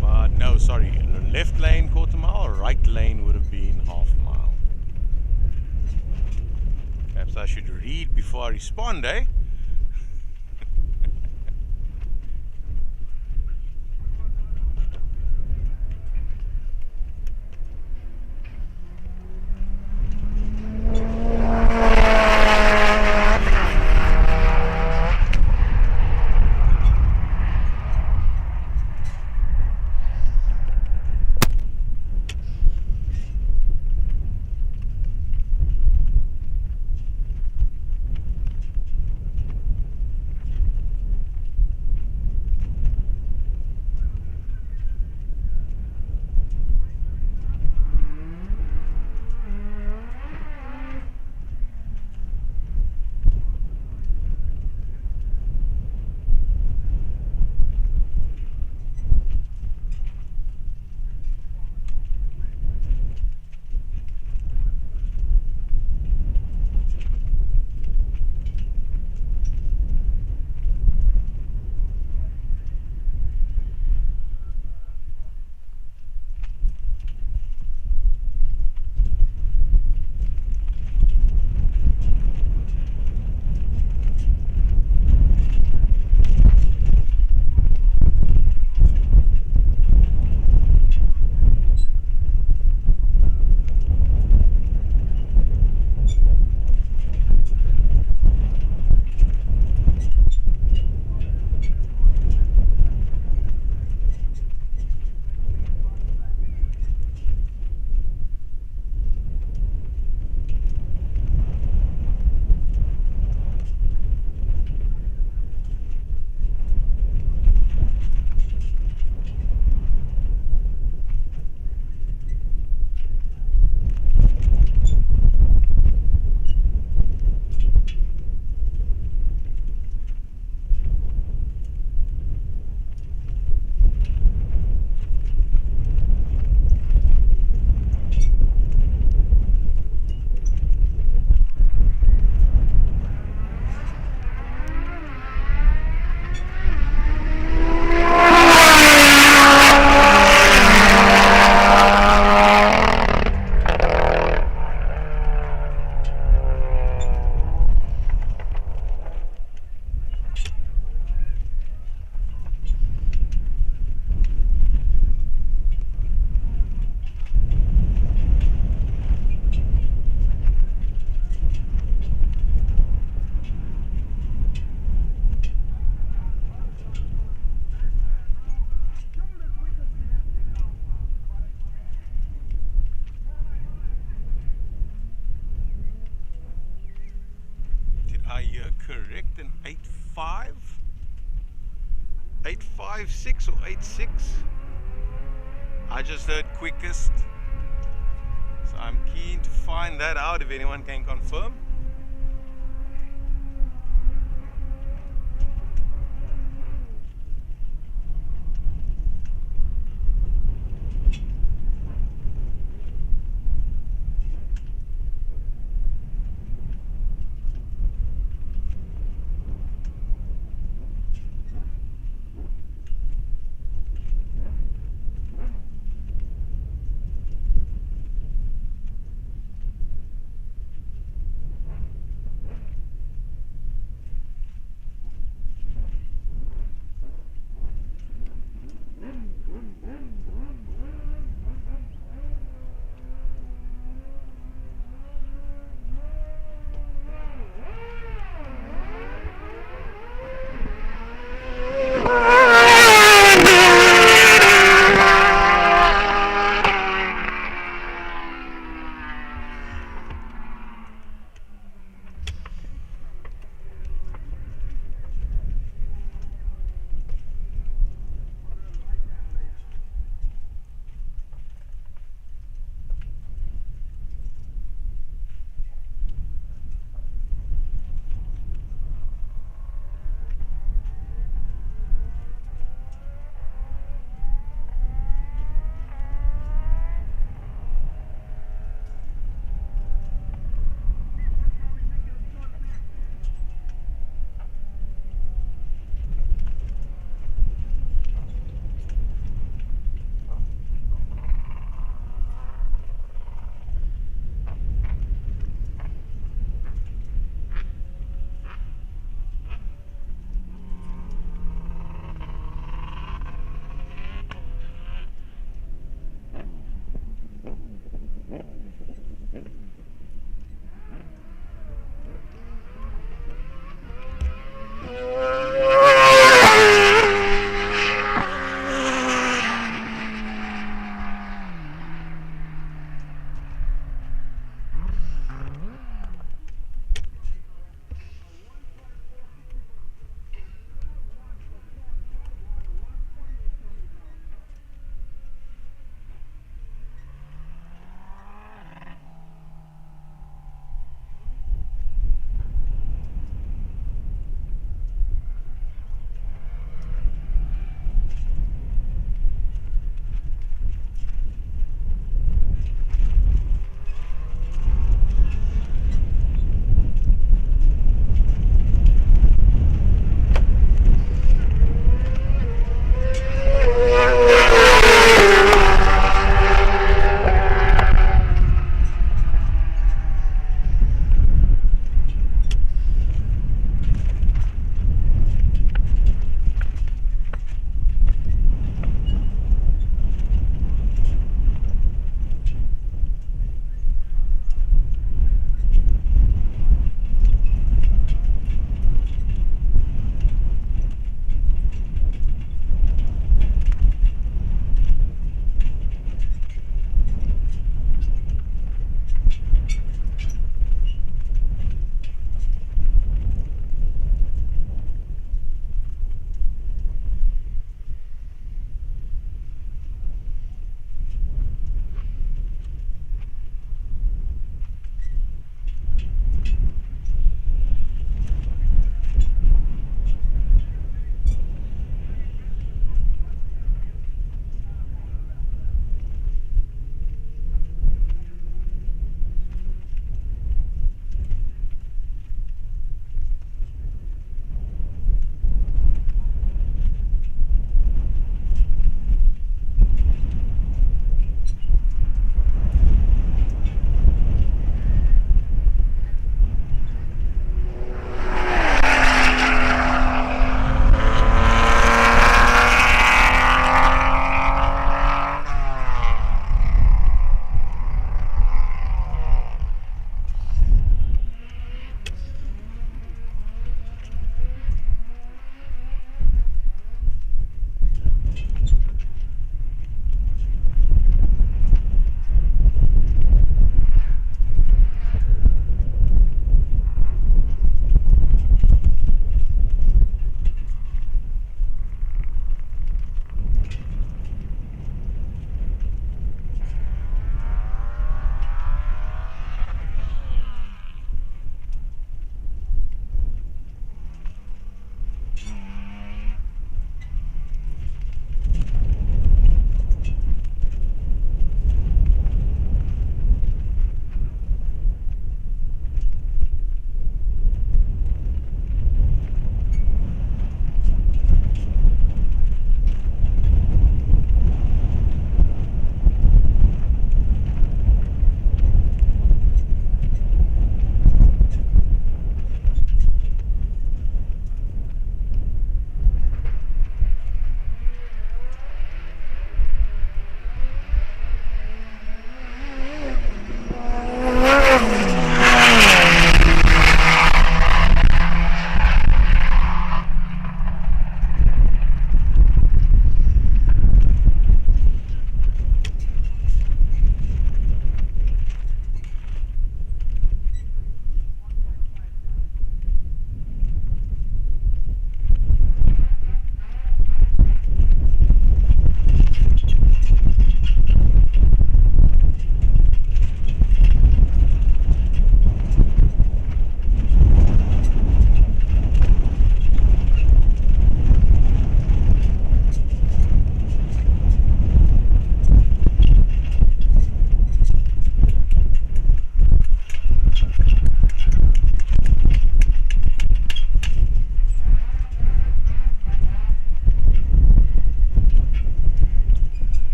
S1: But no, sorry, left lane quarter mile, right lane would have been half mile. Perhaps I should read before I respond, eh? correct, an 8.5, 8.56 or 8.6. I just heard quickest, so I'm keen to find that out if anyone can confirm.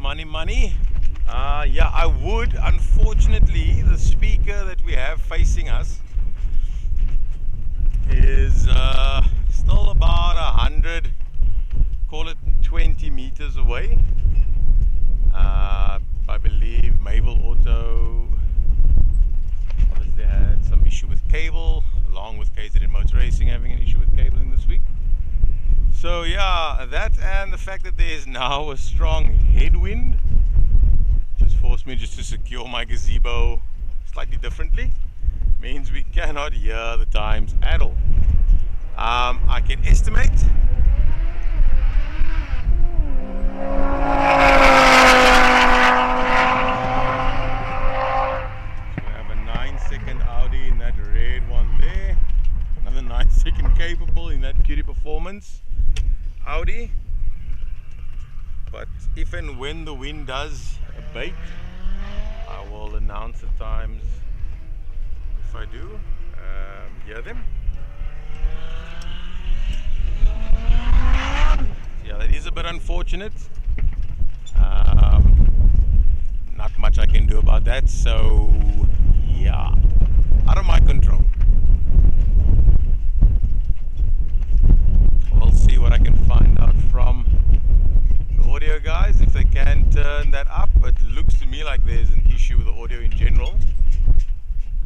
S1: Money. Yeah, I would. Unfortunately, the speaker that we have facing us is still about 100, call it 20 meters away. I believe Mavel Auto obviously had some issue with cable, along with KZN Motor Racing having an issue with cabling this week. So yeah, that and the fact that there is now a strong headwind just forced me just to secure my gazebo slightly differently. Means we cannot hear the times at all. I can estimate. So we have a 9-second Audi in that red one there. Another 9-second capable in that Cutie Performance Audi. But if and when the wind does abate, I will announce the times if I do hear them. Yeah, that is a bit unfortunate. Not much I can do about that, so yeah, out of my control. We'll see what I can find out from the audio guys, if they can turn that up. It looks to me like there's an issue with the audio in general.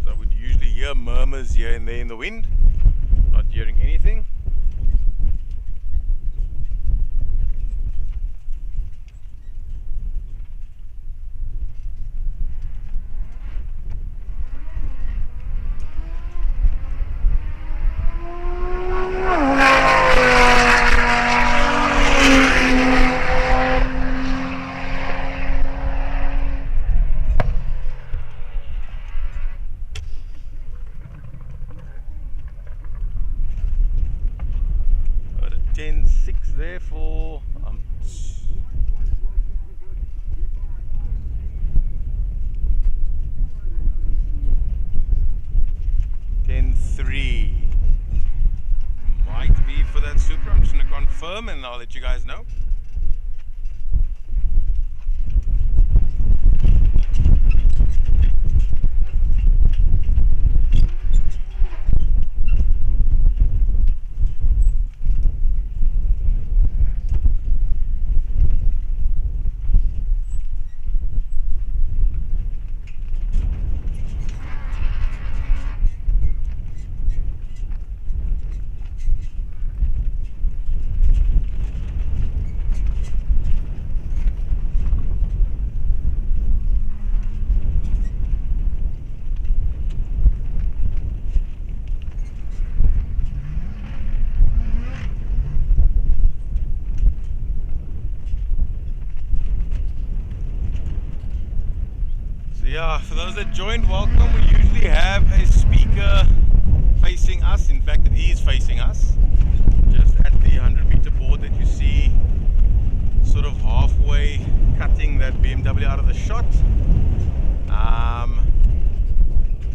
S1: So I would usually hear murmurs here and there in the wind. Not hearing anything. Got a 10.6 there for 10.3. Might be for that Supra. I'm just going to confirm and I'll let you guys know. Yeah, for those that joined, welcome. We usually have a speaker facing us. In fact, it is facing us. Just at the 100-meter board that you see, sort of halfway cutting that BMW out of the shot.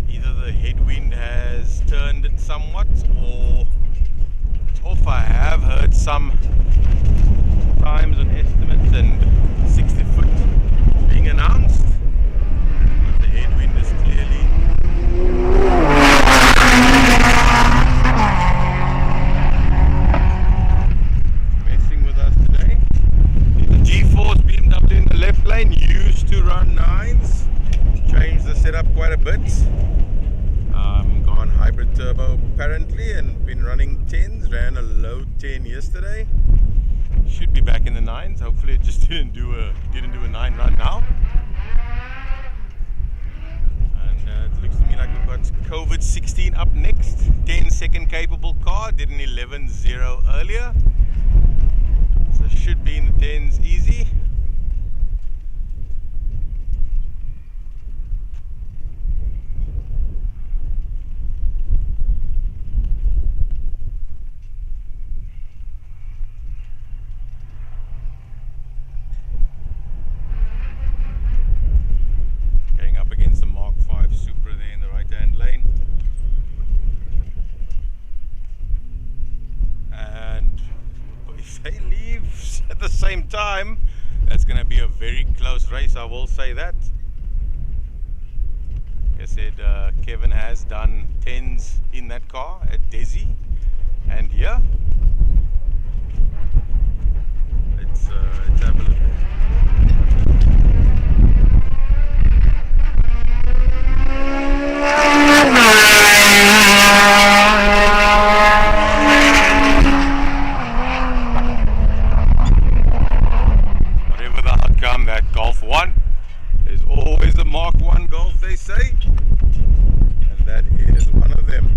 S1: Either the headwind has turned it somewhat or it's off. I have heard some times on estimates and 60 foot being announced. Headwind is clearly messing with us today. The G-Force BMW in the left lane used to run 9s, changed the setup quite a bit, gone hybrid turbo apparently and been running 10s, ran a low 10 yesterday, should be back in the 9s. Hopefully it just didn't do a 9 run now. It looks to me like we've got COVID-16 up next. 10-second capable car, did an 11.0 earlier. So should be in the 10s easy. Going up against the Mark 5 Supra there in the right-hand lane. And if they leave at the same time, That's going to be a very close race, I will say that. Like I said, Kevin has done 10s in that car at Desi, and yeah, let's have a look. Whatever the outcome, that Golf 1, there's always a Mark 1 Golf, they say, and that is one of them.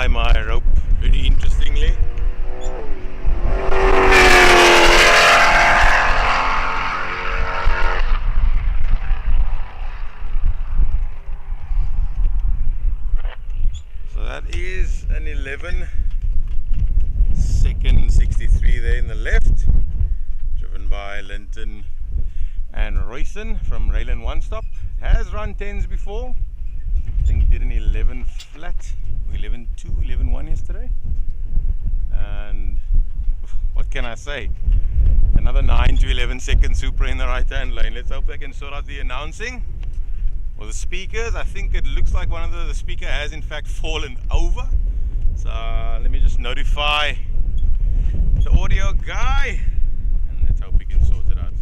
S1: My rope very interestingly. So that is an 11 second 63 there in the left, driven by Linton and Royson from Raylan One Stop. Has run 10s before. I think did an 11 flat, 11.2, 11.1 yesterday, and what can I say, another 9 to 11 second Supra in the right hand lane. Let's hope they can sort out the announcing or the speakers. I think it looks like one of the speaker has in fact fallen over, so let me just notify the audio guy and let's hope we can sort it out.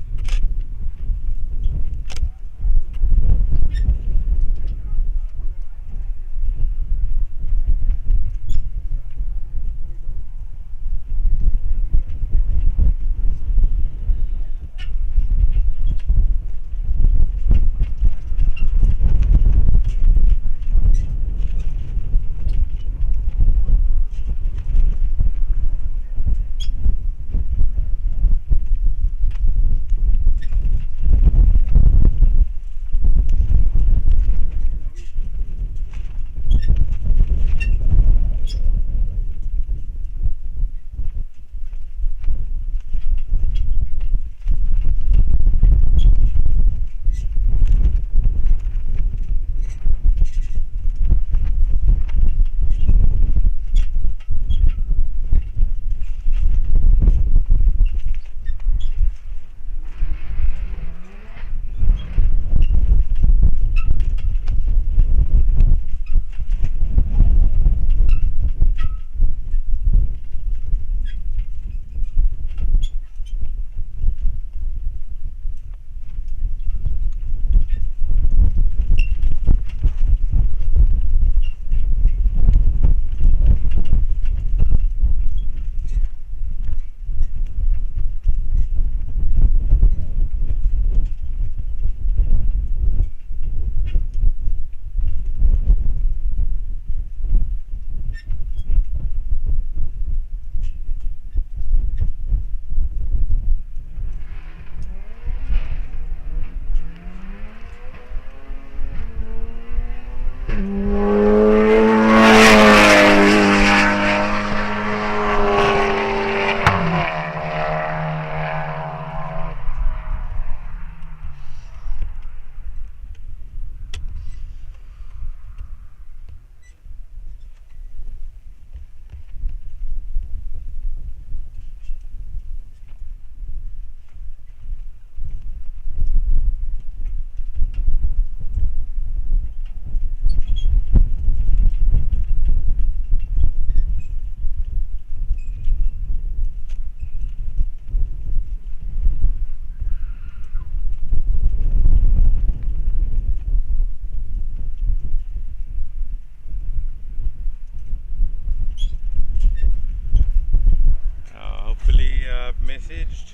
S1: I've messaged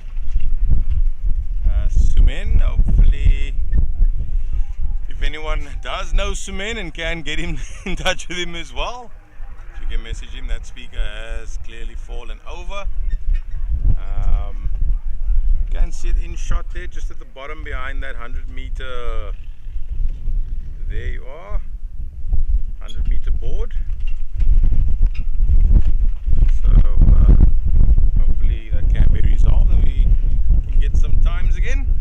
S1: Sumen. Hopefully, if anyone does know Sumen and can get him in touch with him as well, if you can message him. That speaker has clearly fallen over. You can see it in shot there, just at the bottom behind that 100-meter. There you are, 100-meter board. So hopefully that can be resolved and we can get some times again.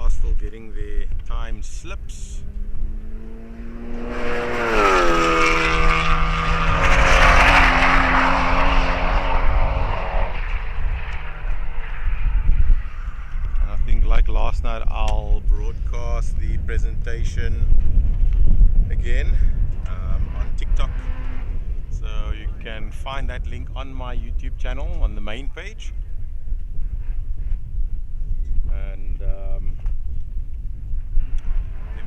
S1: Still getting their time slips. And I think, like last night, I'll broadcast the presentation again on TikTok, so you can find that link on my YouTube channel on the main page. And then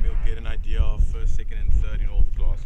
S1: we'll get an idea of first, second and third in all the classes.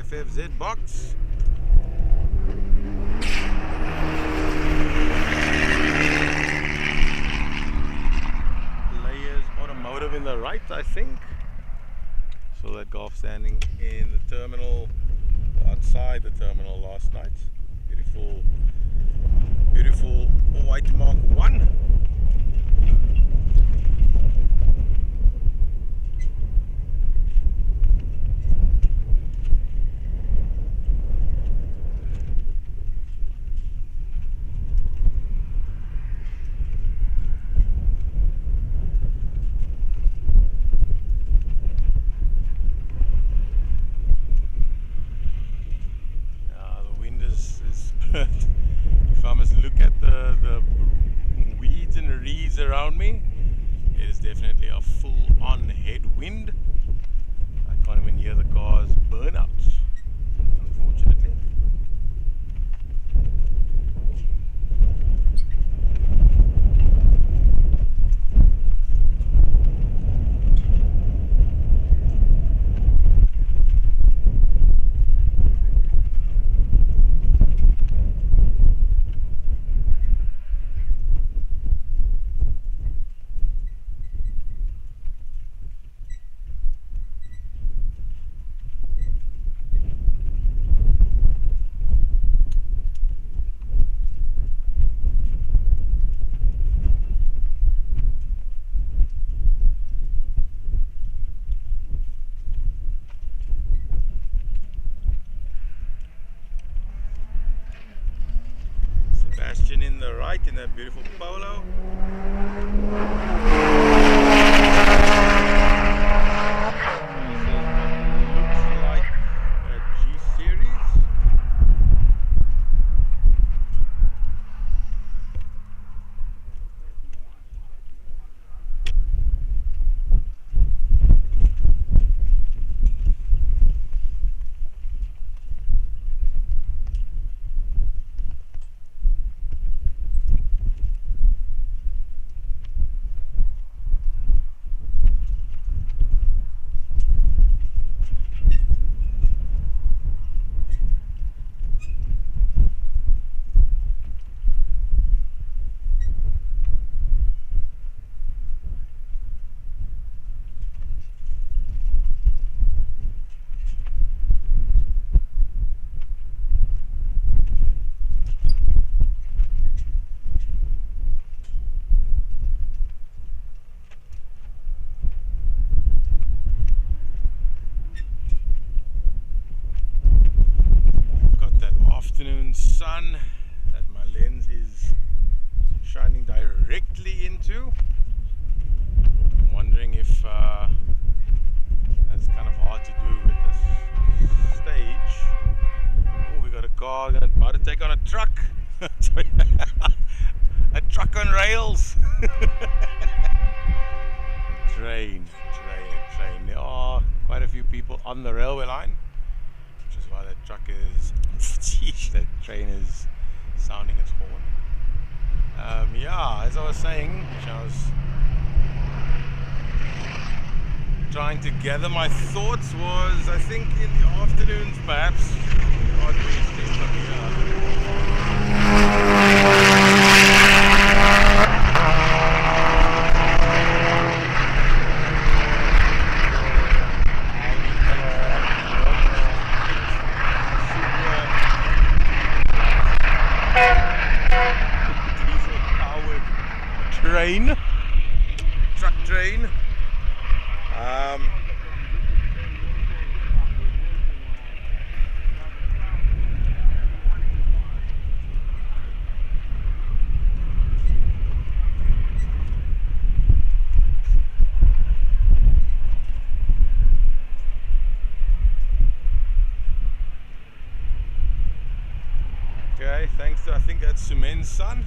S1: FFZ box. Layers Automotive in the right, I think. So that golf standing in the terminal, outside the terminal last night. Beautiful, beautiful white Mark 1. If I must look at the weeds and reeds around me, it is definitely a full-on headwind. I can't even hear the car's burnouts, unfortunately. Sebastian in the right in that beautiful polo. Looks like a G series. sun that my lens is shining directly into. I'm wondering if that's kind of hard to do with this stage. Oh, we got a car about to take on a truck. A truck on rails. Train. There are quite a few people on the railway line, which is why that truck is, that train is sounding its horn. Yeah, as I was saying, which I was trying to gather my thoughts, was I think in the afternoons perhaps I'd be staying from here. Truck train. Okay, thanks to, I think that's Sumen's son.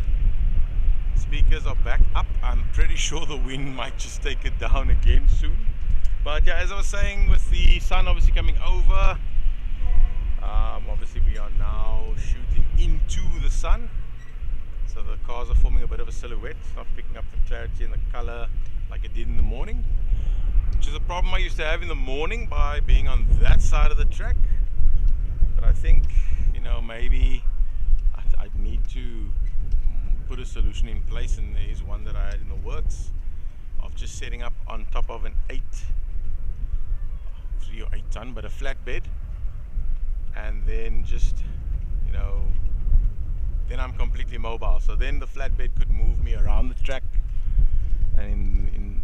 S1: Speakers are back up. I'm pretty sure the wind might just take it down again soon. But yeah, as I was saying, with the sun obviously coming over, obviously we are now shooting into the sun. So the cars are forming a bit of a silhouette. It's not picking up the clarity and the color like it did in the morning, which is a problem I used to have in the morning by being on that side of the track. But I think, you know, maybe I'd need to put a solution in place, and there is one that I had in the works of just setting up on top of an 3 or 8 ton, but a flatbed, and then just, you know, then I'm completely mobile. So then the flatbed could move me around the track, and in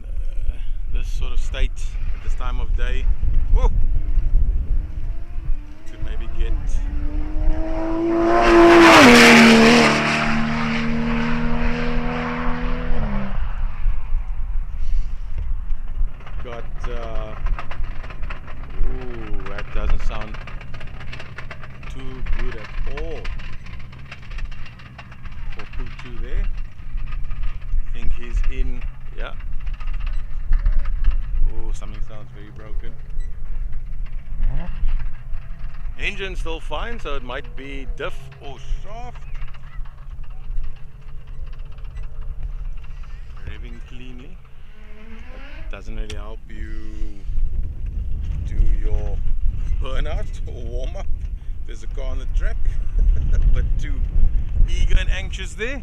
S1: this sort of state at this time of day, whoa, could maybe get ooh, that doesn't sound too good at all for Putu there. I think he's in, yeah. Oh, something sounds very broken. Engine still fine, so it might be diff or shaft. Revving cleanly. That doesn't really help you do your burnout or warm up. There's a car on the track, but too eager and anxious there.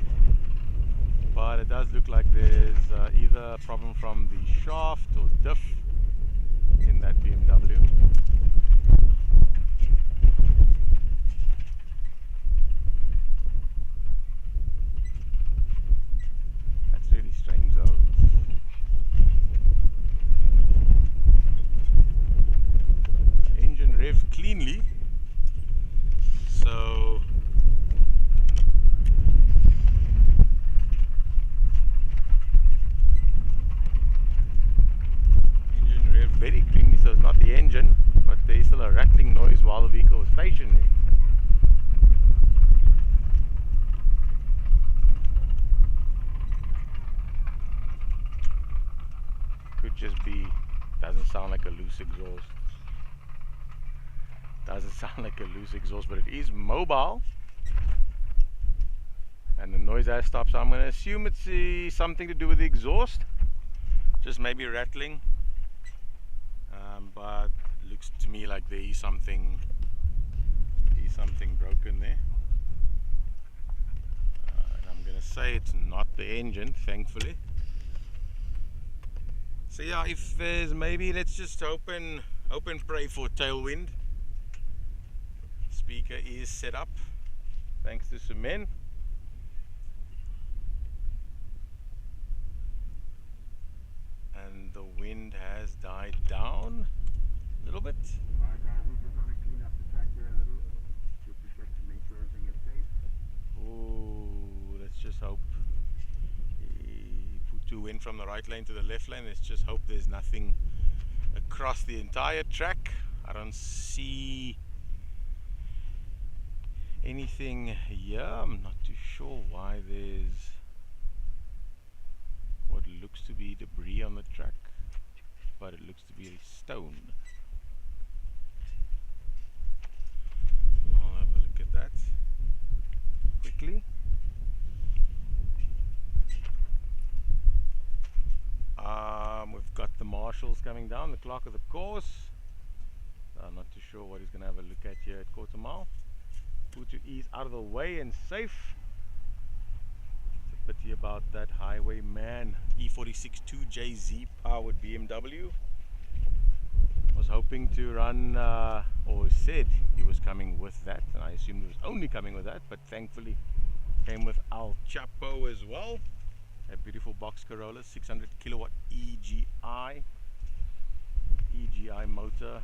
S1: But it does look like there's either a problem from the shaft or diff in that BMW. That's really strange though. Engine rev cleanly, so engine rev very cleanly, so it's not the engine, but there's still a rattling noise while the vehicle is stationary. Could just be, doesn't sound like a loose exhaust. Doesn't sound like a loose exhaust, but it is mobile, and the noise has stopped, so I'm going to assume it's something to do with the exhaust, just maybe rattling, but looks to me like there is something broken there, and I'm going to say it's not the engine, thankfully. So yeah, if there's maybe, let's just hope and pray for tailwind. Speaker is set up thanks to Sumen, and the wind has died down a little bit.
S2: Alright guys, we just want to clean up the track here a little, just to check to make sure everything is safe.
S1: went from the right lane to the left lane. Let's just hope there's nothing across the entire track. I don't see anything here. I'm not too sure why there's what looks to be debris on the track, but it looks to be stone. I'll have a look at that quickly. We've got the marshals coming down, the clerk of the course. I'm not too sure what he's going to have a look at here at quarter mile. Mkuze is out of the way and safe. It's a pity about that Highwayman E46 2JZ powered BMW. Was hoping to run, or said he was coming with that, and I assumed he was only coming with that, but thankfully came with El Chapo as well. A beautiful box Corolla, 600 kilowatt EGI motor.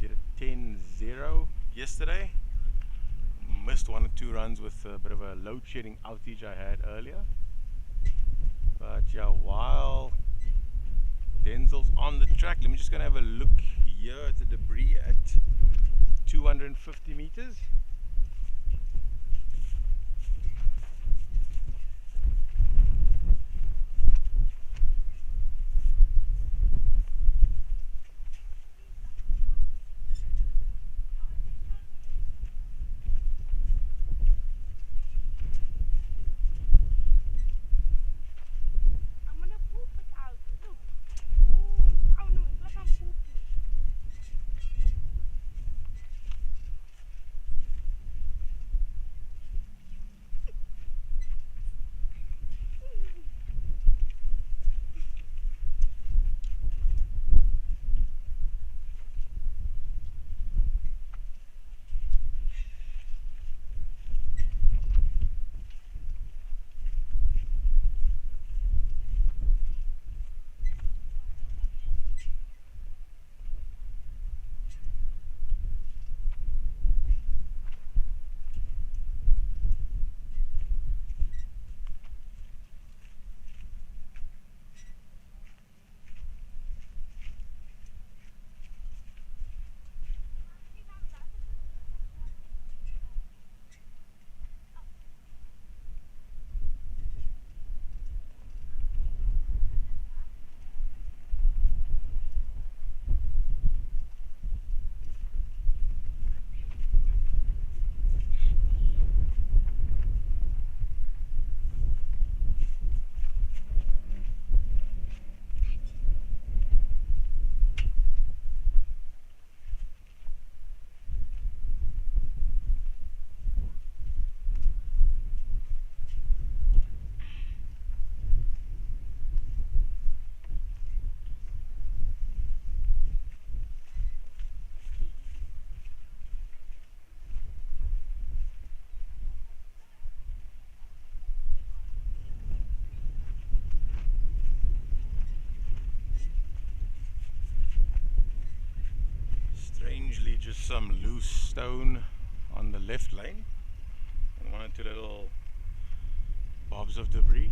S1: Did a 10.0 yesterday. Missed 1 or 2 runs with a bit of a load shedding outage I had earlier. But yeah, while Denzel's on the track, let me just gonna have a look here at the debris at 250 meters. Just some loose stone on the left lane and 1 or 2 little bobs of debris.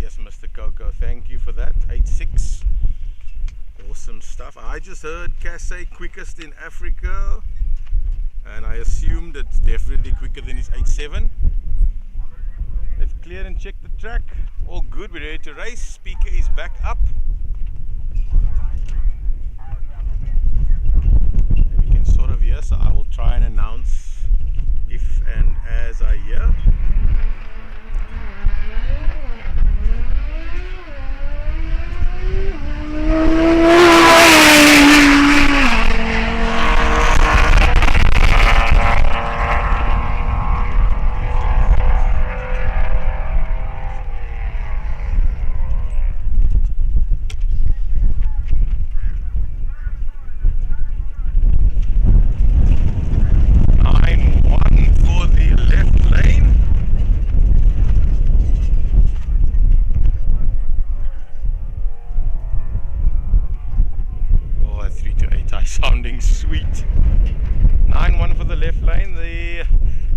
S1: Yes, Mr. Coco, thank you for that. 8.6. Awesome stuff. I just heard Cass say quickest in Africa, and I assumed it's definitely quicker than his 8.7. Let's clear and check the track. All good, we're ready to race. Speaker is back up. And we can sort of hear, so I will try and announce if and as I hear. Sounding sweet. 9.1 for the left lane. The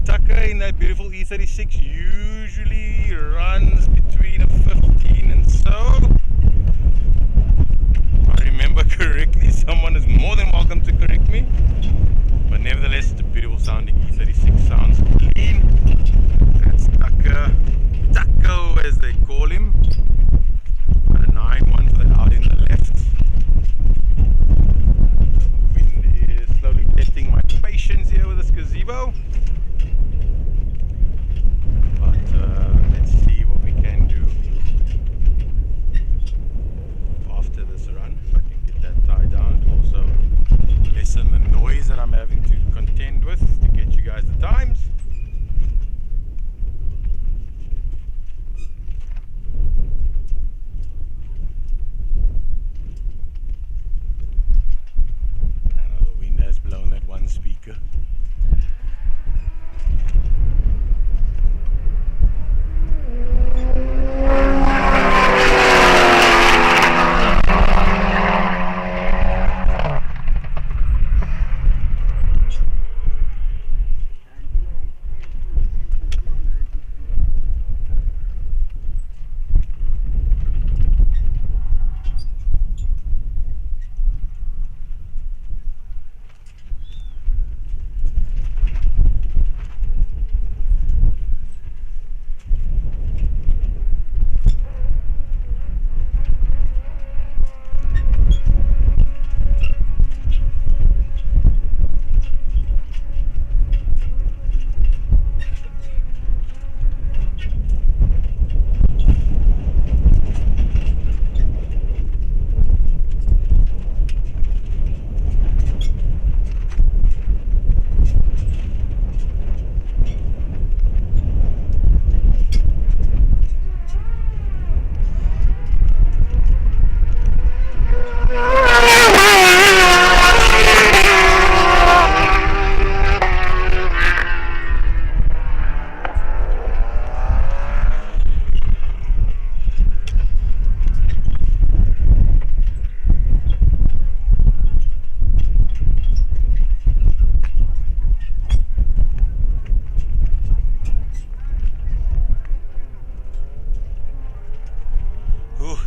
S1: Tucker in that beautiful E36 usually runs between a 15 and so. If I remember correctly, someone is more than welcome to correct me. But nevertheless, it's a beautiful sounding E36. Sounds clean. That's Tucker. Tucko as they call him. Got a 9.1 for that out in the left. Slowly testing my patience here with this gazebo, but let's see what we can do after this run. If I can get that tie down to also lessen the noise that I'm having to contend with to get you guys the times. Blown that one speaker.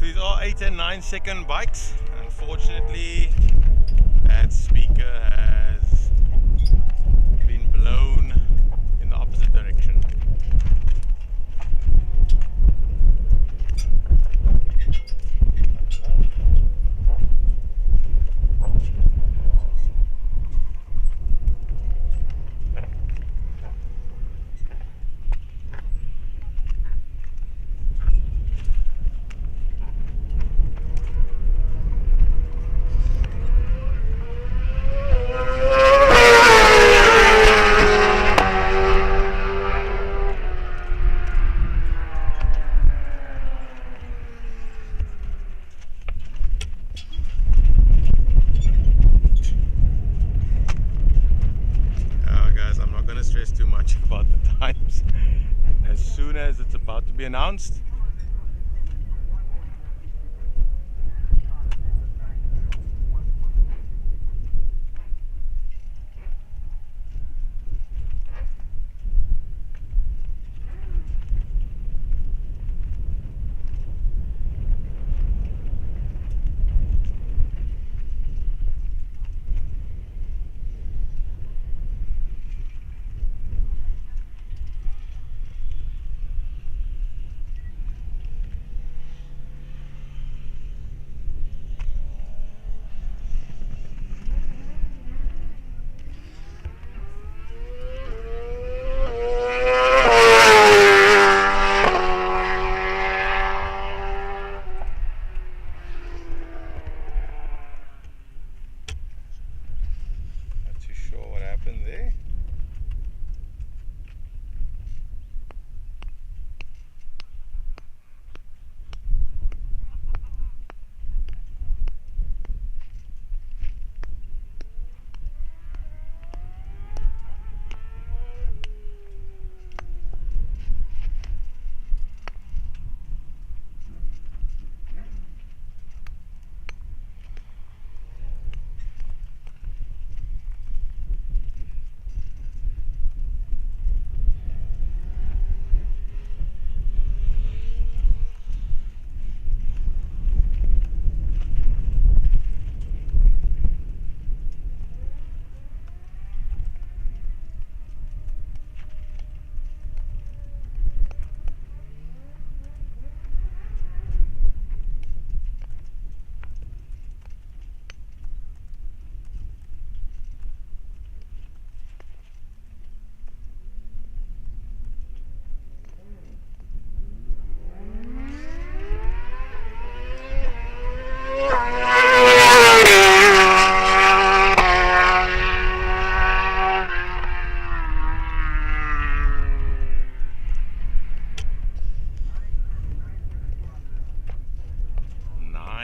S1: These are 8 and 9 second bikes. Unfortunately, that speaker has been blown in the opposite direction. Stress too much about the times. As soon as it's about to be announced,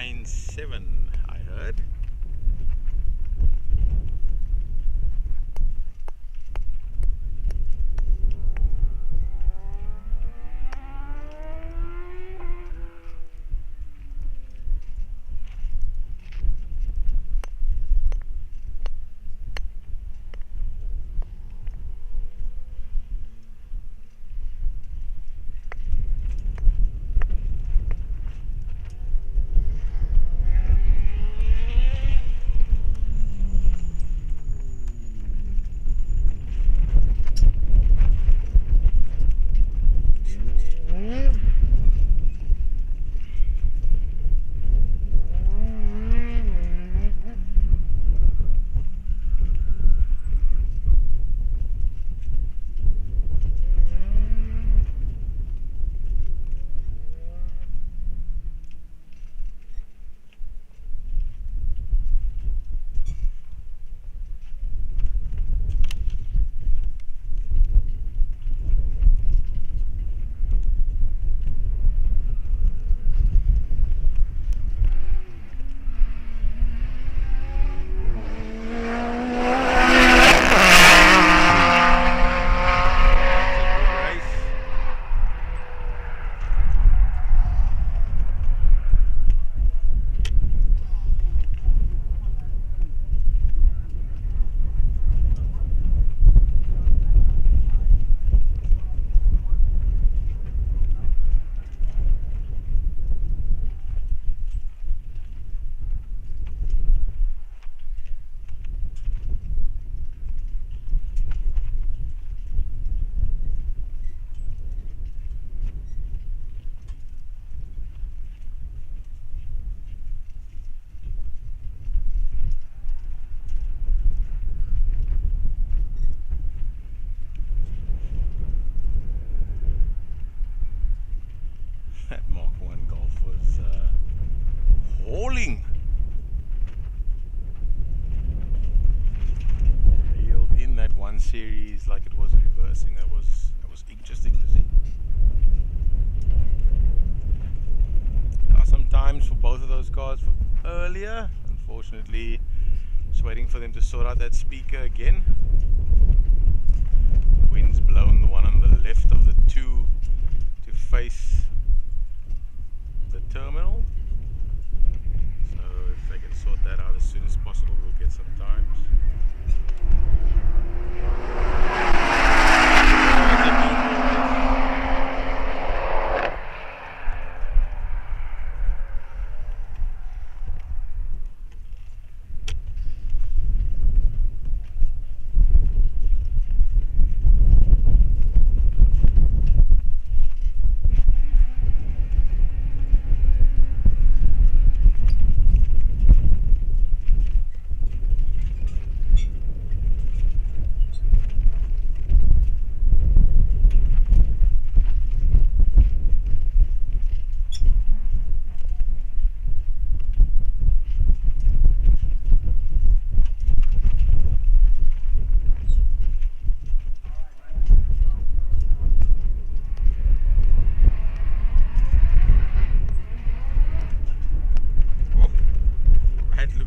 S1: 1:09.7, I heard. That Mark 1 Golf was hauling. Reeled in that 1 series like it was reversing. That was interesting to see. Now sometimes for both of those cars for earlier, unfortunately, just waiting for them to sort out that speaker again. Wind's blown the one on the left of the two to face the terminal, so if they can sort that out as soon as possible, we'll get some times.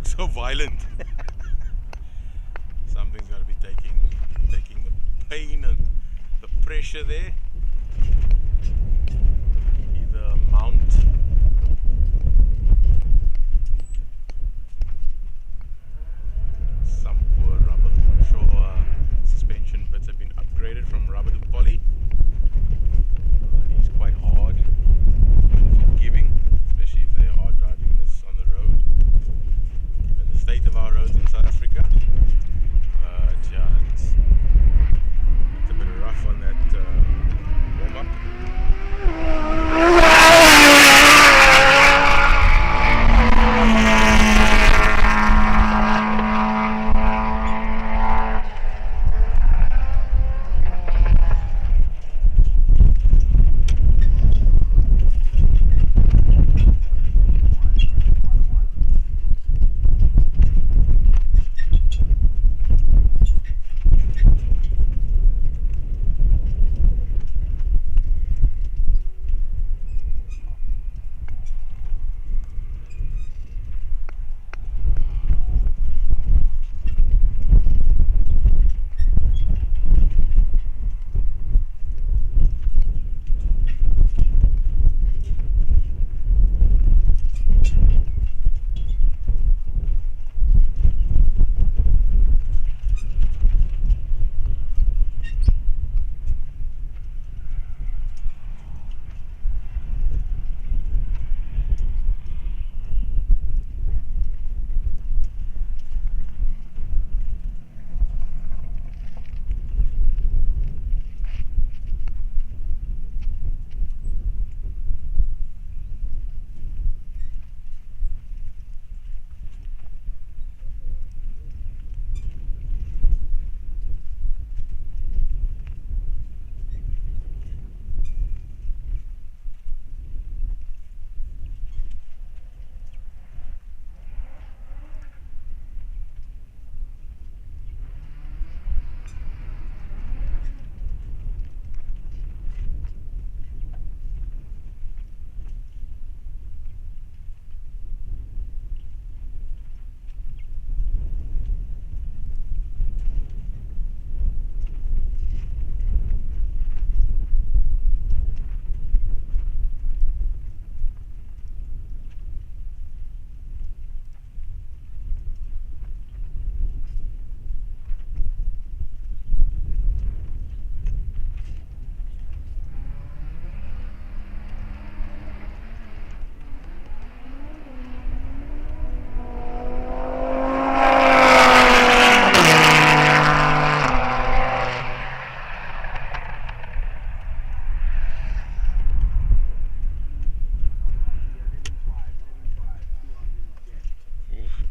S1: So violent. Something's got to be taking the pain and the pressure there. Either mount some poor rubber. I'm sure suspension bits have been upgraded from rubber to poly. It's quite hard and forgiving, especially if they are driving this on the road. State of our roads in South Africa, but yeah, it's a bit rough on that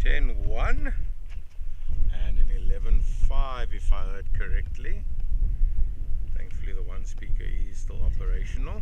S1: 10.1 and an 11.5 if I heard correctly. Thankfully the one speaker is still operational.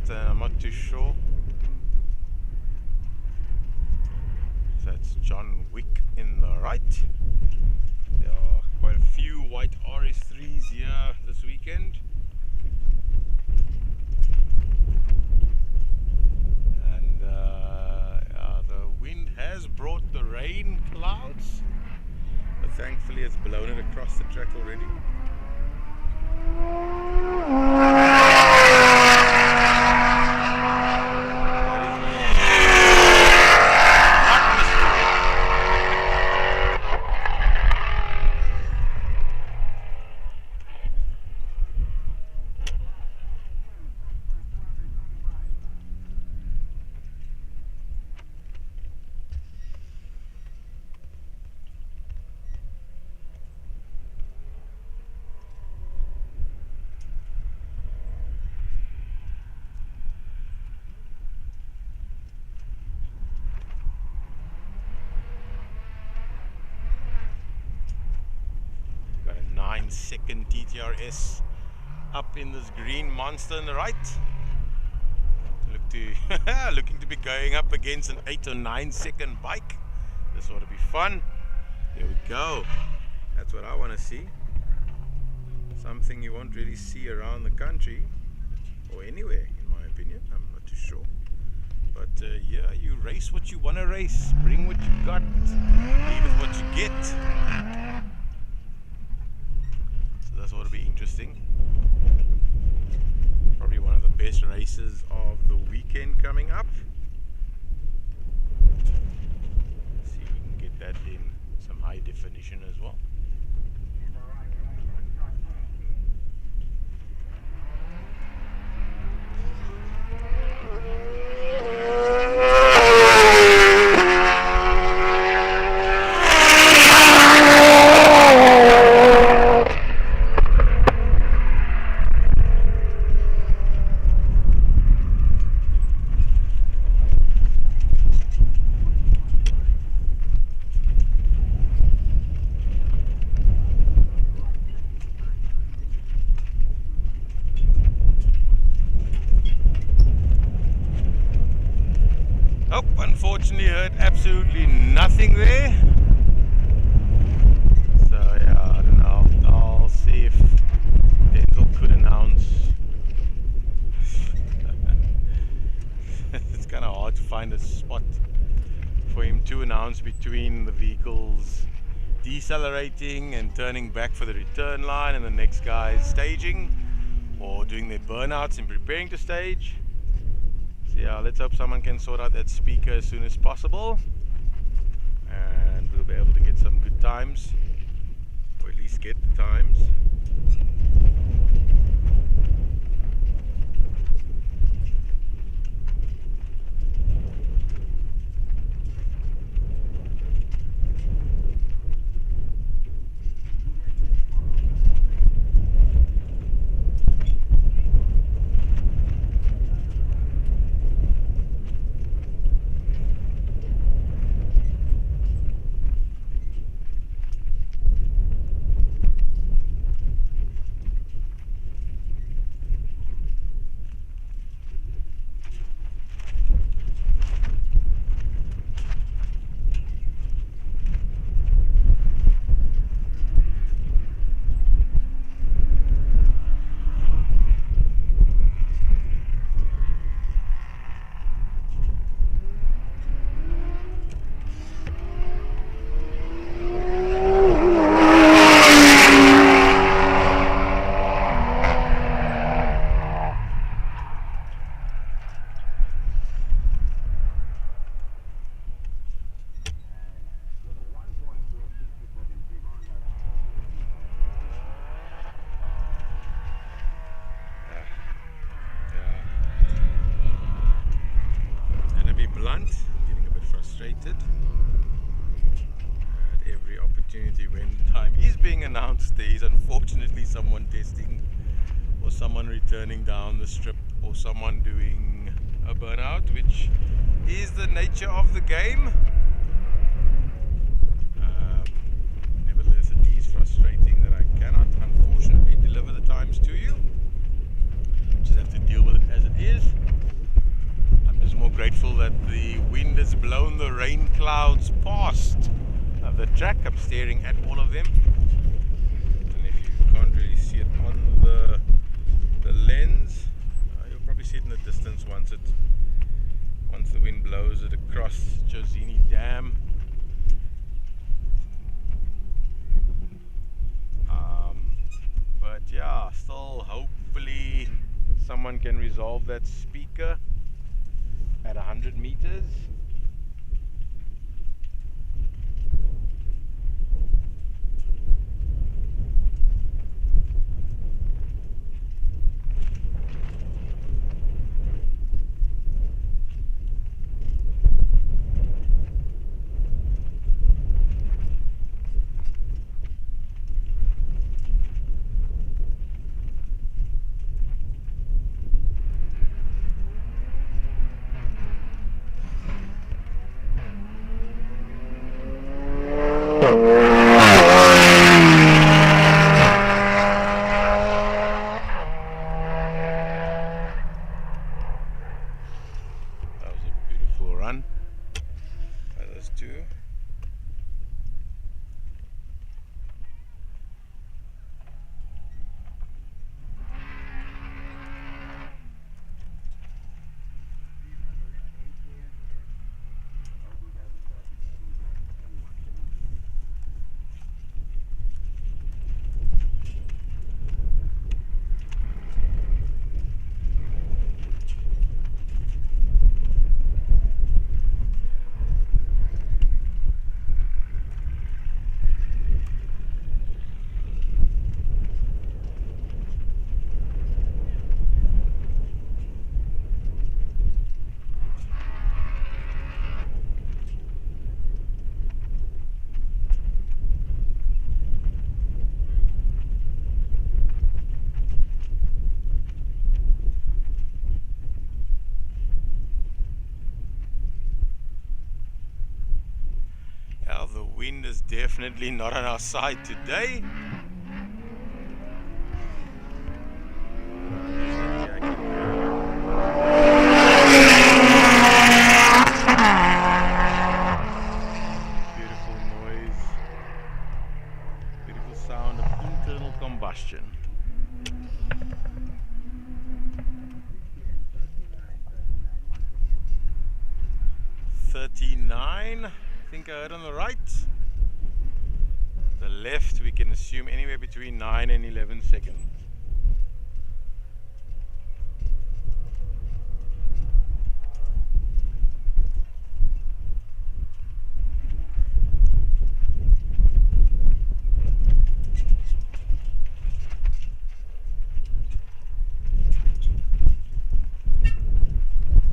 S1: I'm not too sure. That's John Wick in the right. There are quite a few white RS3s here this weekend. And the wind has brought the rain clouds, but thankfully it's blown it across the track already. Got a 9-second TTRS up in this green monster on the right. Looking to be going up against an 8 or 9 second bike. This ought to be fun. There we go. That's what I want to see. Something you won't really see around the country or anywhere, in my opinion. I'm not too sure. But yeah, you race what you want to race. Bring what you got. Leave with what you get. So this ought to be interesting. Probably one of the best races of the weekend coming up. Let's see if we can get that in some high definition as well. Oh, unfortunately heard absolutely nothing there. So yeah, I don't know. I'll see if Denzel could announce. It's kind of hard to find a spot for him to announce between the vehicles decelerating and turning back for the return line and the next guys staging or doing their burnouts and preparing to stage. Yeah, let's hope someone can sort out that speaker as soon as possible and we'll be able to get some good times, or at least get the times. frustrated at every opportunity when time is being announced. There is unfortunately someone testing, or someone returning down the strip, or someone doing a burnout, which is the nature of the game. Nevertheless, it is frustrating that I cannot unfortunately deliver the times to you. Just have to deal with it as it is. I'm just more grateful that the wind has blown the rain clouds past the track. I'm staring at all of them, and if you can't really see it on the lens, you'll probably see it in the distance once the wind blows it across Josini Dam. But yeah, still hopefully someone can resolve that speaker at 100 meters. That was a beautiful run by those two. Yeah, the wind is definitely not on our side today. Beautiful noise, beautiful sound of internal combustion. I think I heard on the right. The left we can assume anywhere between 9 and 11 seconds.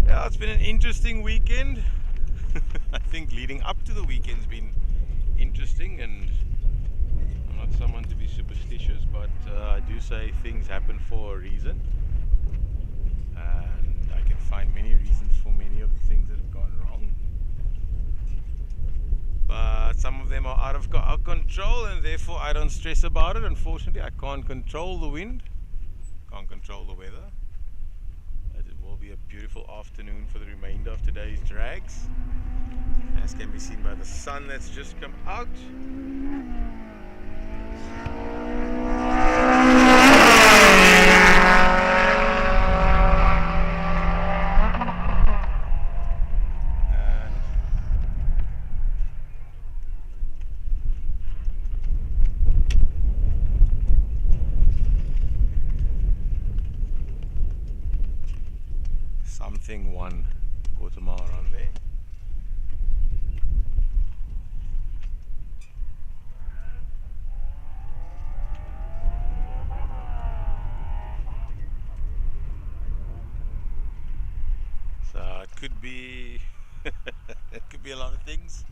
S1: Yeah, it's been an interesting weekend. I think leading up to the weekend's been interesting, and I'm not someone to be superstitious, but I do say things happen for a reason, and I can find many reasons for many of the things that have gone wrong, but some of them are out of our control, and therefore I don't stress about it. Unfortunately, I can't control the wind, can't control the weather. It will be a beautiful afternoon for the remainder of today's drags, as can be seen by the sun that's just come out. And something 1/4 mile around there. So it could be It could be a lot of things.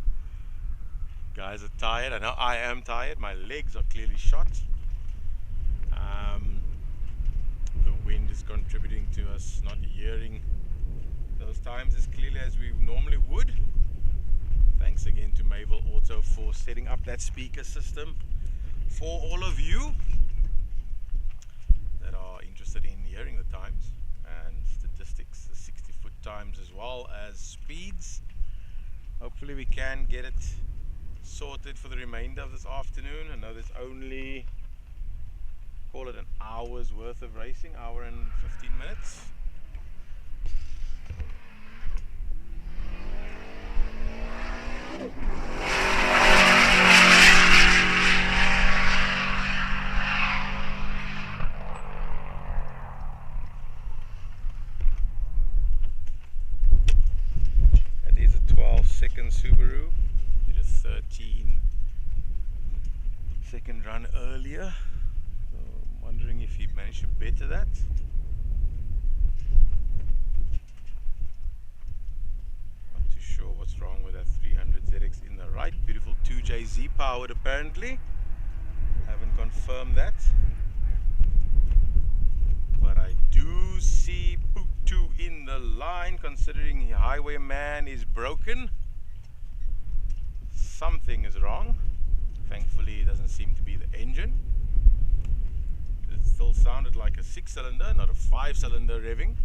S1: Guys are tired. I know I am tired. My legs are clearly shot. The wind is contributing to us not hearing those times as clearly as we normally would. Thanks again to Mavel Auto for setting up that speaker system for all of you that are interested in hearing the times and statistics, the 60-foot times as well as speeds. Hopefully we can get it sorted for the remainder of this afternoon. I know there's only, call it an hour's worth of racing, hour and 15 minutes. That is a 12-second Subaru. Did a 13-second run earlier. So I'm wondering if he managed to better that. Not too sure what's wrong with that 300 ZX in the right. Beautiful 2JZ powered apparently. Haven't confirmed that. But I do see Putu in the line, considering Highwayman is broken. Something is wrong. Thankfully it doesn't seem to be the engine. It still sounded like a 6-cylinder, not a 5-cylinder revving.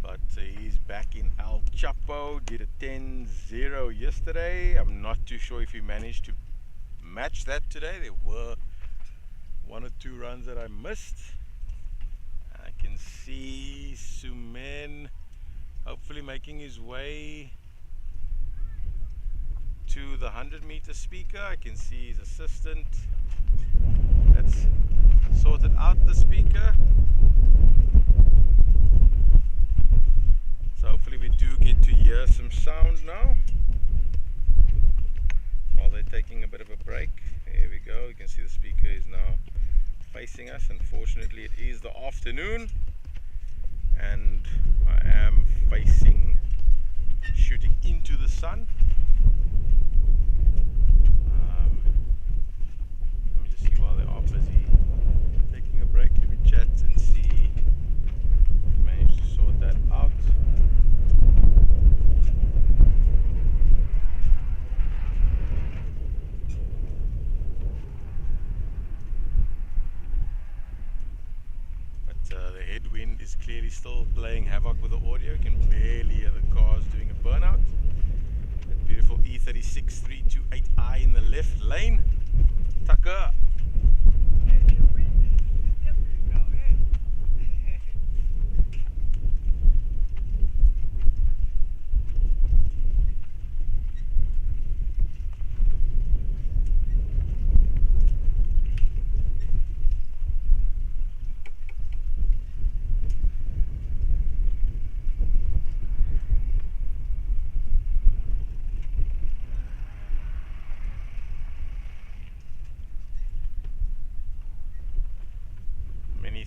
S1: But he's back in El Chapo, did a 10-0 yesterday. I'm not too sure if he managed to match that today. There were one or two runs that I missed. I can see Sumen hopefully making his way to the 100-meter speaker. I can see his assistant that's sorted out the speaker. So hopefully we do get to hear some sound now while they're taking a bit of a break. There we go. You can see the speaker is now facing us. Unfortunately it is the afternoon and I am facing, shooting into the sun. Let me just see while they are busy taking a break. Let me chat and see if we manage to sort that out. The headwind is clearly still playing havoc with the audio. You can barely hear the cars doing a burnout. That beautiful E36 328i in the left lane. Tucker.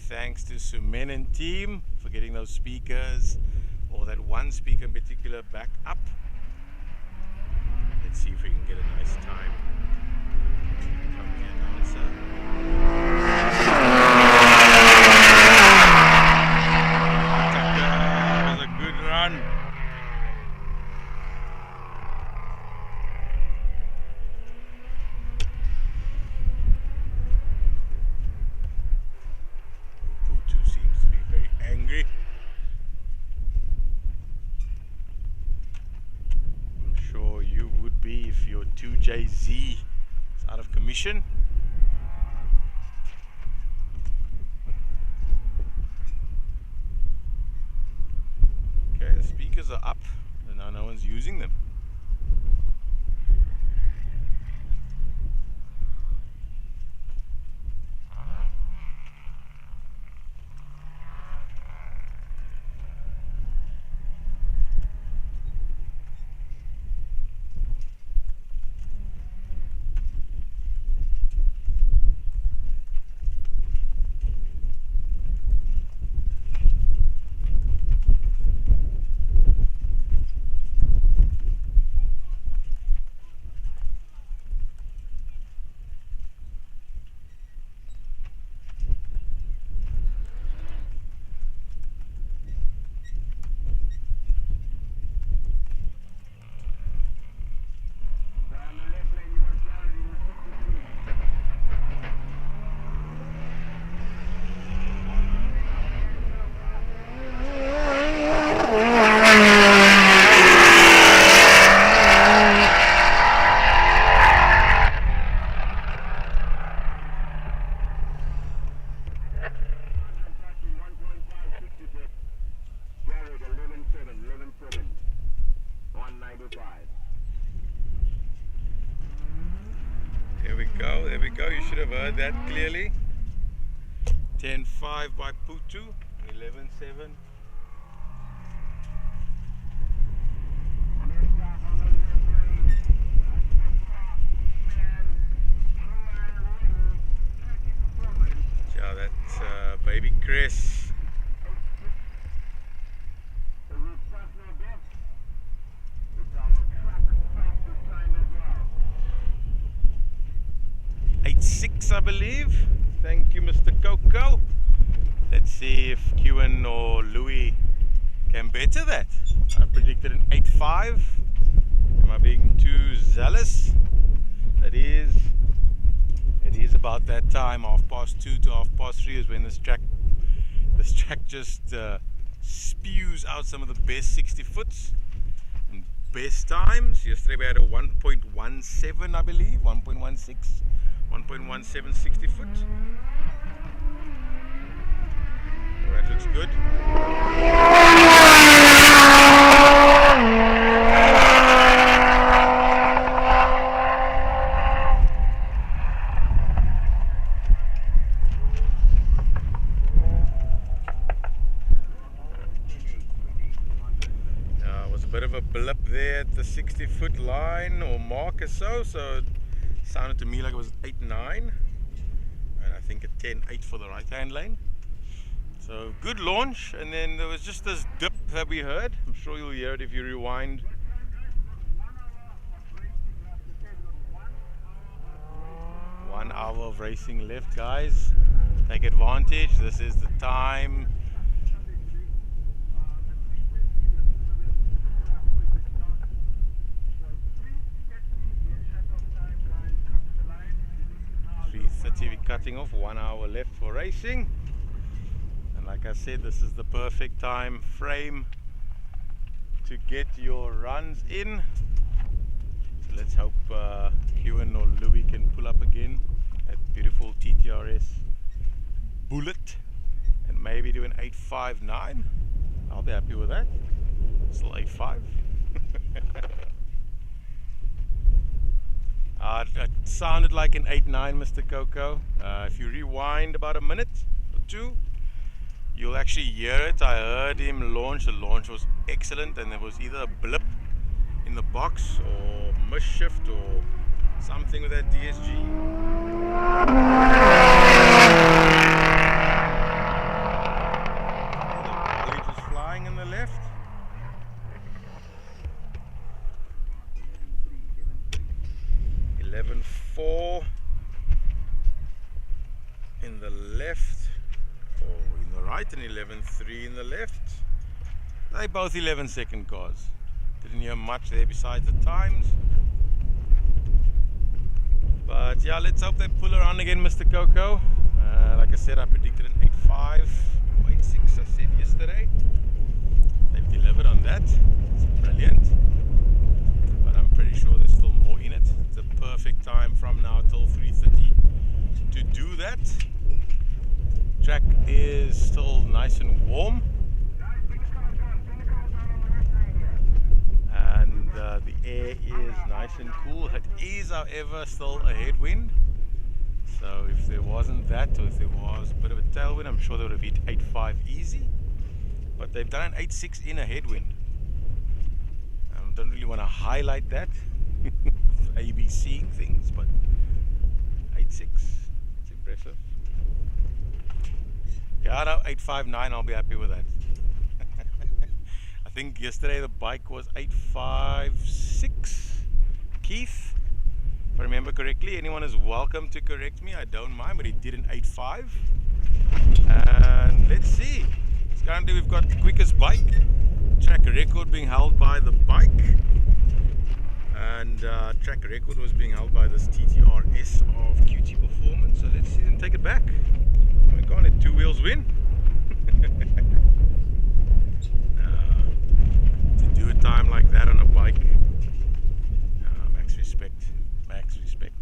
S1: Thanks to Sumen and team for getting those speakers, or that one speaker in particular, back up. Let's see if we can get a nice time from the announcer. That was a good run. If your 2JZ is out of commission. Okay, the speakers are up and now no one's using them. have heard that clearly. 10.5 by Putu, 11.7. Yeah, that's baby Chris. 8.6, I believe. Thank you, Mr. Coco. Let's see if Kewan or Louis can better that. I predicted an 8.5. Am I being too zealous? It is about that time, 2:30 to 3:30 is when this track just spews out some of the best 60 foots and best times. Yesterday we had a 1.17, I believe, 1.16, 1.17 60 foot. Oh, that looks good. Bit of a blip there at the 60 foot line or mark or so it sounded to me like it was 8.9, and I think a 10.8 for the right hand lane. So good launch, and then there was just this dip that we heard. I'm sure you'll hear it if you rewind. 1 hour of racing left, guys. Take advantage. This is the time. TV cutting off, 1 hour left for racing, and like I said, this is the perfect time frame to get your runs in. So let's hope Kewan or Louis can pull up again that beautiful TTRS Bullet and maybe do an 8.59. I'll be happy with that. Still 8.5. It sounded like an 8.9, Mr. Coco. If you rewind about a minute or two, you'll actually hear it. I heard him launch. The launch was excellent, and there was either a blip in the box or misshift or something with that DSG. The bolide was flying in the left. .4 in the left, or in the right, and 11.3 in the left. They both 11-second cars. Didn't hear much there besides the times. But yeah, let's hope they pull around again, Mr. Coco. Like I said, I predicted an 8.5 or 8.6 I said yesterday. They've delivered on that. It's brilliant. But I'm pretty sure there's still more in it. It's a perfect time from now till 3:30 to do that. Track is still nice and warm, and the air is nice and cool. It is, however, still a headwind, so if there wasn't that, or if there was a bit of a tailwind, I'm sure they would have hit 8.5 easy, but they've done an 8.6 in a headwind. I don't really want to highlight that ABC things, but 8.6, it's impressive. Yeah, no, 8.59, I'll be happy with that. I think yesterday the bike was 8.56. Keith, if I remember correctly. Anyone is welcome to correct me, I don't mind, but he did an 8.5. And let's see. Currently we've got the quickest bike. Track record being held by the bike. And track record was being held by this TTRS of QT Performance. So let's see them take it back. We can't let two wheels win. To do a time like that on a bike, max respect, max respect.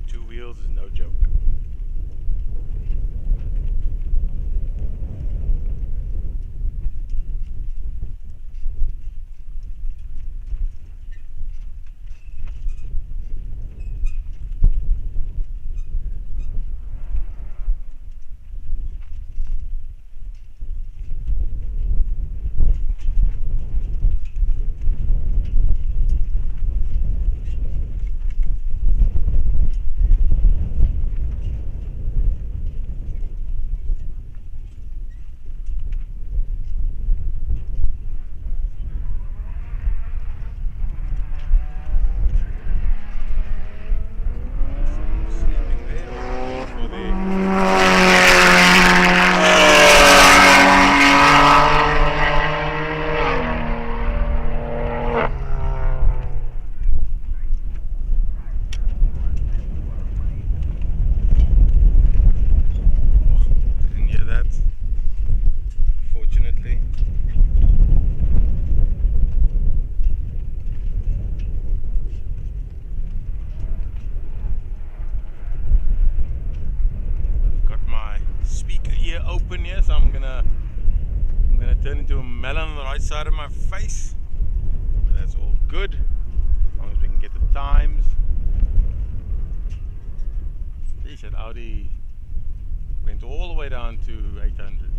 S1: Two wheels is no joke. right side of my face, but that's all good as long as we can get the times. Geez, that Audi went all the way down to 800.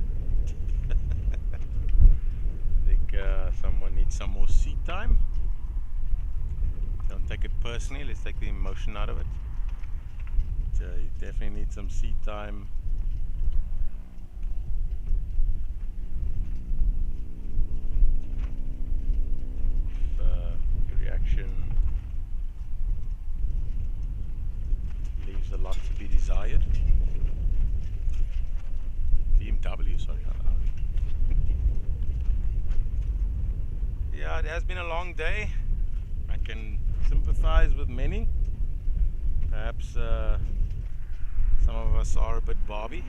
S1: I think someone needs some more seat time. Don't take it personally, let's take the emotion out of it. So you definitely need some seat time. Your reaction leaves a lot to be desired. BMW, sorry, not Audi. Yeah, it has been a long day. I can sympathize with many. Perhaps some of us are a bit Barbie.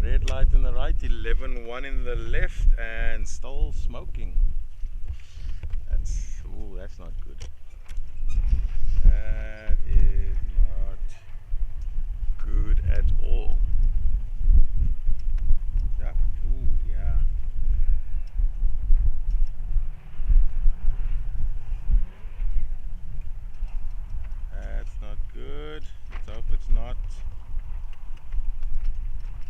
S1: Red light in the right, 11.1 in the left, and still smoking. That's not good. That is not good at all. Yeah. Ooh, yeah. That's not good. Let's hope it's not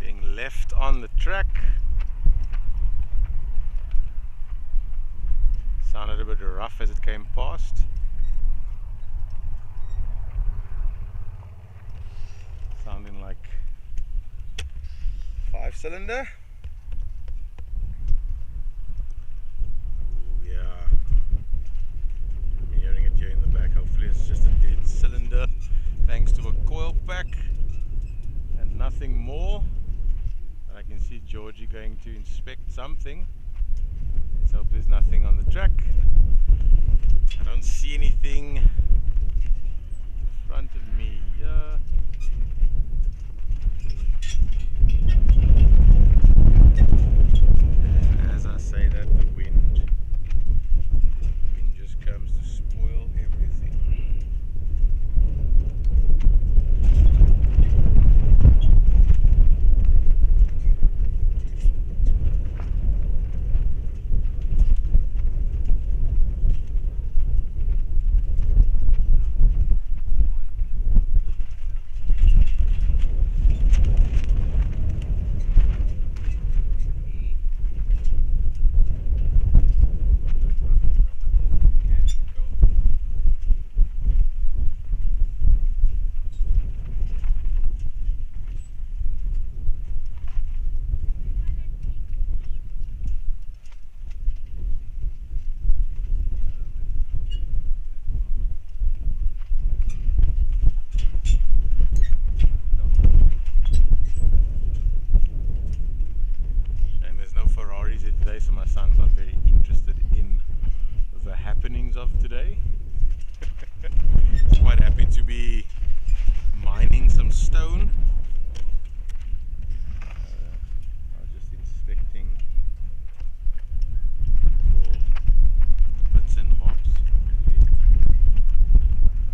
S1: being left on the track. Sounded a bit rough as it came past. Sounding like 5-cylinder. Oh yeah. I'm hearing it here in the back. Hopefully it's just a dead cylinder thanks to a coil pack and nothing more. I can see Georgie going to inspect something. Let's hope there's nothing on the track. I don't see anything in front of me. And as I say that, the wind just comes to spoil everything. Today, so my son's not very interested in the happenings of today. He's quite happy to be mining some stone. I was just inspecting for bits and bobs.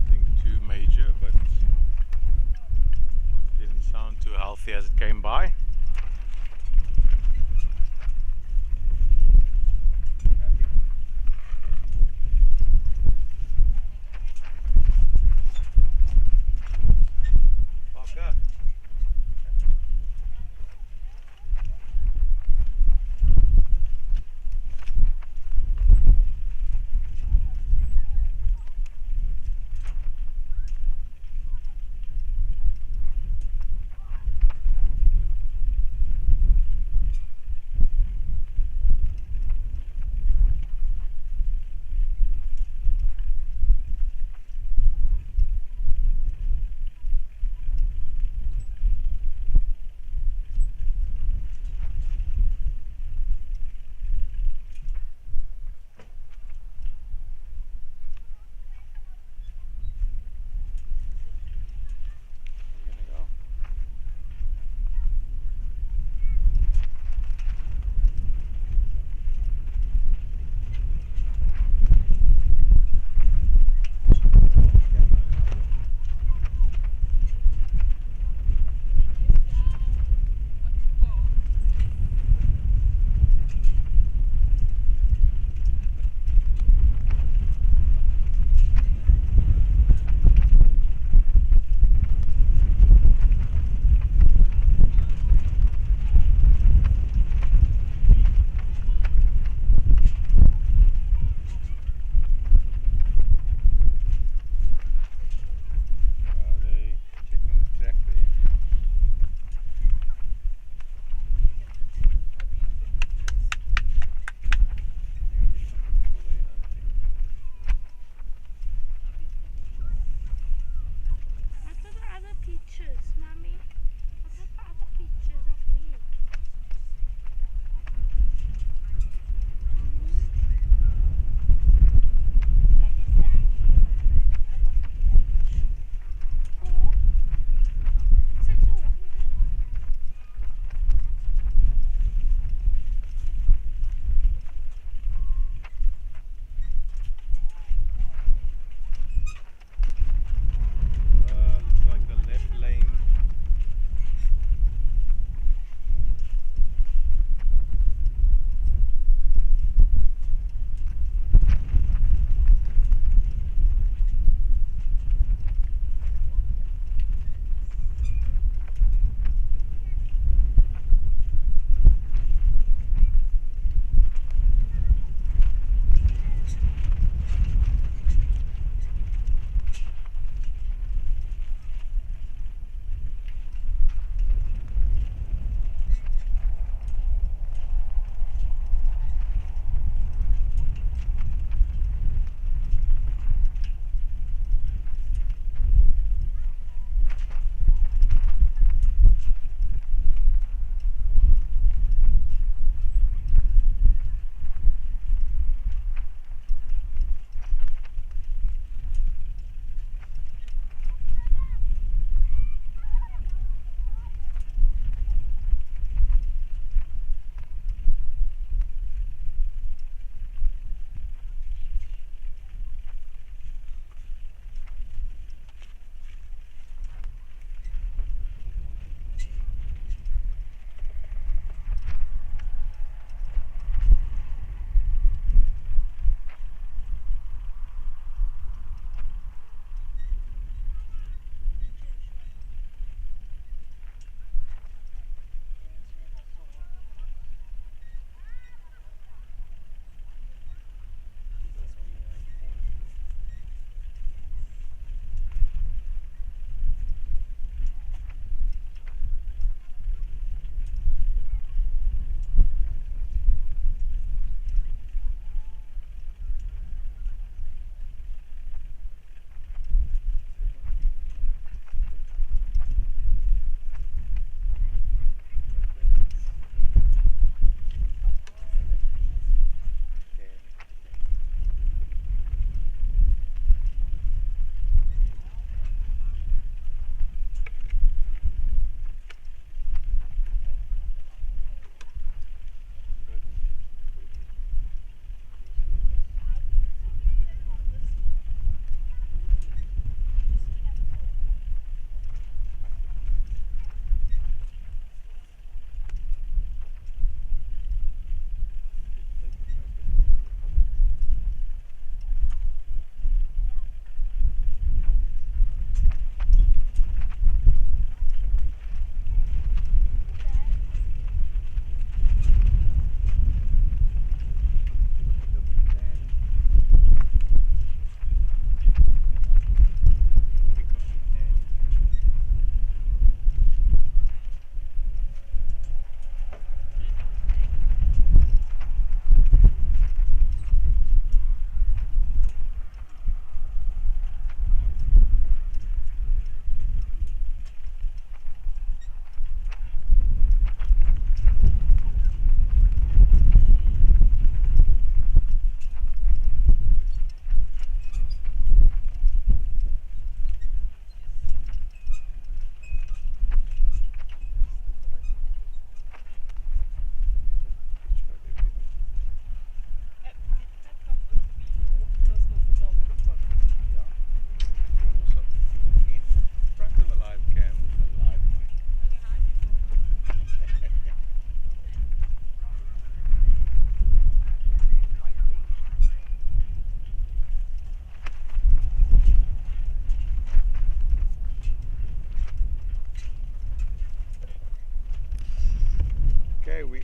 S1: Nothing too major, but didn't sound too healthy as it came by.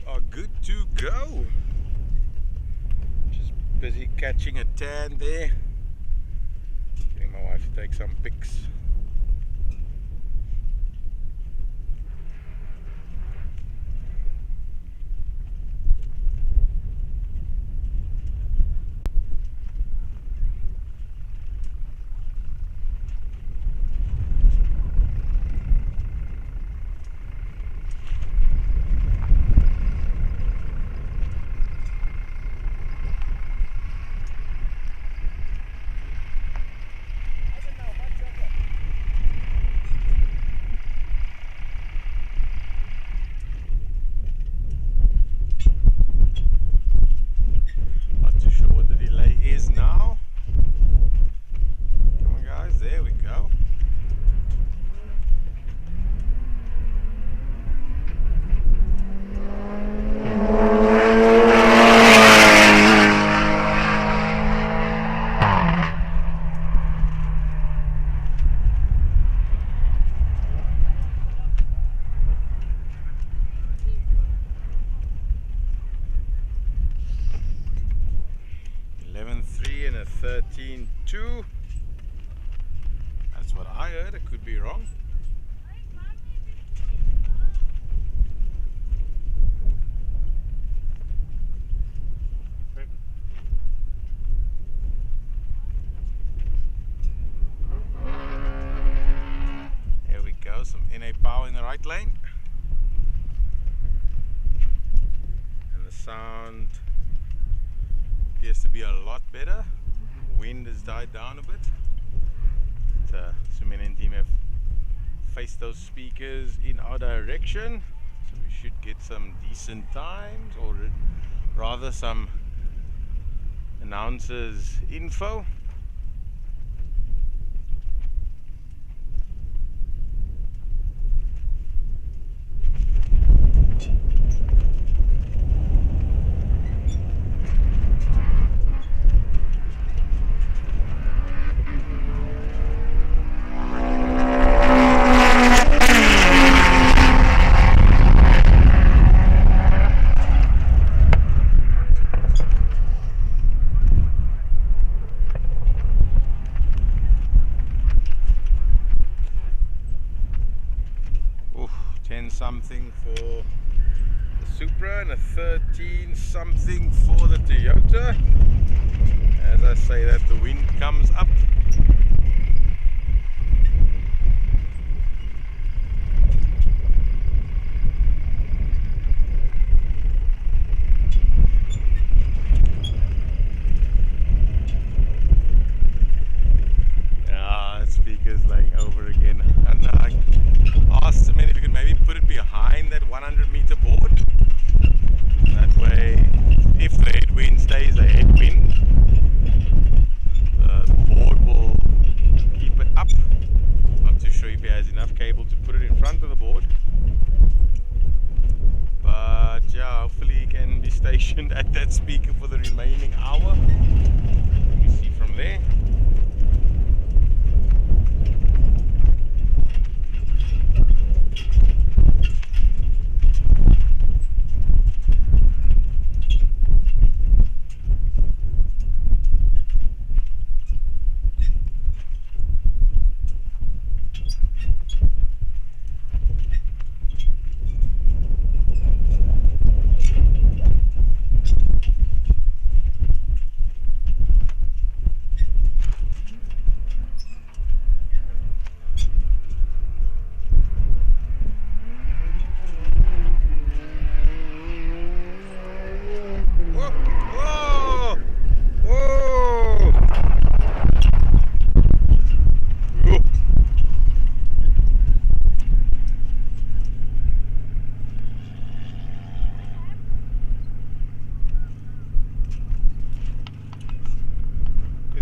S1: are good to go. Just busy catching a tan there. Getting my wife to take some pics. Now, come on guys, there we go. And a 13.2. That's what I heard. I could be wrong. There we go. Some NA power in the right lane. And the sound appears to be a lot better. Wind has died down a bit. Sumin and team have faced those speakers in our direction, so we should get some decent times, or rather some announcers info. Something for the Supra and a 13 something for the Toyota. As I say that, the wind comes up. Speakers laying over again, and I asked him if you could maybe put it behind that 100-meter board. That way, if the headwind stays a headwind, the board will keep it up. Not too sure if he has enough cable to put it in front of the board, but yeah, hopefully he can be stationed at that speaker for the remaining hour. Let me see from there.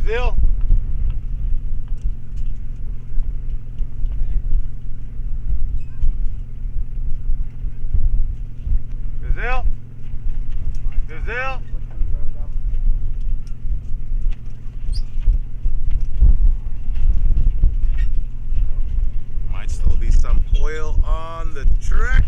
S1: Brazil. Brazil. Brazil. Might still be some oil on the track.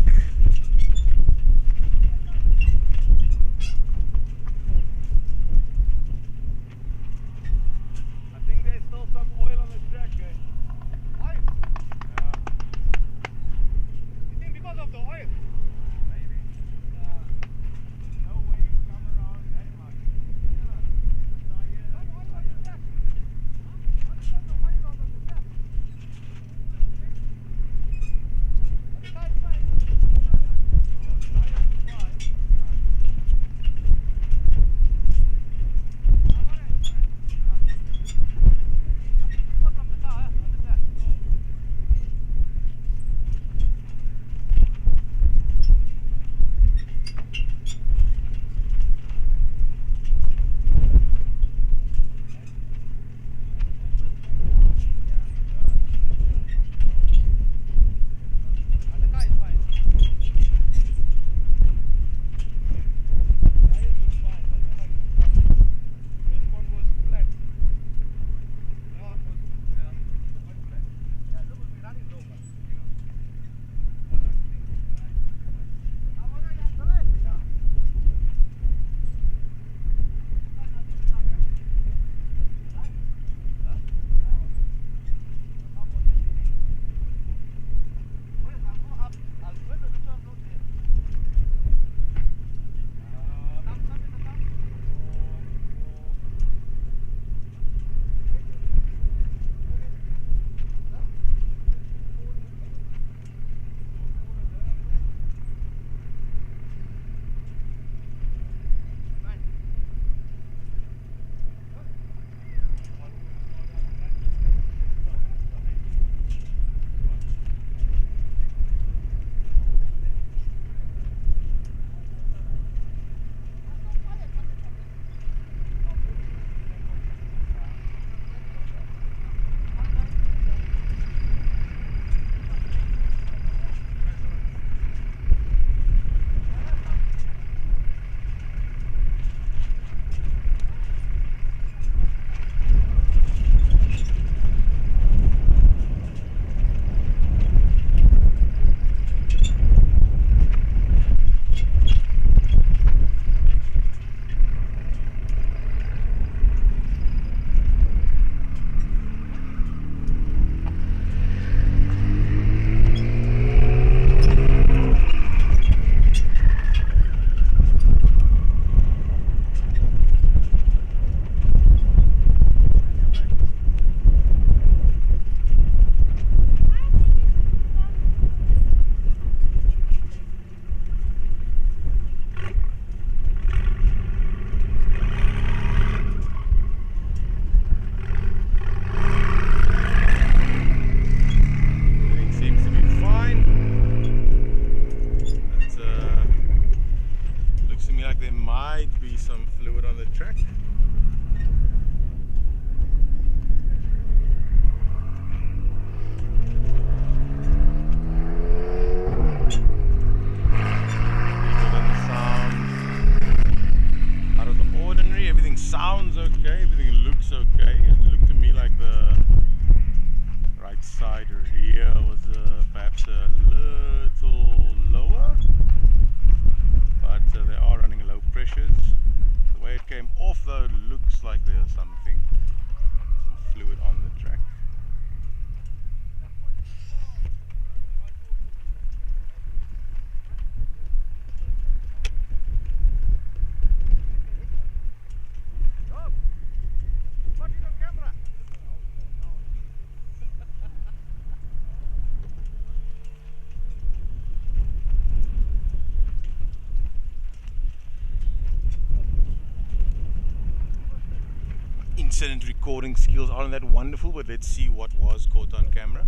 S1: incident recording skills aren't that wonderful, but let's see what was caught on camera.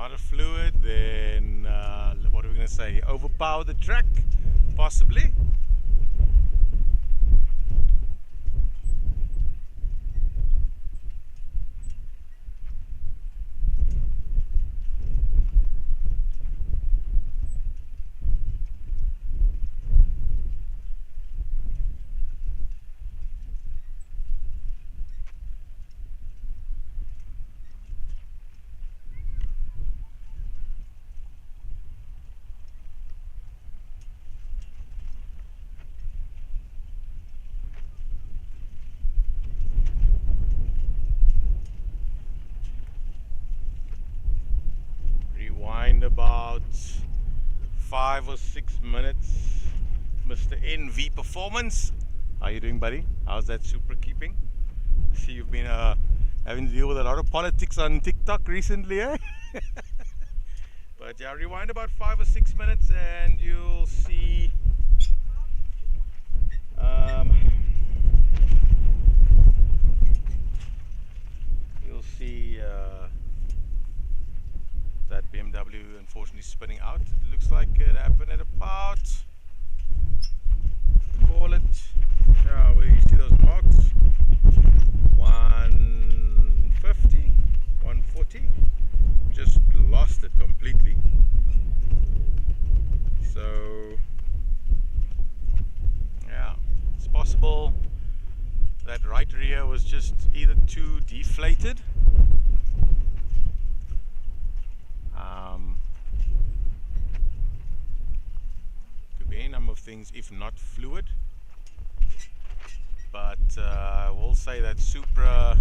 S1: not a fluid, then what are we going to say? Overpower the track, possibly. About 5 or 6 minutes. Mr. NV Performance, how you doing, buddy? How's that super keeping? See, you've been having to deal with a lot of politics on TikTok recently, eh? But yeah, rewind about 5 or 6 minutes and you'll see that BMW unfortunately spinning out. It looks like it happened at about, call it, yeah, where you see those marks, 150, 140, just lost it completely. So yeah, it's possible that right rear was just either too deflated, could be any number of things, if not fluid. But I will say that Supra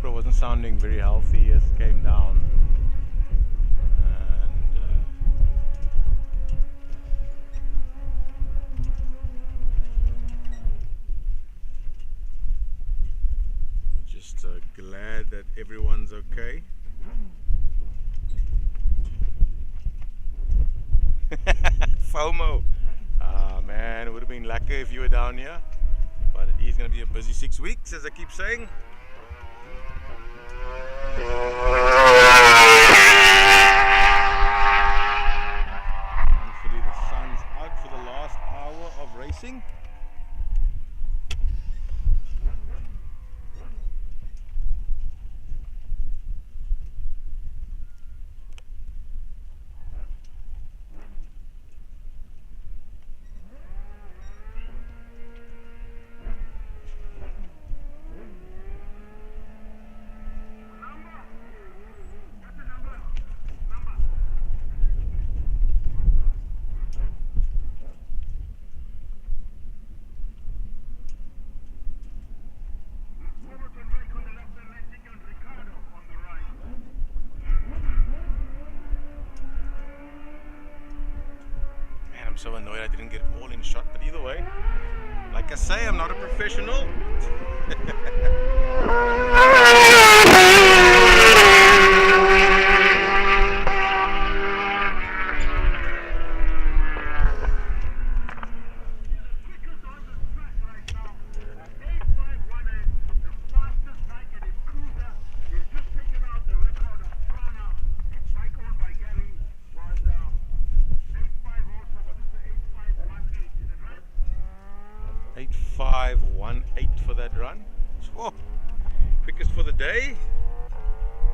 S1: wasn't sounding very healthy as it came down, and just glad that everyone's okay. FOMO. Man, it would have been lucky if you were down here, but it is going to be a busy 6 weeks, as I keep saying. Thankfully the sun's out for the last hour of racing. I'm so annoyed I didn't get it all in shot, but either way, like I say, I'm not a professional. For that run. Whoa. Quickest for the day.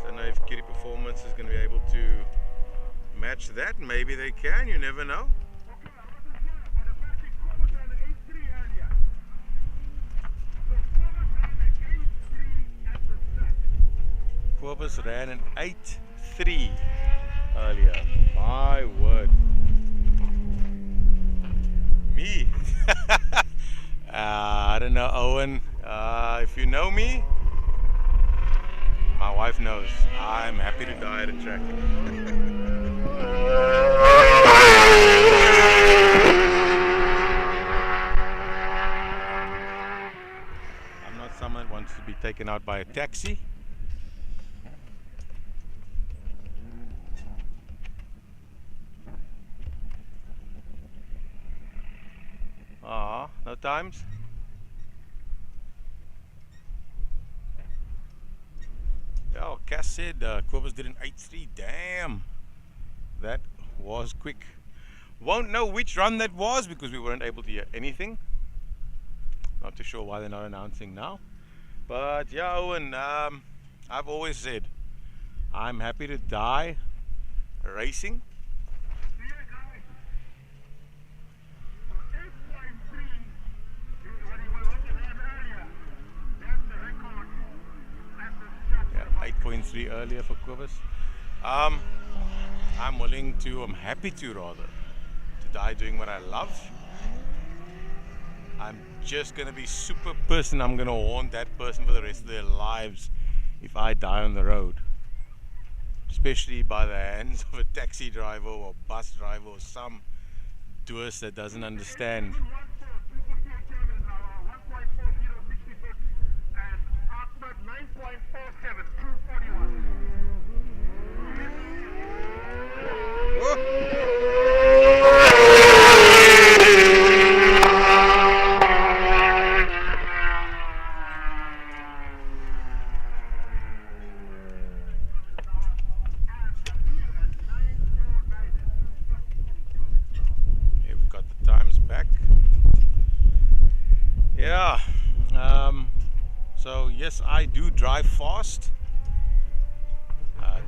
S1: Don't know if Kitty Performance is going to be able to match that. Maybe they can, you never know. Corpus ran an 8.3 earlier. My word. Me. I don't know, Owen. If you know me, my wife knows. I'm happy to die at a track. I'm not someone that wants to be taken out by a taxi. No times. Yeah, Cass said Quivers did an 8.3. Damn, that was quick. Won't know which run that was because we weren't able to hear anything. Not too sure why they're not announcing now. But yeah, Owen, I've always said I'm happy to die racing. Yeah, 8.3 earlier for Quivers. I'm happy to die doing what I love. I'm just gonna be super pissed and I'm gonna haunt that person for the rest of their lives if I die on the road. Especially by the hands of a taxi driver or bus driver or some doers that doesn't understand. Yeah, so yes, I do drive fast,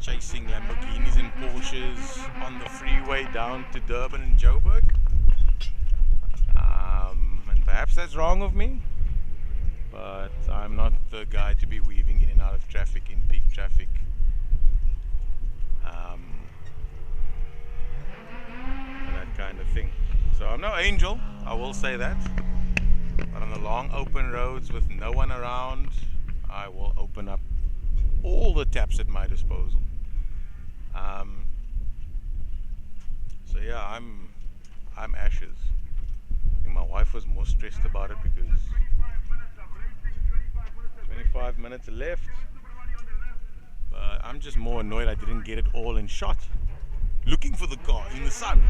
S1: chasing Lamborghinis and Porsches on the freeway down to Durban and Joburg, and perhaps that's wrong of me, but I'm not the guy to be weaving in and out of traffic in peak traffic. And that kind of thing. So I'm no angel, I will say that. But on the long open roads with no one around, I will open up all the taps at my disposal. So yeah, I'm ashes. I think my wife was more stressed about it because 25 minutes left. But I'm just more annoyed I didn't get it all in shot. Looking for the car in the sun.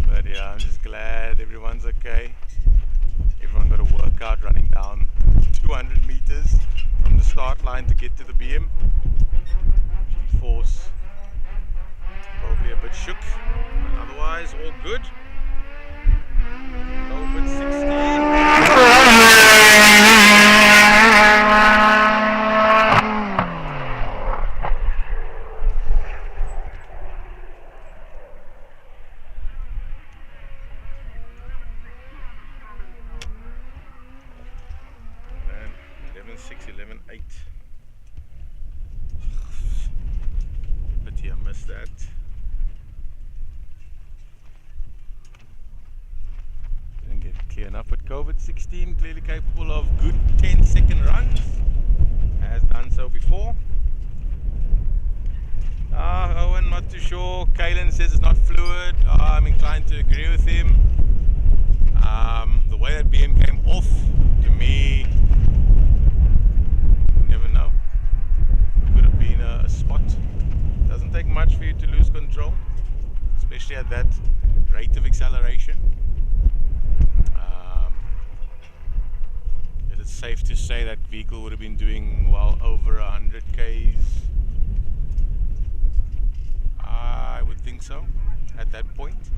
S1: But yeah, I'm just glad everyone's okay. Everyone got a workout running down 200 meters from the start line to get to the BM. G-force probably a bit shook, but otherwise all good. COVID 16. That didn't get clear enough, but COVID 16 clearly capable of good 10-second runs, has done so before. Owen, not too sure. Kalen says it's not fluid. I'm inclined to agree with him. The way that BM came off, to me, you never know. Could have been a spot. Doesn't take much for you to lose control, especially at that rate of acceleration. Is it safe to say that vehicle would have been doing well over 100 Ks? I would think so, at that point.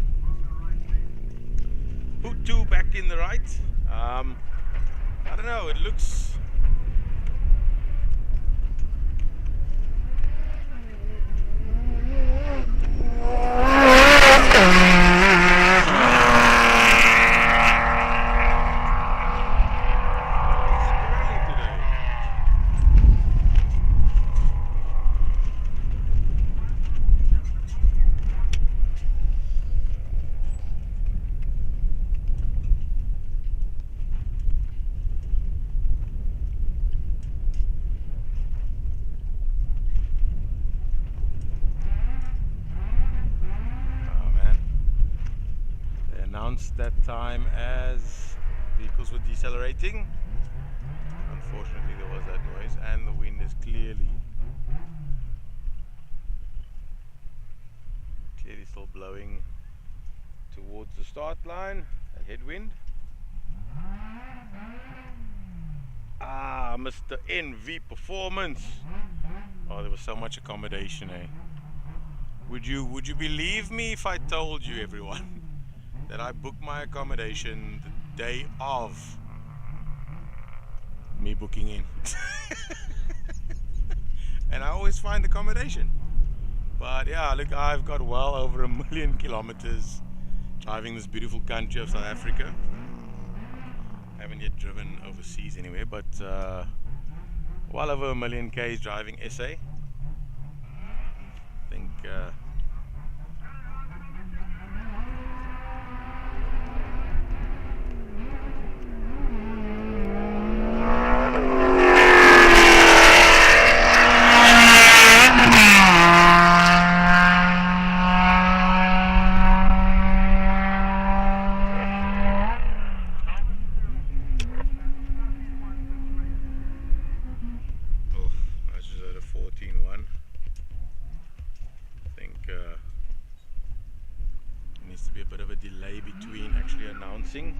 S1: Mhkuze back in the right. I don't know, it looks... that time as vehicles were decelerating. Unfortunately there was that noise and the wind is clearly still blowing towards the start line, a headwind. Mr. NV Performance. Oh, there was so much accommodation, eh? Would you believe me if I told you, everyone, that I booked my accommodation the day of me booking in? And I always find accommodation. But yeah, look, I've got well over 1 million kilometers driving this beautiful country of South Africa. I haven't yet driven overseas anywhere, but well over 1 million Ks driving SA. I think delay between actually announcing.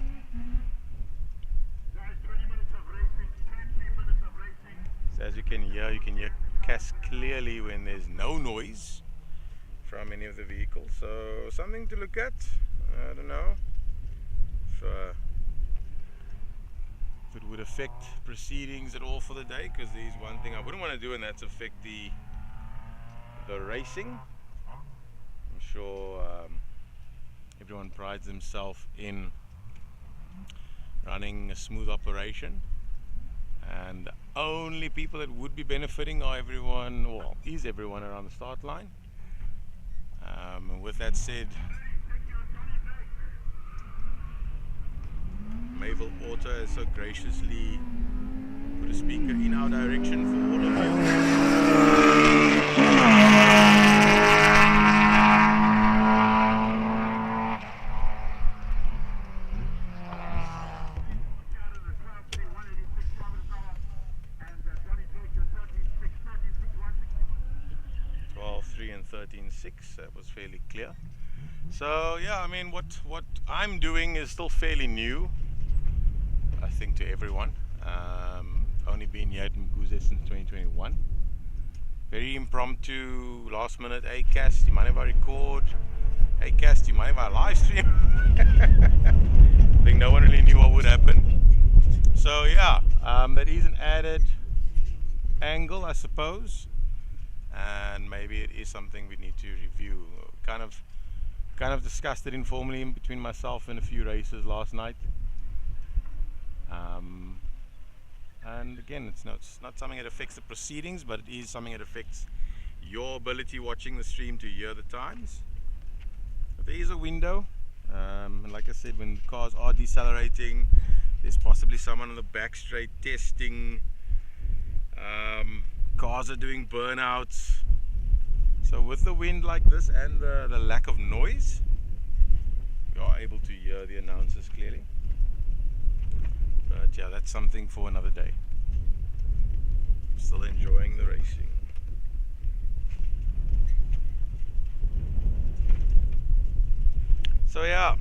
S1: So as you can hear Cass clearly when there's no noise from any of the vehicles. So something to look at. I don't know if it would affect proceedings at all for the day, because there's one thing I wouldn't want to do, and that's affect the racing. I'm sure everyone prides themselves in running a smooth operation, and the only people that would be benefiting are everyone around the start line. And with that said, Mayville Auto has so graciously put a speaker in our direction for all of you. 12.3 and 13.6, that was fairly clear. So yeah, I mean, what I'm doing is still fairly new, I think, to everyone. Only been here at Mkuze since 2021. Very impromptu, last minute. Hey Cass, do you mind if I record? Hey Cass, do you mind if I live stream? I think no one really knew what would happen. So yeah, that is an added angle, I suppose, and maybe it is something we need to review. Kind of discussed it informally between myself and a few racers last night. And again, it's not something that affects the proceedings, but it is something that affects your ability watching the stream to hear the times. But there is a window, and like I said, when the cars are decelerating, there's possibly someone on the back straight testing. Cars are doing burnouts. So with the wind like this and the lack of noise, you are able to hear the announcers clearly. But yeah, that's something for another day. Still enjoying the racing. So yeah,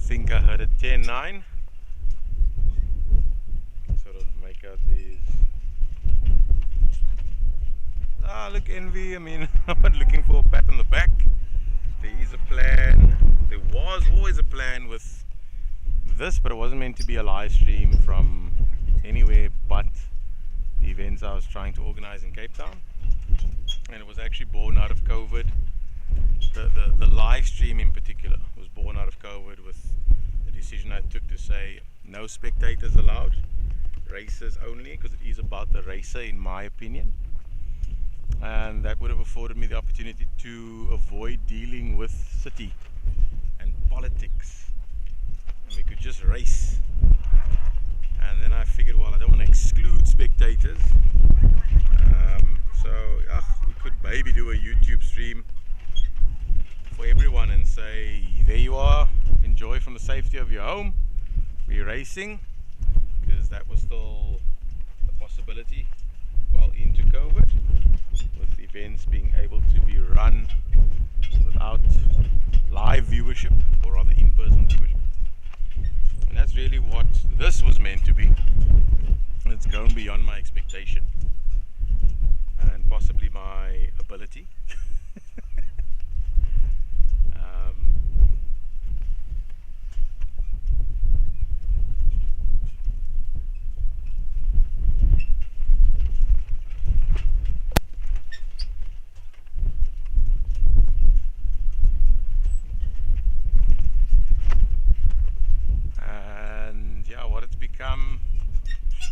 S1: think I heard a 10.9. Sort of make out these. Look, Envy, I mean, I'm not looking for a pat on the back. There is a plan. There was always a plan with this, but it wasn't meant to be a live stream from anywhere but the events I was trying to organize in Cape Town. And it was actually born out of COVID. The live stream in particular was born out of COVID, with the decision I took to say no spectators allowed, racers only, because it is about the racer in my opinion. And that would have afforded me the opportunity to avoid dealing with city and politics and just race. And then I figured, well, I don't want to exclude spectators. So we could maybe do a YouTube stream for everyone and say, there you are, enjoy from the safety of your home. We're racing, because that was still a possibility well into COVID, with events being able to be run without live viewership, or rather in-person viewership. And that's really what this was meant to be. And it's gone beyond my expectation and possibly my ability.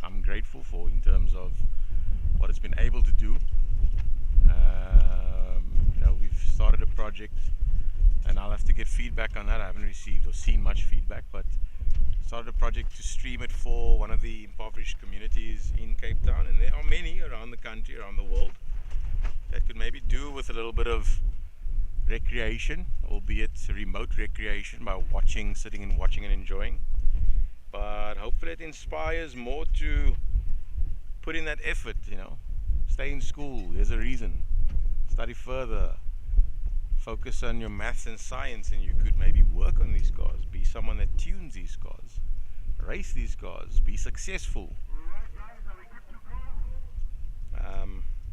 S1: I'm grateful for, in terms of what it's been able to do. We've started a project, and I'll have to get feedback on that. I haven't received or seen much feedback, but started a project to stream it for one of the impoverished communities in Cape Town, and there are many around the country, around the world, that could maybe do with a little bit of recreation, albeit remote recreation, by sitting and watching and enjoying. But hopefully it inspires more to put in that effort, stay in school, there's a reason, study further, focus on your maths and science, and you could maybe work on these cars, be someone that tunes these cars, race these cars, be successful.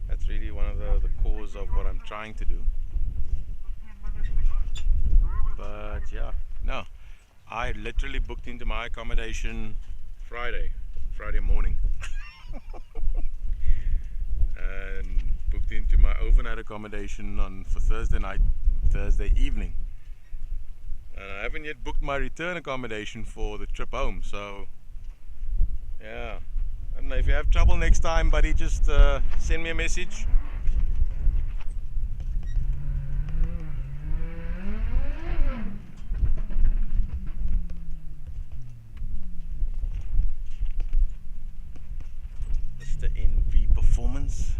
S1: That's really one of the cause of what I'm trying to do. But yeah, no, I literally booked into my accommodation Friday morning and booked into my overnight accommodation for Thursday evening, and I haven't yet booked my return accommodation for the trip home. So yeah, I don't know, if you have trouble next time, buddy, just send me a message. NV Performance.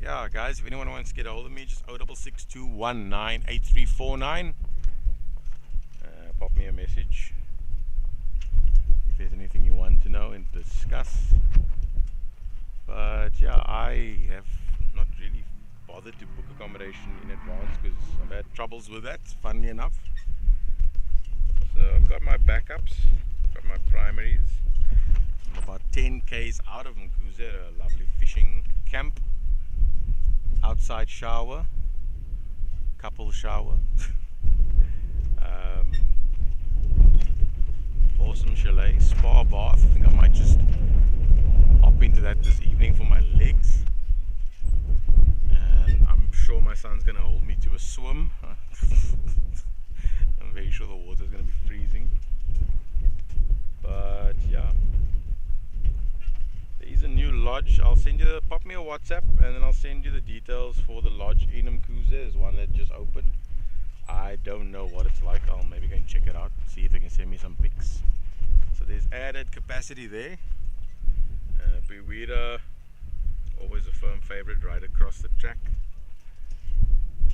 S1: Yeah, guys, if anyone wants to get a hold of me, just 0662198349. Pop me a message if there's anything you want to know and discuss. But yeah, I have not really bothered to book accommodation in advance because I've had troubles with that, funnily enough. So I've got my backups, got my primaries. About 10 k's out of Mkuze, a lovely fishing camp, outside shower, couple shower, awesome chalet, spa bath. I think I might just hop into that this evening for my legs, and I'm sure my son's gonna hold me to a swim. I'm very sure the water's gonna be freezing, but yeah. There's a new lodge. I'll send you pop me a WhatsApp, and then I'll send you the details for the lodge in Mkuze. There's one that just opened. I don't know what it's like. I'll maybe go and check it out, see if they can send me some pics. So there's added capacity there. Bewira, always a firm favorite right across the track.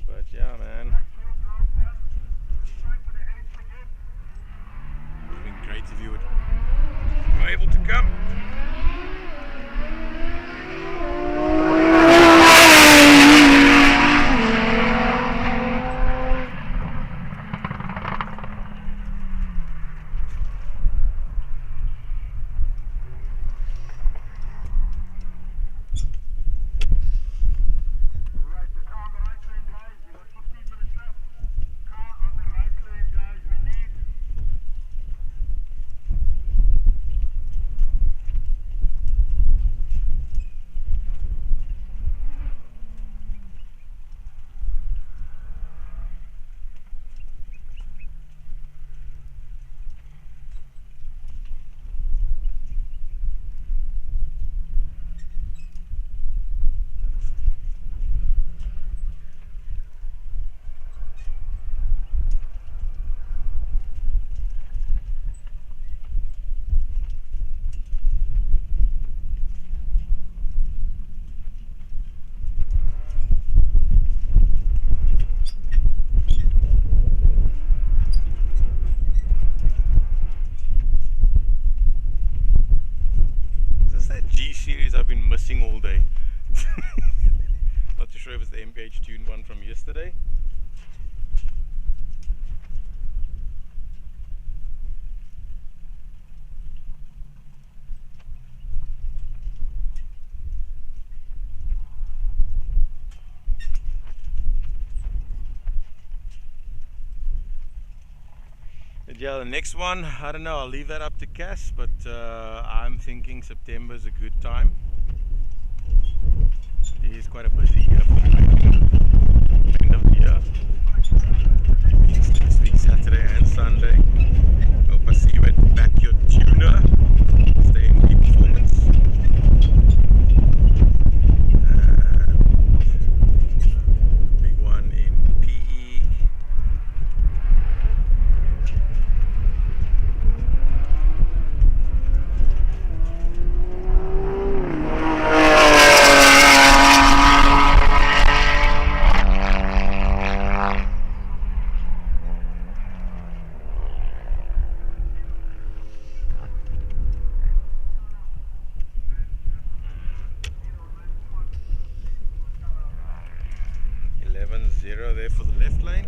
S1: But yeah, man, it would have been great if you were able to come. But yeah, the next one, I don't know, I'll leave that up to Cass, but I'm thinking September is a good time. It is quite a busy year for the end of the year. Next week, Saturday and Sunday. Hope I see you at Backyard Tuna. Stay in peak performance. Big one in PE. Zero there for the left lane.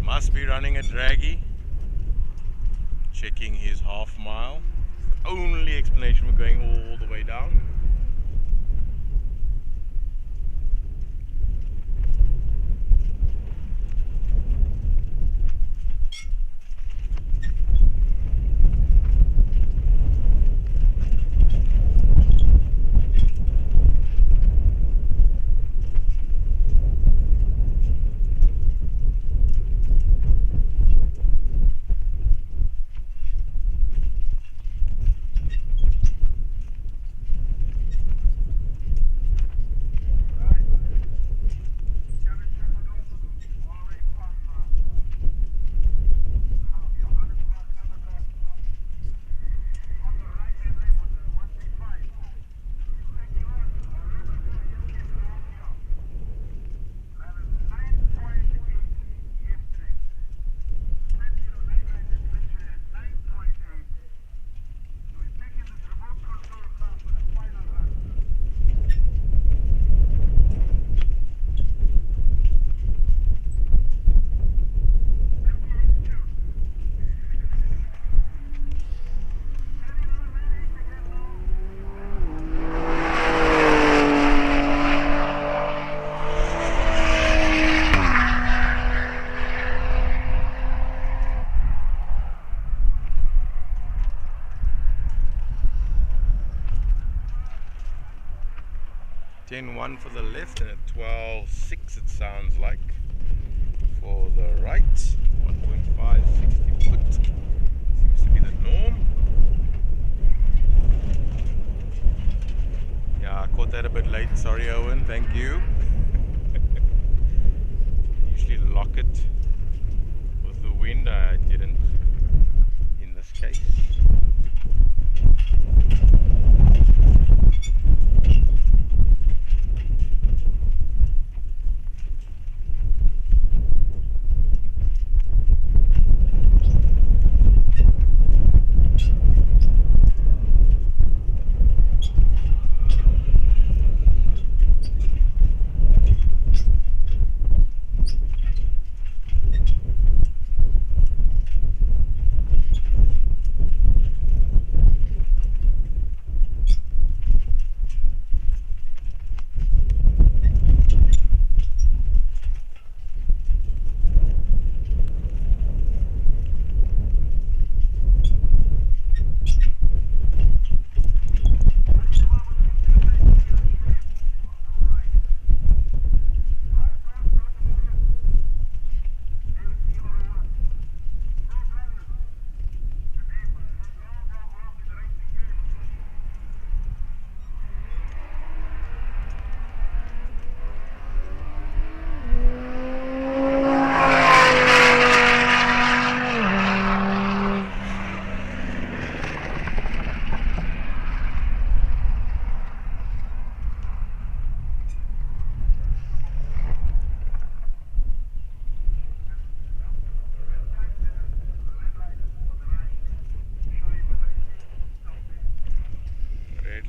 S1: Must be running a draggy, checking his half mile. It's the only explanation we're going all the way down. One for the left and a 12.6 it sounds like for the right. 1.5, 60 foot seems to be the norm. Yeah, I caught that a bit late, sorry Owen, thank you. I usually lock it with the wind, I didn't in this case.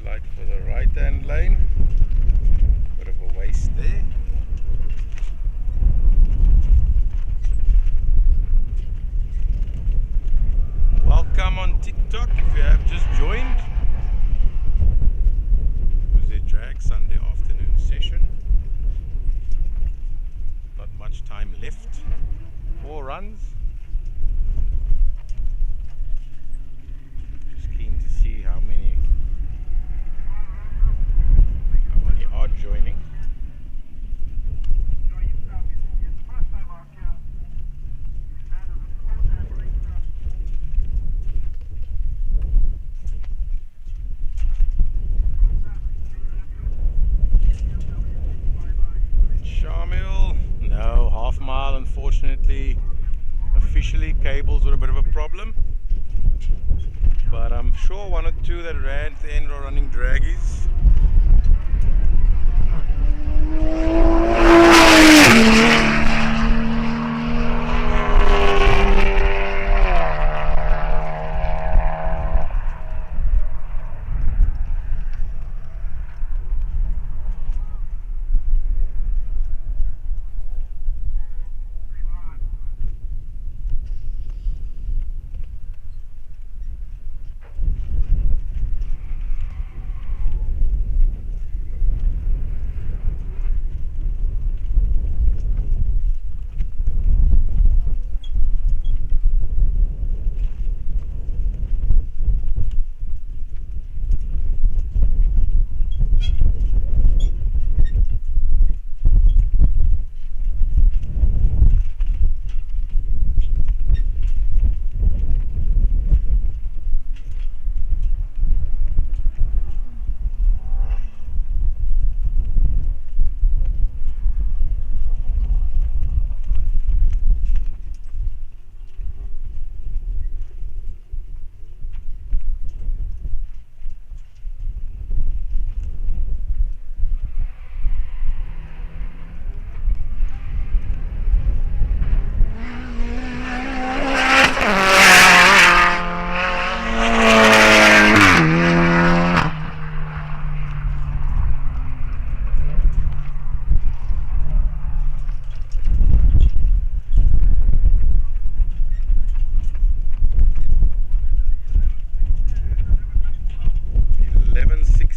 S1: light for the right hand lane. Bit of a waste there. Welcome on TikTok if you have just joined. Mhkuze drag Sunday afternoon session. Not much time left. 4 runs. Just keen to see how many are joining. No, half mile unfortunately. Officially cables were a bit of a problem, but I'm sure 1 or 2 that ran at the end are running draggies.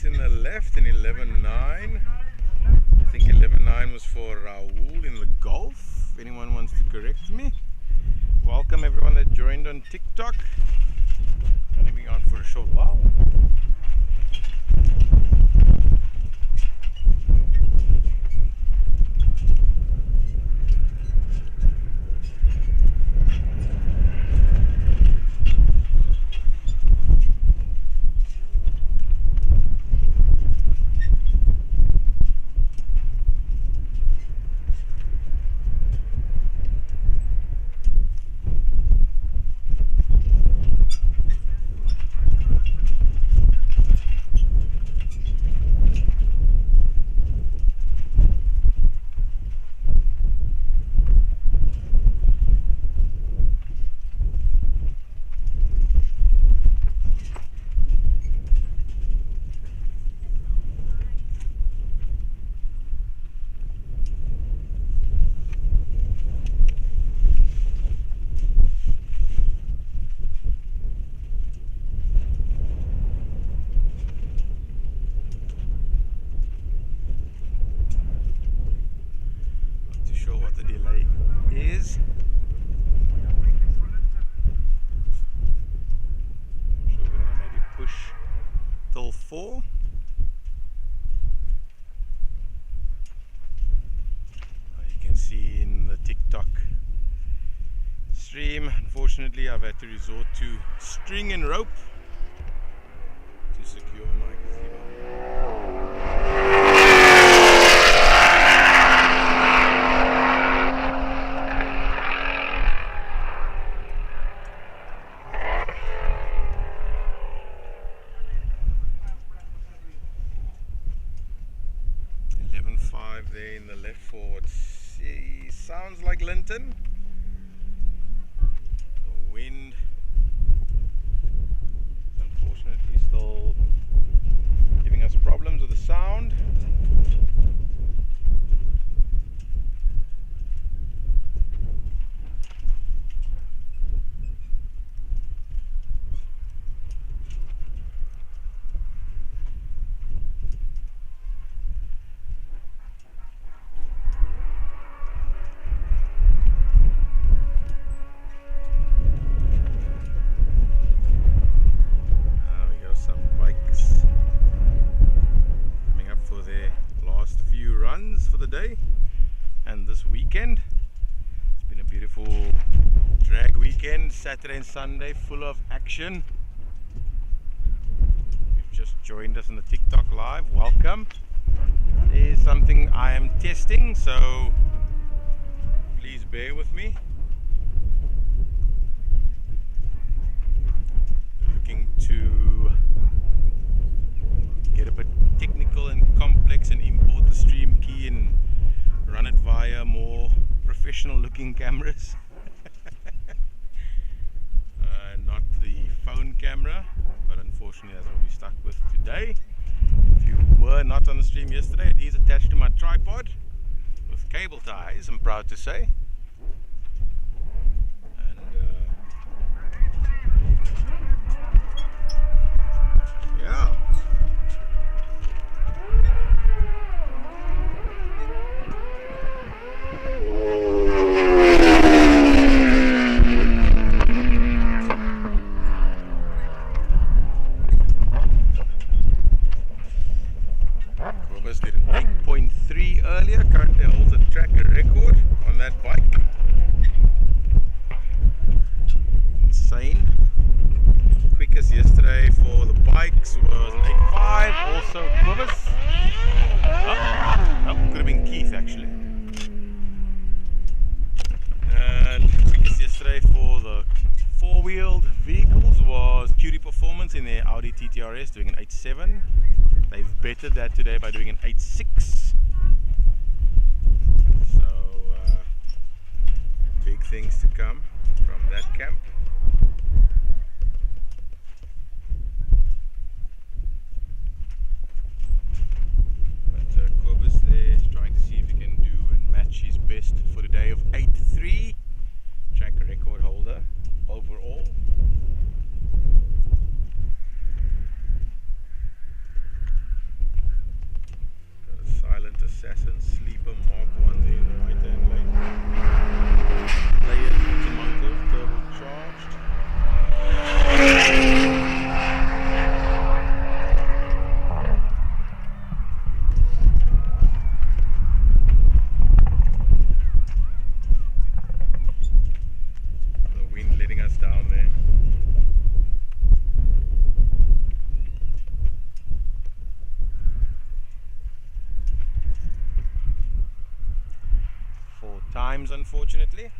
S1: In the left and 11.9. I think 11.9 was for Raul in the Golf. If anyone wants to correct me. Welcome everyone that joined on TikTok. Only been on for a short while. Till 4. You can see in the TikTok stream, unfortunately I've had to resort to string and rope to secure my gazebo. There in the left forward. Sounds like Linton. The wind unfortunately still Saturday and Sunday, full of action. You've just joined us on the TikTok live, welcome. There's something I am testing, so please bear with me. Looking to get a bit technical and complex and import the stream key and run it via more professional looking cameras. Not the phone camera, but unfortunately that's what we're stuck with today. If you were not on the stream yesterday, it is attached to my tripod with cable ties, I'm proud to say. And yeah. Did an 8.3 earlier, currently holds a track record on that bike. Insane. Quickest yesterday for the bikes was an 8.5, also Mkuze. Oh, could have been Keith actually. And quickest yesterday for the four-wheeled vehicles was QD Performance in their Audi TTRS doing an 8.7. They've bettered that today by doing an 8.6. So big things to come from that camp. But Mhkuze there trying to see if he can do and match his best for the day of 8.3. Track record holder overall. Silent Assassin, Sleeper, Mark 1 there in the right hand lane. Players automotive, turbocharged. The wind letting us down there. Times, unfortunately.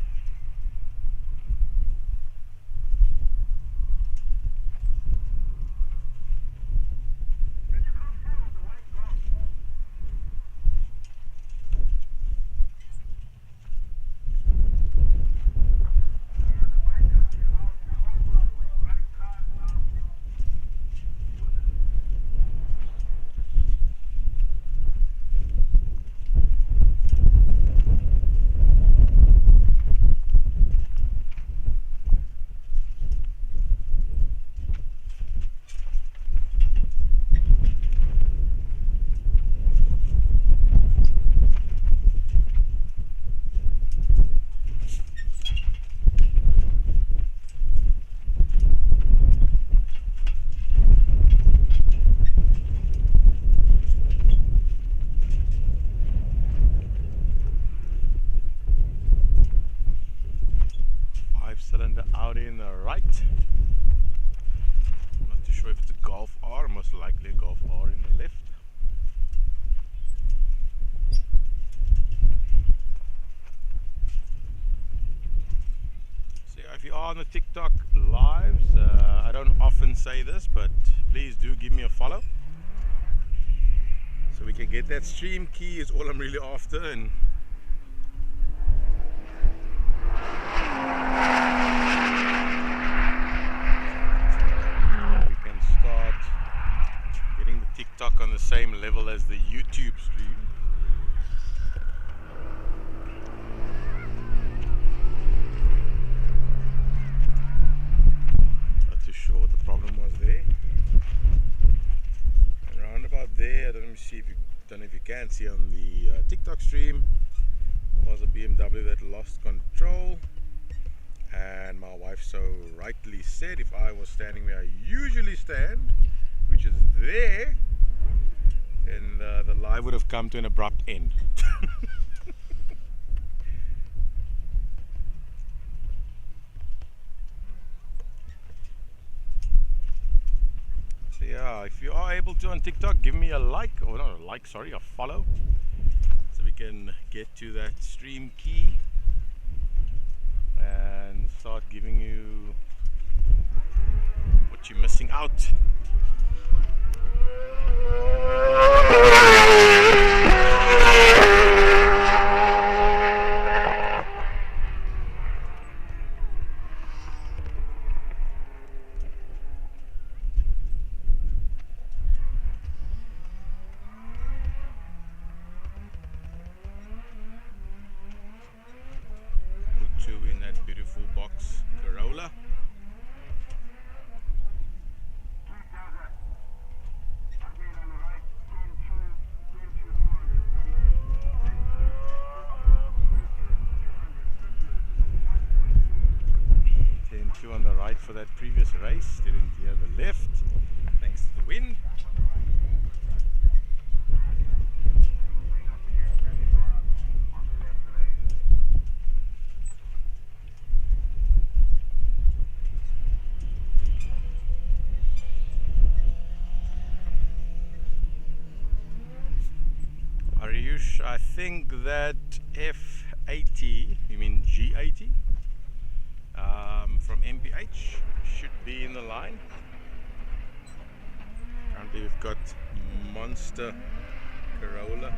S1: Cylinder Audi in the right. Not too sure if it's a Golf R, most likely a Golf R in the left. So if you are on the TikTok lives, I don't often say this, but please do give me a follow so we can get that stream key is all I'm really after, and TikTok on the same level as the YouTube stream. Not too sure what the problem was there. And around about there, I don't know if you can see on the TikTok stream, was a BMW that lost control. And my wife so rightly said if I was standing where I usually stand, which is there, and the live would have come to an abrupt end. yeah, if you are able to on TikTok, give me a like, or not a like, sorry, a follow, so we can get to that stream key and start giving you what you're missing out. Put two in that beautiful box Corolla. Two on the right for that previous race, didn't hear the left thanks to the wind. Ariush, I think that F80, you mean G80? From MPH should be in the line. Currently we've got Monster Corolla.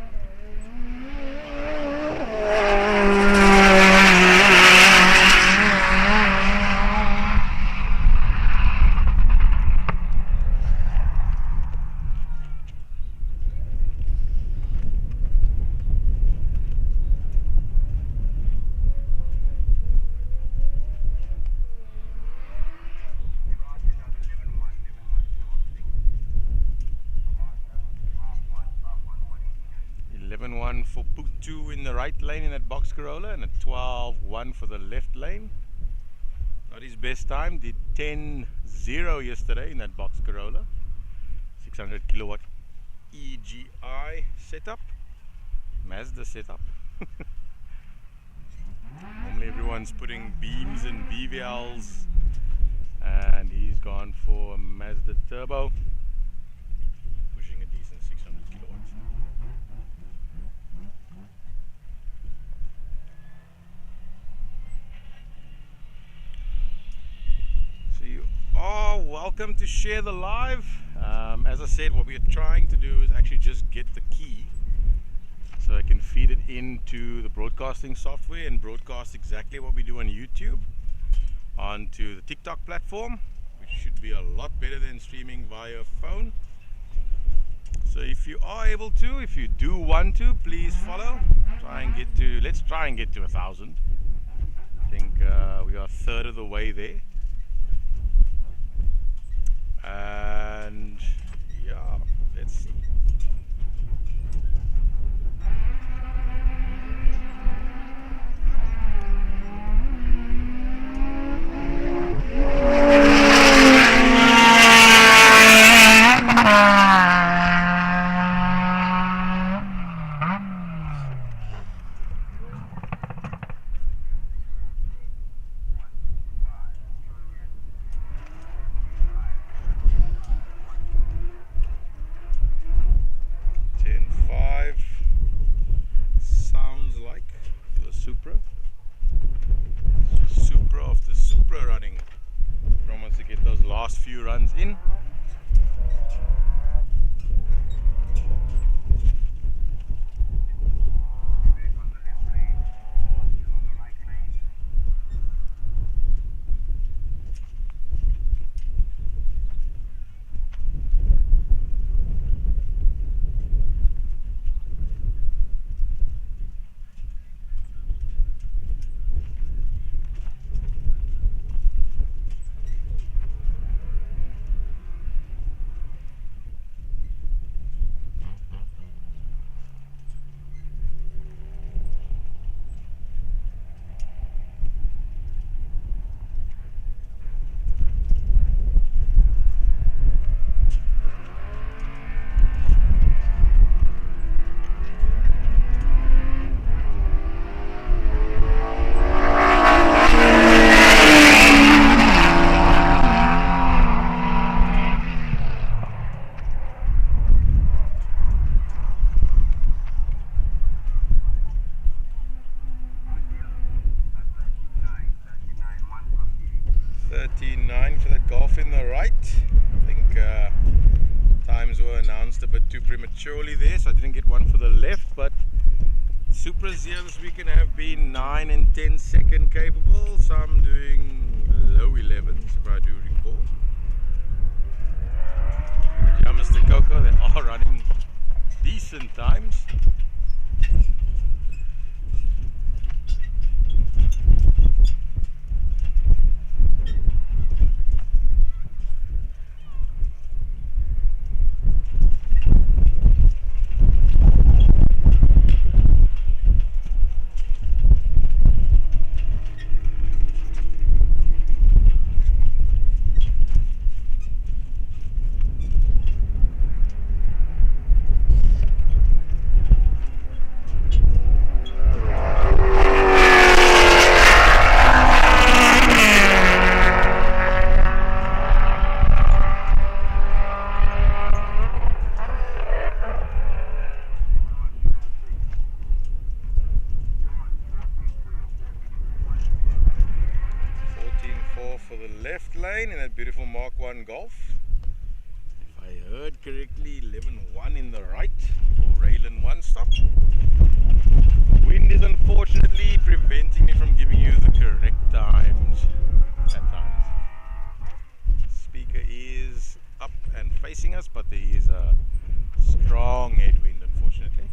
S1: For Putu in the right lane in that box Corolla, and a 12.1 for the left lane. Not his best time, did 10.0 yesterday in that box Corolla. 600 kilowatt EGI setup, Mazda setup. Normally everyone's putting beams and BVLs, and he's gone for a Mazda turbo, pushing a decent 600 kilowatts. So you are welcome to share the live. As I said, what we are trying to do is actually just get the key so I can feed it into the broadcasting software and broadcast exactly what we do on YouTube onto the TikTok platform, which should be a lot better than streaming via phone. So if you are able to, if you do want to, please follow. Let's try and get to 1,000. I think we are a third of the way there. And yeah, let's see. Few runs in. prematurely there, so I didn't get one for the left, but Supras here this weekend have been 9 and 10 second capable. Some doing low 11s, if I do recall. Yeah, Mr. Coco, they are running decent times. For the left lane in that beautiful Mark 1 Golf. If I heard correctly, 11-1 in the right for Raylan 1 stop. Wind is unfortunately preventing me from giving you the correct times at times. Speaker is up and facing us, but there is a strong headwind unfortunately.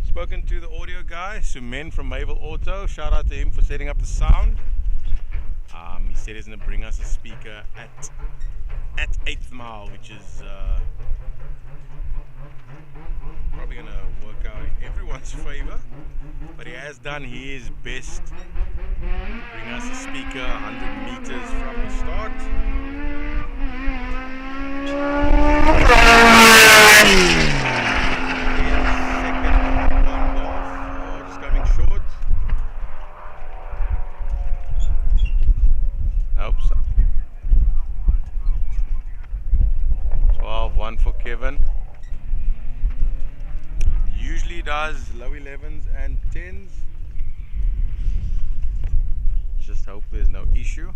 S1: Spoken to the audio guy, Sumen from Mavel Auto. Shout out to him for setting up the sound. He said he's going to bring us a speaker at 8th mile, which is probably going to work out in everyone's favor. But he has done his best to bring us a speaker 100 meters from the start. Second, 1 golf, just coming short. Hope so. 12-1 for Kevin. Usually does low 11s and 10s. Just hope there's no issue.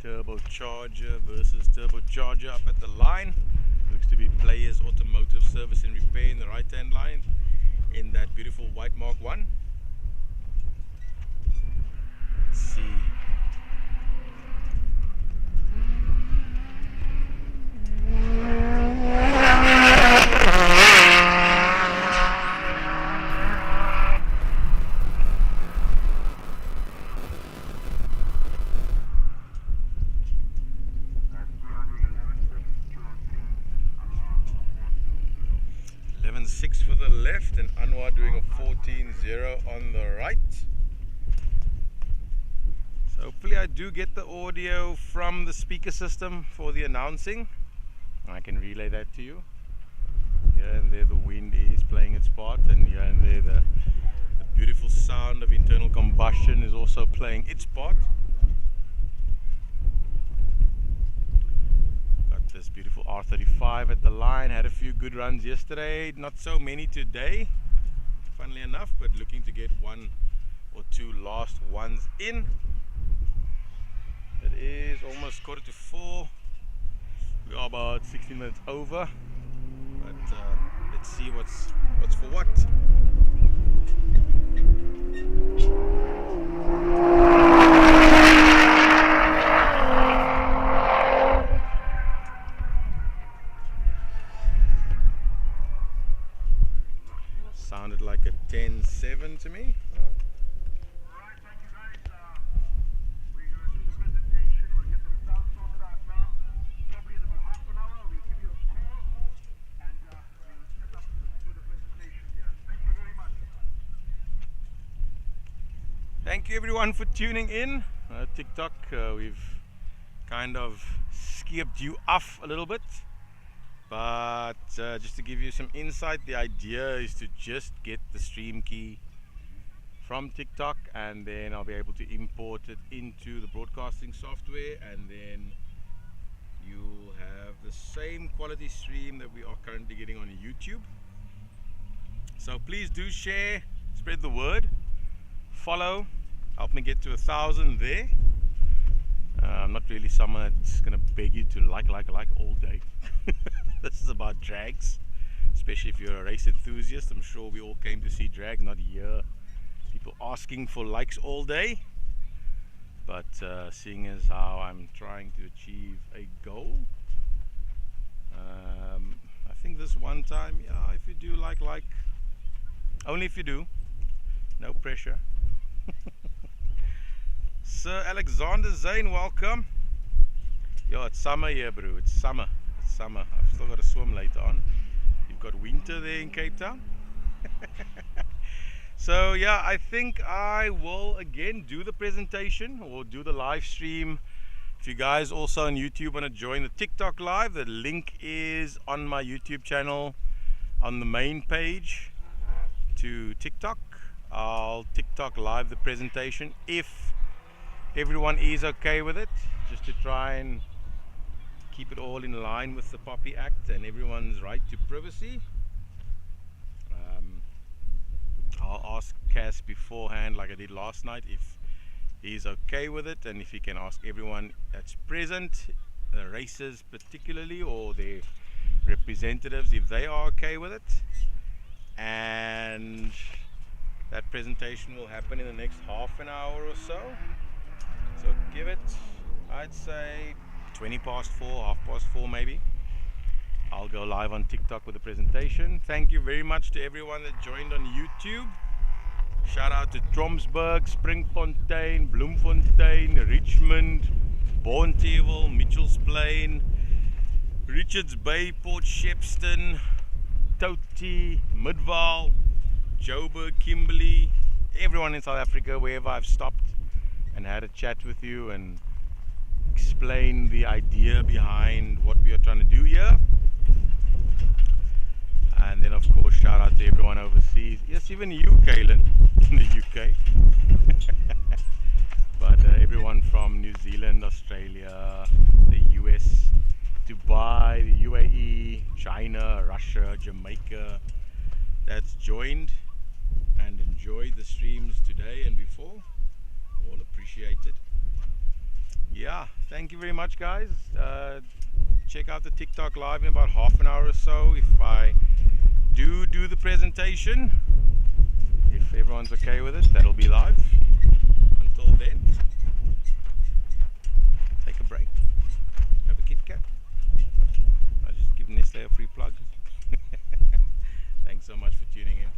S1: Turbocharger versus turbocharger up at the line. Looks to be Players Automotive Service and Repair in the right hand line in that beautiful white Mark 1. Let's see. For the left and Anwar doing a 14-0 on the right. So hopefully I do get the audio from the speaker system for the announcing. I can relay that to you. Here and there the wind is playing its part, and here and there the beautiful sound of internal combustion is also playing its part. This beautiful R35 at the line. Had a few good runs yesterday, not so many today, funnily enough, but looking to get 1 or 2 last ones in. It is almost 3:45. We are about 16 minutes over, but let's see what's for what. Sounded like a 10-7 to me.
S2: Alright, thank you guys. We're going to do the presentation. We'll get the results sorted out now. Probably in about half an hour, we'll give you a call and we'll set up to do the presentation here. Thank you very much.
S1: Thank you everyone for tuning in. TikTok, we've kind of skipped you off a little bit. But just to give you some insight, the idea is to just get the stream key from TikTok, and then I'll be able to import it into the broadcasting software, and then you'll have the same quality stream that we are currently getting on YouTube. So please do share, spread the word, follow, help me get to 1,000 there. I'm not really someone that's gonna beg you to like all day. This is about drags, especially if you're a race enthusiast. I'm sure we all came to see drag, not hear people asking for likes all day. But seeing as how I'm trying to achieve a goal, I think this one time, yeah, if you do like, only if you do, no pressure. Sir Alexander Zane, welcome. Yo, it's summer here, bro. It's summer. It's summer. I've still got to swim later on. You've got winter there in Cape Town. So yeah, I think I will again do the presentation or do the live stream. If you guys also on YouTube want to join the TikTok live, the link is on my YouTube channel on the main page to TikTok. I'll TikTok live the presentation if everyone is okay with it, just to try and keep it all in line with the Poppy Act and everyone's right to privacy. I'll ask Cass beforehand, like I did last night, if he's okay with it, and if he can ask everyone that's present, the racers particularly, or their representatives, if they are okay with it. And that presentation will happen in the next half an hour or so. So give it, I'd say 20 past 4, 4:30 maybe. I'll go live on TikTok with the presentation. Thank you very much to everyone that joined on YouTube. Shout out to Tromsburg, Springfontein, Bloemfontein, Richmond, Bonteheuwel, Mitchells Plain, Richards Bay, Port Shepstone, Toti, Midvaal, Joburg, Kimberley, everyone in South Africa, wherever I've stopped and had a chat with you and explain the idea behind what we are trying to do here. And then of course shout out to everyone overseas. Yes, even you, Kaylin, in the UK. But everyone from New Zealand, Australia, the US, Dubai, the UAE, China, Russia, Jamaica, that's joined and enjoyed the streams today and before. All appreciated. Yeah, thank you very much, guys. Check out the TikTok live in about half an hour or so. If I do the presentation, if everyone's okay with it, that'll be live. Until then, take a break, have a Kit Kat. I just give Nestle a free plug. Thanks so much for tuning in.